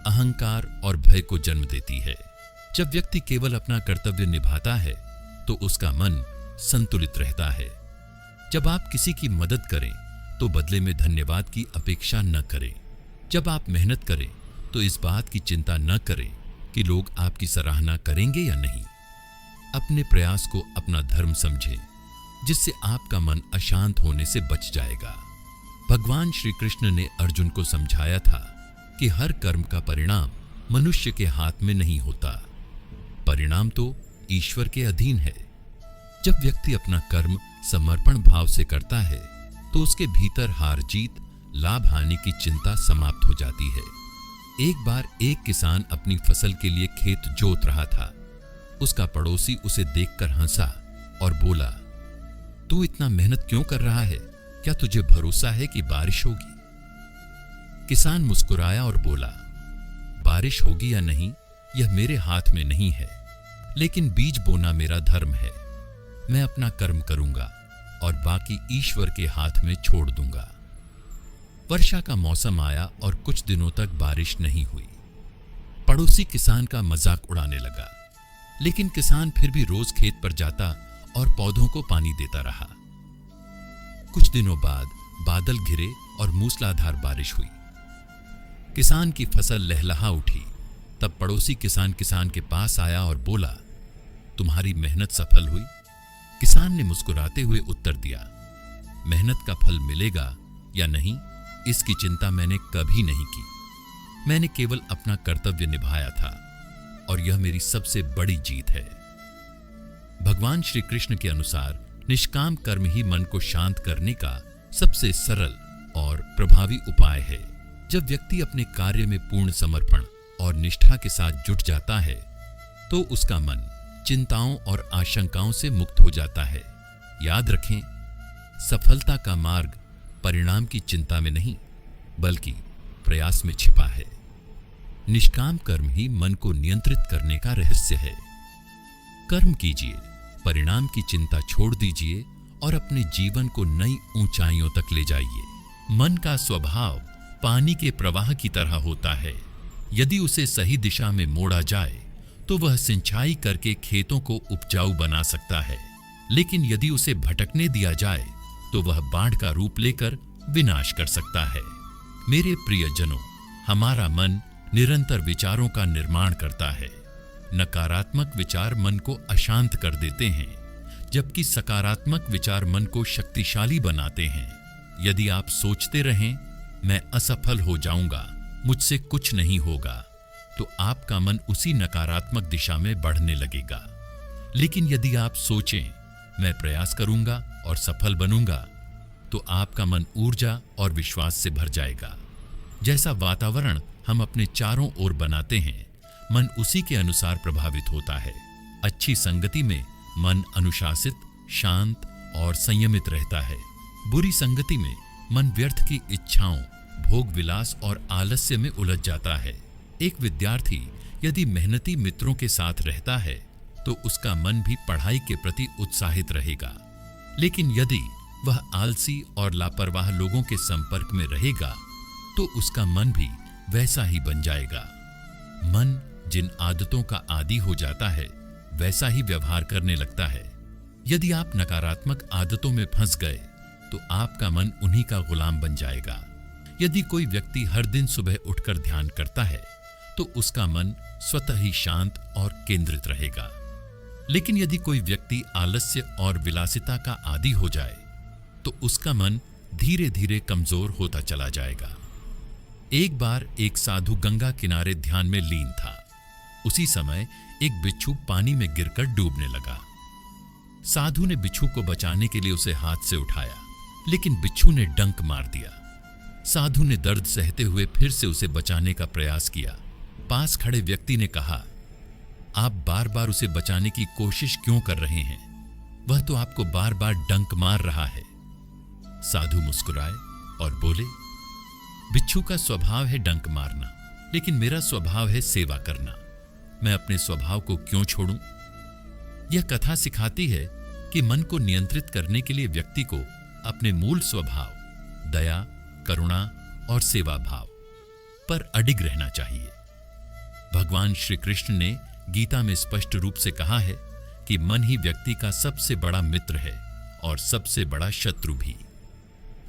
अहंकार और भय को जन्म देती है। जब व्यक्ति केवल अपना कर्तव्य निभाता है तो उसका मन संतुलित रहता है। जब आप किसी की मदद करें तो बदले में धन्यवाद की अपेक्षा न करें। जब आप मेहनत करें तो इस बात की चिंता न करें कि लोग आपकी सराहना करेंगे या नहीं। अपने प्रयास को अपना धर्म समझें, जिससे आपका मन अशांत होने से बच जाएगा। भगवान श्री कृष्ण ने अर्जुन को समझाया था कि हर कर्म का परिणाम मनुष्य के हाथ में नहीं होता, परिणाम तो ईश्वर के अधीन है। जब व्यक्ति अपना कर्म समर्पण भाव से करता है तो उसके भीतर हार जीत, लाभ हानि की चिंता समाप्त हो जाती है। एक बार एक किसान अपनी फसल के लिए खेत जोत रहा था। उसका पड़ोसी उसे देखकर हंसा और बोला, तू इतना मेहनत क्यों कर रहा है? क्या तुझे भरोसा है कि बारिश होगी? किसान मुस्कुराया और बोला, बारिश होगी या नहीं यह मेरे हाथ में नहीं है, लेकिन बीज बोना मेरा धर्म है। मैं अपना कर्म करूंगा और बाकी ईश्वर के हाथ में छोड़ दूंगा। वर्षा का मौसम आया और कुछ दिनों तक बारिश नहीं हुई। पड़ोसी किसान का मजाक उड़ाने लगा, लेकिन किसान फिर भी रोज खेत पर जाता और पौधों को पानी देता रहा। कुछ दिनों बाद बादल घिरे और मूसलाधार बारिश हुई। किसान की फसल लहलहा उठी। तब पड़ोसी किसान के पास आया और बोला, तुम्हारी मेहनत सफल हुई? किसान ने मुस्कुराते हुए उत्तर दिया, मेहनत का फल मिलेगा या नहीं इसकी चिंता मैंने कभी नहीं की। मैंने केवल अपना कर्तव्य निभाया था और यह मेरी सबसे बड़ी जीत है। भगवान श्री कृष्ण के अनुसार निष्काम कर्म ही मन को शांत करने का सबसे सरल और प्रभावी उपाय है। जब व्यक्ति अपने कार्य में पूर्ण समर्पण और निष्ठा के साथ जुट जाता है तो उसका मन चिंताओं और आशंकाओं से मुक्त हो जाता है। याद रखें, सफलता का मार्ग परिणाम की चिंता में नहीं बल्कि प्रयास में छिपा है। निष्काम कर्म ही मन को नियंत्रित करने का रहस्य है। कर्म कीजिए, परिणाम की चिंता छोड़ दीजिए और अपने जीवन को नई ऊंचाइयों तक ले जाइए। मन का स्वभाव पानी के प्रवाह की तरह होता है। यदि उसे सही दिशा में मोड़ा जाए तो वह सिंचाई करके खेतों को उपजाऊ बना सकता है, लेकिन यदि उसे भटकने दिया जाए तो वह बाढ़ का रूप लेकर विनाश कर सकता है। मेरे प्रियजनों, हमारा मन निरंतर विचारों का निर्माण करता है। नकारात्मक विचार मन को अशांत कर देते हैं, जबकि सकारात्मक विचार मन को शक्तिशाली बनाते हैं। यदि आप सोचते रहें, मैं असफल हो जाऊंगा, मुझसे कुछ नहीं होगा, तो आपका मन उसी नकारात्मक दिशा में बढ़ने लगेगा। लेकिन यदि आप सोचें, मैं प्रयास करूंगा और सफल बनूंगा, तो आपका मन ऊर्जा और विश्वास से भर जाएगा। जैसा वातावरण हम अपने चारों ओर बनाते हैं, मन उसी के अनुसार प्रभावित होता है। अच्छी संगति में मन अनुशासित, शांत और संयमित रहता है। बुरी संगति में मन व्यर्थ की इच्छाओं, भोग विलास और आलस्य में उलझ जाता है। एक विद्यार्थी यदि मेहनती मित्रों के साथ रहता है तो उसका मन भी पढ़ाई के प्रति उत्साहित रहेगा, लेकिन यदि वह आलसी और लापरवाह लोगों के संपर्क में रहेगा तो उसका मन भी वैसा ही बन जाएगा। मन जिन आदतों का आदी हो जाता है वैसा ही व्यवहार करने लगता है। यदि आप नकारात्मक आदतों में फंस गए तो आपका मन उन्हीं का गुलाम बन जाएगा। यदि कोई व्यक्ति हर दिन सुबह उठकर ध्यान करता है तो उसका मन स्वतः ही शांत और केंद्रित रहेगा। लेकिन यदि कोई व्यक्ति आलस्य और विलासिता का आदी हो जाए तो उसका मन धीरे धीरे कमजोर होता चला जाएगा। एक बार एक साधु गंगा किनारे ध्यान में लीन था। उसी समय एक बिच्छू पानी में गिरकर डूबने लगा। साधु ने बिच्छू को बचाने के लिए उसे हाथ से उठाया, लेकिन बिच्छू ने डंक मार दिया। साधु ने दर्द सहते हुए फिर से उसे बचाने का प्रयास किया। पास खड़े व्यक्ति ने कहा, आप बार बार उसे बचाने की कोशिश क्यों कर रहे हैं? वह तो आपको बार बार डंक मार रहा है। साधु मुस्कुराए और बोले, बिच्छू का स्वभाव है डंक मारना, लेकिन मेरा स्वभाव है सेवा करना। मैं अपने स्वभाव को क्यों छोड़ूं? यह कथा सिखाती है कि मन को नियंत्रित करने के लिए व्यक्ति को अपने मूल स्वभाव दया, करुणा और सेवा भाव पर अडिग रहना चाहिए। भगवान श्री कृष्ण ने गीता में स्पष्ट रूप से कहा है कि मन ही व्यक्ति का सबसे बड़ा मित्र है और सबसे बड़ा शत्रु भी।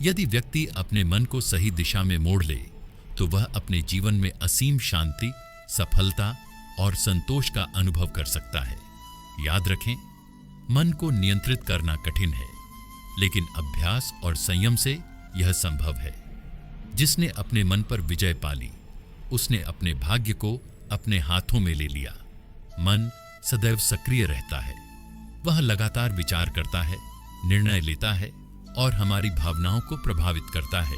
यदि व्यक्ति अपने मन को सही दिशा में मोड़ ले तो वह अपने जीवन में असीम शांति, सफलता और संतोष का अनुभव कर सकता है। याद रखें, मन को नियंत्रित करना कठिन है, लेकिन अभ्यास और संयम से यह संभव है। जिसने अपने मन पर विजय पाली, उसने अपने भाग्य को अपने हाथों में ले लिया। मन सदैव सक्रिय रहता है। वह लगातार विचार करता है, निर्णय लेता है और हमारी भावनाओं को प्रभावित करता है।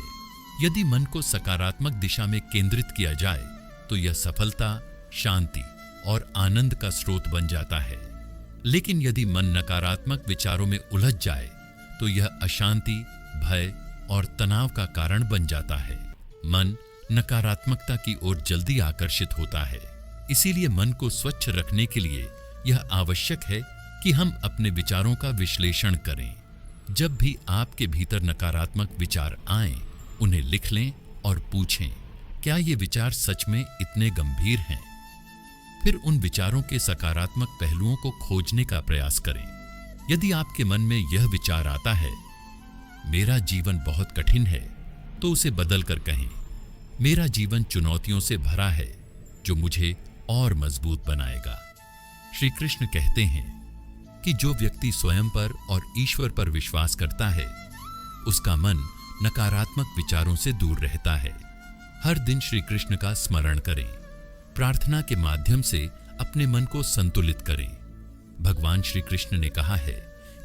यदि मन को सकारात्मक दिशा में केंद्रित किया जाए तो यह सफलता, शांति और आनंद का स्रोत बन जाता है। लेकिन यदि मन नकारात्मक विचारों में उलझ जाए तो यह अशांति, भय और तनाव का कारण बन जाता है। मन नकारात्मकता की ओर जल्दी आकर्षित होता है। इसीलिए मन को स्वच्छ रखने के लिए यह आवश्यक है कि हम अपने विचारों का विश्लेषण करें। जब भी आपके भीतर नकारात्मक विचार आएं, उन्हें लिख लें और पूछें, क्या ये विचार सच में इतने गंभीर हैं? फिर उन विचारों के सकारात्मक पहलुओं को खोजने का प्रयास करें। यदि आपके मन में यह विचार आता है, मेरा जीवन बहुत कठिन है, तो उसे बदलकर कहें, मेरा जीवन चुनौतियों से भरा है जो मुझे और मजबूत बनाएगा। श्री कृष्ण कहते हैं कि जो व्यक्ति स्वयं पर और ईश्वर पर विश्वास करता है, उसका मन नकारात्मक विचारों से दूर रहता है। हर दिन श्री कृष्ण का स्मरण करें। प्रार्थना के माध्यम से अपने मन को संतुलित करें। भगवान श्री कृष्ण ने कहा है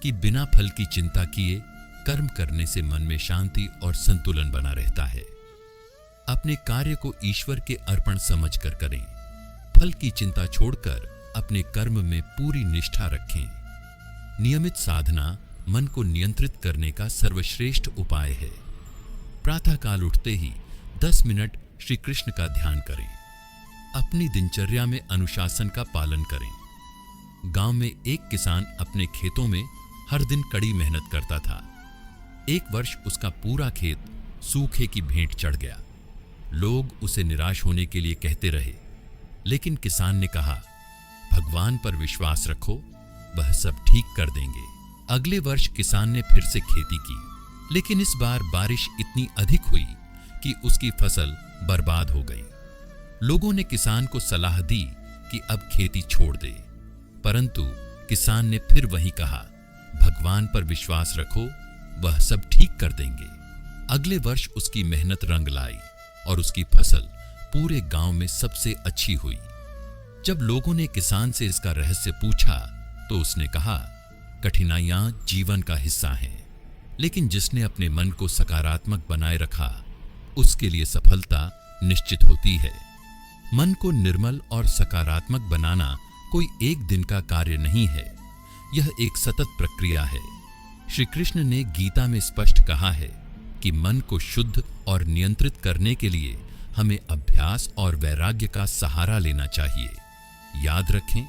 कि बिना फल की चिंता किए कर्म करने से मन में शांति और संतुलन बना रहता है। अपने कार्य को ईश्वर के अर्पण समझकर करें। फल की चिंता छोड़कर अपने कर्म में पूरी निष्ठा रखें। नियमित साधना मन को नियंत्रित करने का सर्वश्रेष्ठ उपाय है। प्रातःकाल उठते ही 10 मिनट श्री कृष्ण का ध्यान करें। अपनी दिनचर्या में अनुशासन का पालन करें। गांव में एक किसान अपने खेतों में हर दिन कड़ी मेहनत करता था। एक वर्ष उसका पूरा खेत सूखे की भेंट चढ़ गया। लोग उसे निराश होने के लिए कहते रहे, लेकिन किसान ने कहा, भगवान पर विश्वास रखो, वह सब ठीक कर देंगे। अगले वर्ष किसान ने फिर से खेती की, लेकिन इस बार बारिश इतनी अधिक हुई कि उसकी फसल बर्बाद हो गई। लोगों ने किसान को सलाह दी कि अब खेती छोड़ दे, परंतु किसान ने फिर वही कहा, भगवान पर विश्वास रखो, वह सब ठीक कर देंगे। अगले वर्ष उसकी मेहनत रंग लाई और उसकी फसल पूरे गांव में सबसे अच्छी हुई। जब लोगों ने किसान से इसका रहस्य पूछा तो उसने कहा, कठिनाइयां जीवन का हिस्सा हैं, लेकिन जिसने अपने मन को सकारात्मक बनाए रखा, उसके लिए सफलता निश्चित होती है। मन को निर्मल और सकारात्मक बनाना कोई एक दिन का कार्य नहीं है, यह एक सतत प्रक्रिया है। श्री कृष्ण ने गीता में स्पष्ट कहा है कि मन को शुद्ध और नियंत्रित करने के लिए हमें अभ्यास और वैराग्य का सहारा लेना चाहिए। याद रखें,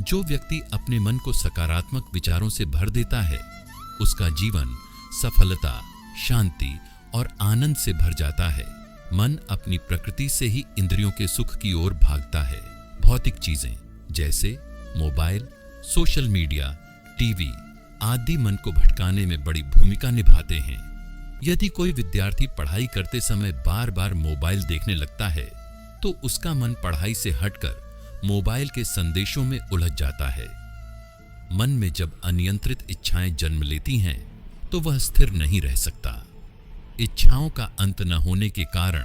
जो व्यक्ति अपने मन को सकारात्मक विचारों से भर देता है, उसका जीवन सफलता, शांति और आनंद से भर जाता है। मन अपनी प्रकृति से ही इंद्रियों के सुख की ओर भागता है। भौतिक चीजें जैसे मोबाइल, सोशल मीडिया, टीवी आदि मन को भटकाने में बड़ी भूमिका निभाते हैं। यदि कोई विद्यार्थी पढ़ाई करते समय बार बार मोबाइल देखने लगता है, तो उसका मन पढ़ाई से हटकर मोबाइल के संदेशों में उलझ जाता है। मन में जब अनियंत्रित इच्छाएं जन्म लेती हैं, तो वह स्थिर नहीं रह सकता। इच्छाओं का अंत न होने के कारण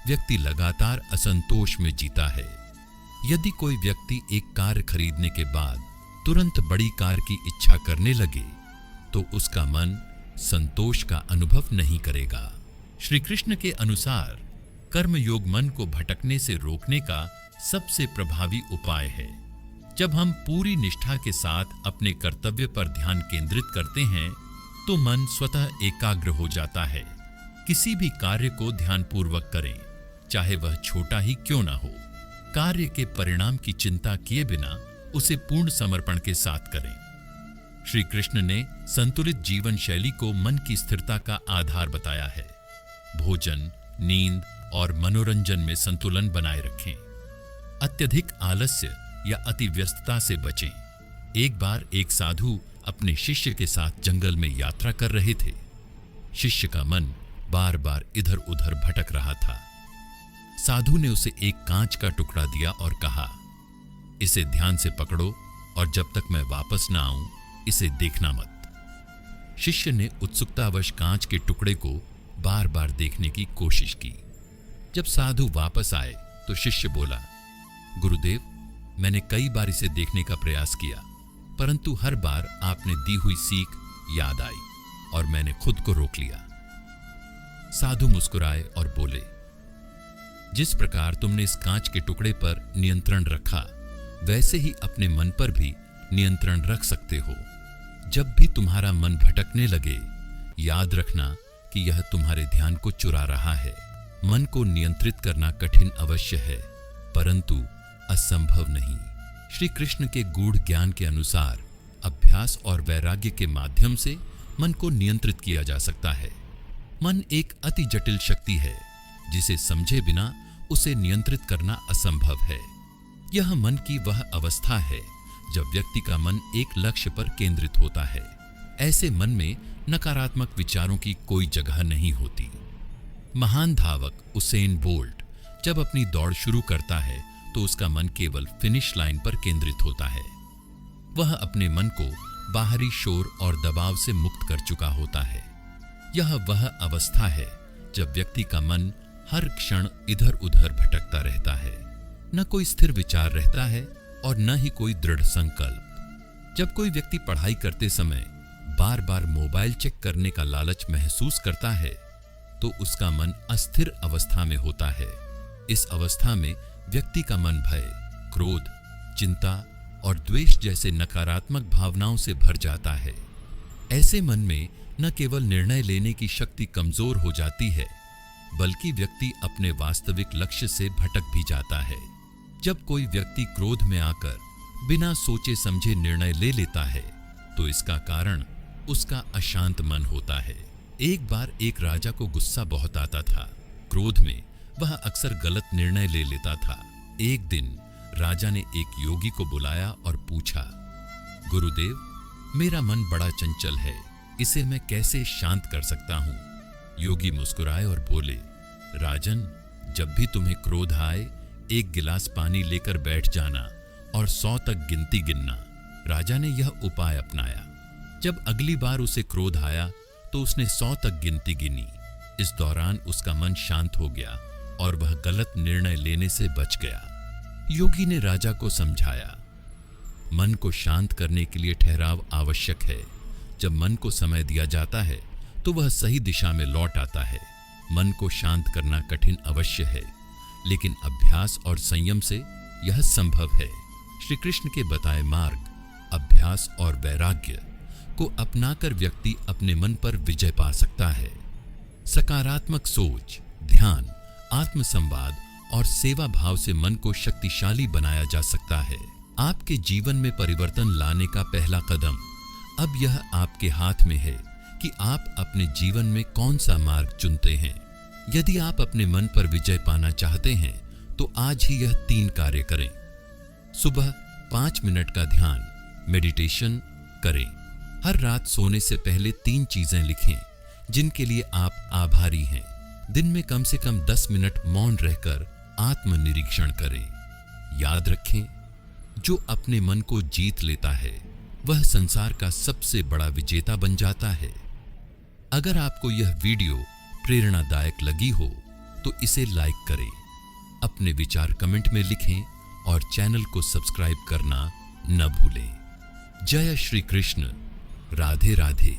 व्यक्ति लगातार असंतोष में जीता है। यदि कोई व्यक्ति एक कार खरीदने के बाद तुरंत बड़ी कार की इच्छा करने लगे, तो उसका मन संतोष का अनुभव नहीं करेगा। श्री कृष्ण के अनुसार कर्मयोग मन को भटकने से रोकने का सबसे प्रभावी उपाय है। जब हम पूरी निष्ठा के साथ अपने कर्तव्य पर ध्यान केंद्रित करते हैं, तो मन स्वतः एकाग्र हो जाता है। किसी भी कार्य को ध्यानपूर्वक करें, चाहे वह छोटा ही क्यों ना हो। कार्य के परिणाम की चिंता किए बिना उसे पूर्ण समर्पण के साथ करें। श्री कृष्ण ने संतुलित जीवन शैली को मन की स्थिरता का आधार बताया है। भोजन, नींद और मनोरंजन में संतुलन बनाए रखें। अत्यधिक आलस्य या अति व्यस्तता से बचें। एक बार एक साधु अपने शिष्य के साथ जंगल में यात्रा कर रहे थे। शिष्य का मन बार बार इधर उधर भटक रहा था। साधु ने उसे एक कांच का टुकड़ा दिया और कहा, इसे ध्यान से पकड़ो और जब तक मैं वापस ना आऊं, इसे देखना मत। शिष्य ने उत्सुकतावश कांच के टुकड़े को बार बार देखने की कोशिश की। जब साधु वापस आए तो शिष्य बोला, गुरुदेव, मैंने कई बार इसे देखने का प्रयास किया, परंतु हर बार आपने दी हुई सीख याद आई और मैंने खुद को रोक लिया। साधु मुस्कुराए और बोले, जिस प्रकार तुमने इस कांच के टुकड़े पर नियंत्रण रखा, वैसे ही अपने मन पर भी नियंत्रण रख सकते हो। जब भी तुम्हारा मन भटकने लगे, याद रखना कि यह तुम्हारे ध्यान को चुरा रहा है। मन को नियंत्रित करना कठिन अवश्य है, परंतु असंभव नहीं। श्री कृष्ण के गूढ़ ज्ञान के अनुसार अभ्यास और वैराग्य के माध्यम से मन को नियंत्रित किया जा सकता है। मन एक अति जटिल शक्ति है, जिसे समझे बिना उसे नियंत्रित करना असंभव है। यह मन की वह अवस्था है जब व्यक्ति का मन एक लक्ष्य पर केंद्रित होता है। ऐसे मन में नकारात्मक विचारों की कोई जगह नहीं होती। महान धावक उसेन बोल्ट जब अपनी दौड़ शुरू करता है तो उसका मन केवल फिनिश लाइन पर केंद्रित होता है। वह अपने मन को बाहरी शोर और दबाव से मुक्त कर चुका होता है। यह वह अवस्था है जब व्यक्ति का मन हर क्षण इधर उधर भटकता रहता है। न कोई स्थिर विचार रहता है और न ही कोई दृढ़ संकल्प। जब कोई व्यक्ति पढ़ाई करते समय बार बार मोबाइल चेक करने का लालच महसूस करता है तो उसका मन अस्थिर अवस्था में होता है। इस अवस्था में व्यक्ति का मन भय, क्रोध, चिंता और द्वेष जैसे नकारात्मक भावनाओं से भर जाता है। ऐसे मन में न केवल निर्णय लेने की शक्ति कमजोर हो जाती है, बल्कि व्यक्ति अपने वास्तविक लक्ष्य से भटक भी जाता है। जब कोई व्यक्ति क्रोध में आकर बिना सोचे समझे निर्णय ले लेता है तो इसका कारण उसका अशांत मन होता है। एक बार एक राजा को गुस्सा बहुत आता था। क्रोध में वह अक्सर गलत निर्णय ले लेता था। एक दिन राजा ने एक योगी को बुलाया और पूछा, गुरुदेव, मेरा मन बड़ा चंचल है, इसे मैं कैसे शांत कर सकता हूं? योगी मुस्कुराए और बोले, राजन, जब भी तुम्हें क्रोध आए, एक गिलास पानी लेकर बैठ जाना और 100 तक गिनती गिनना। राजा ने यह उपाय अपनाया। जब अगली बार उसे क्रोध आया तो उसने 100 तक गिनती गिनी। इस दौरान उसका मन शांत हो गया और वह गलत निर्णय लेने से बच गया। योगी ने राजा को समझाया, मन को शांत करने के लिए ठहराव आवश्यक है। जब मन को समय दिया जाता है तो वह सही दिशा में लौट आता है। मन को शांत करना कठिन अवश्य है, लेकिन अभ्यास और संयम से यह संभव है। श्री कृष्ण के बताए मार्ग, अभ्यास और वैराग्य को अपनाकर व्यक्ति अपने मन पर विजय पा सकता है। सकारात्मक सोच, ध्यान, आत्मसंवाद और सेवा भाव से मन को शक्तिशाली बनाया जा सकता है। आपके जीवन में परिवर्तन लाने का पहला कदम अब यह आपके हाथ में है कि आप अपने जीवन में कौन सा मार्ग चुनते हैं। यदि आप अपने मन पर विजय पाना चाहते हैं तो आज ही यह 3 कार्य करें। सुबह 5 मिनट का ध्यान, मेडिटेशन करें। हर रात सोने से पहले 3 चीजें लिखें जिनके लिए आप आभारी हैं। दिन में कम से कम 10 मिनट मौन रहकर आत्मनिरीक्षण करें। याद रखें, जो अपने मन को जीत लेता है वह संसार का सबसे बड़ा विजेता बन जाता है। अगर आपको यह वीडियो प्रेरणादायक लगी हो तो इसे लाइक करें, अपने विचार कमेंट में लिखें और चैनल को सब्सक्राइब करना न भूलें। जय श्री कृष्ण। राधे राधे।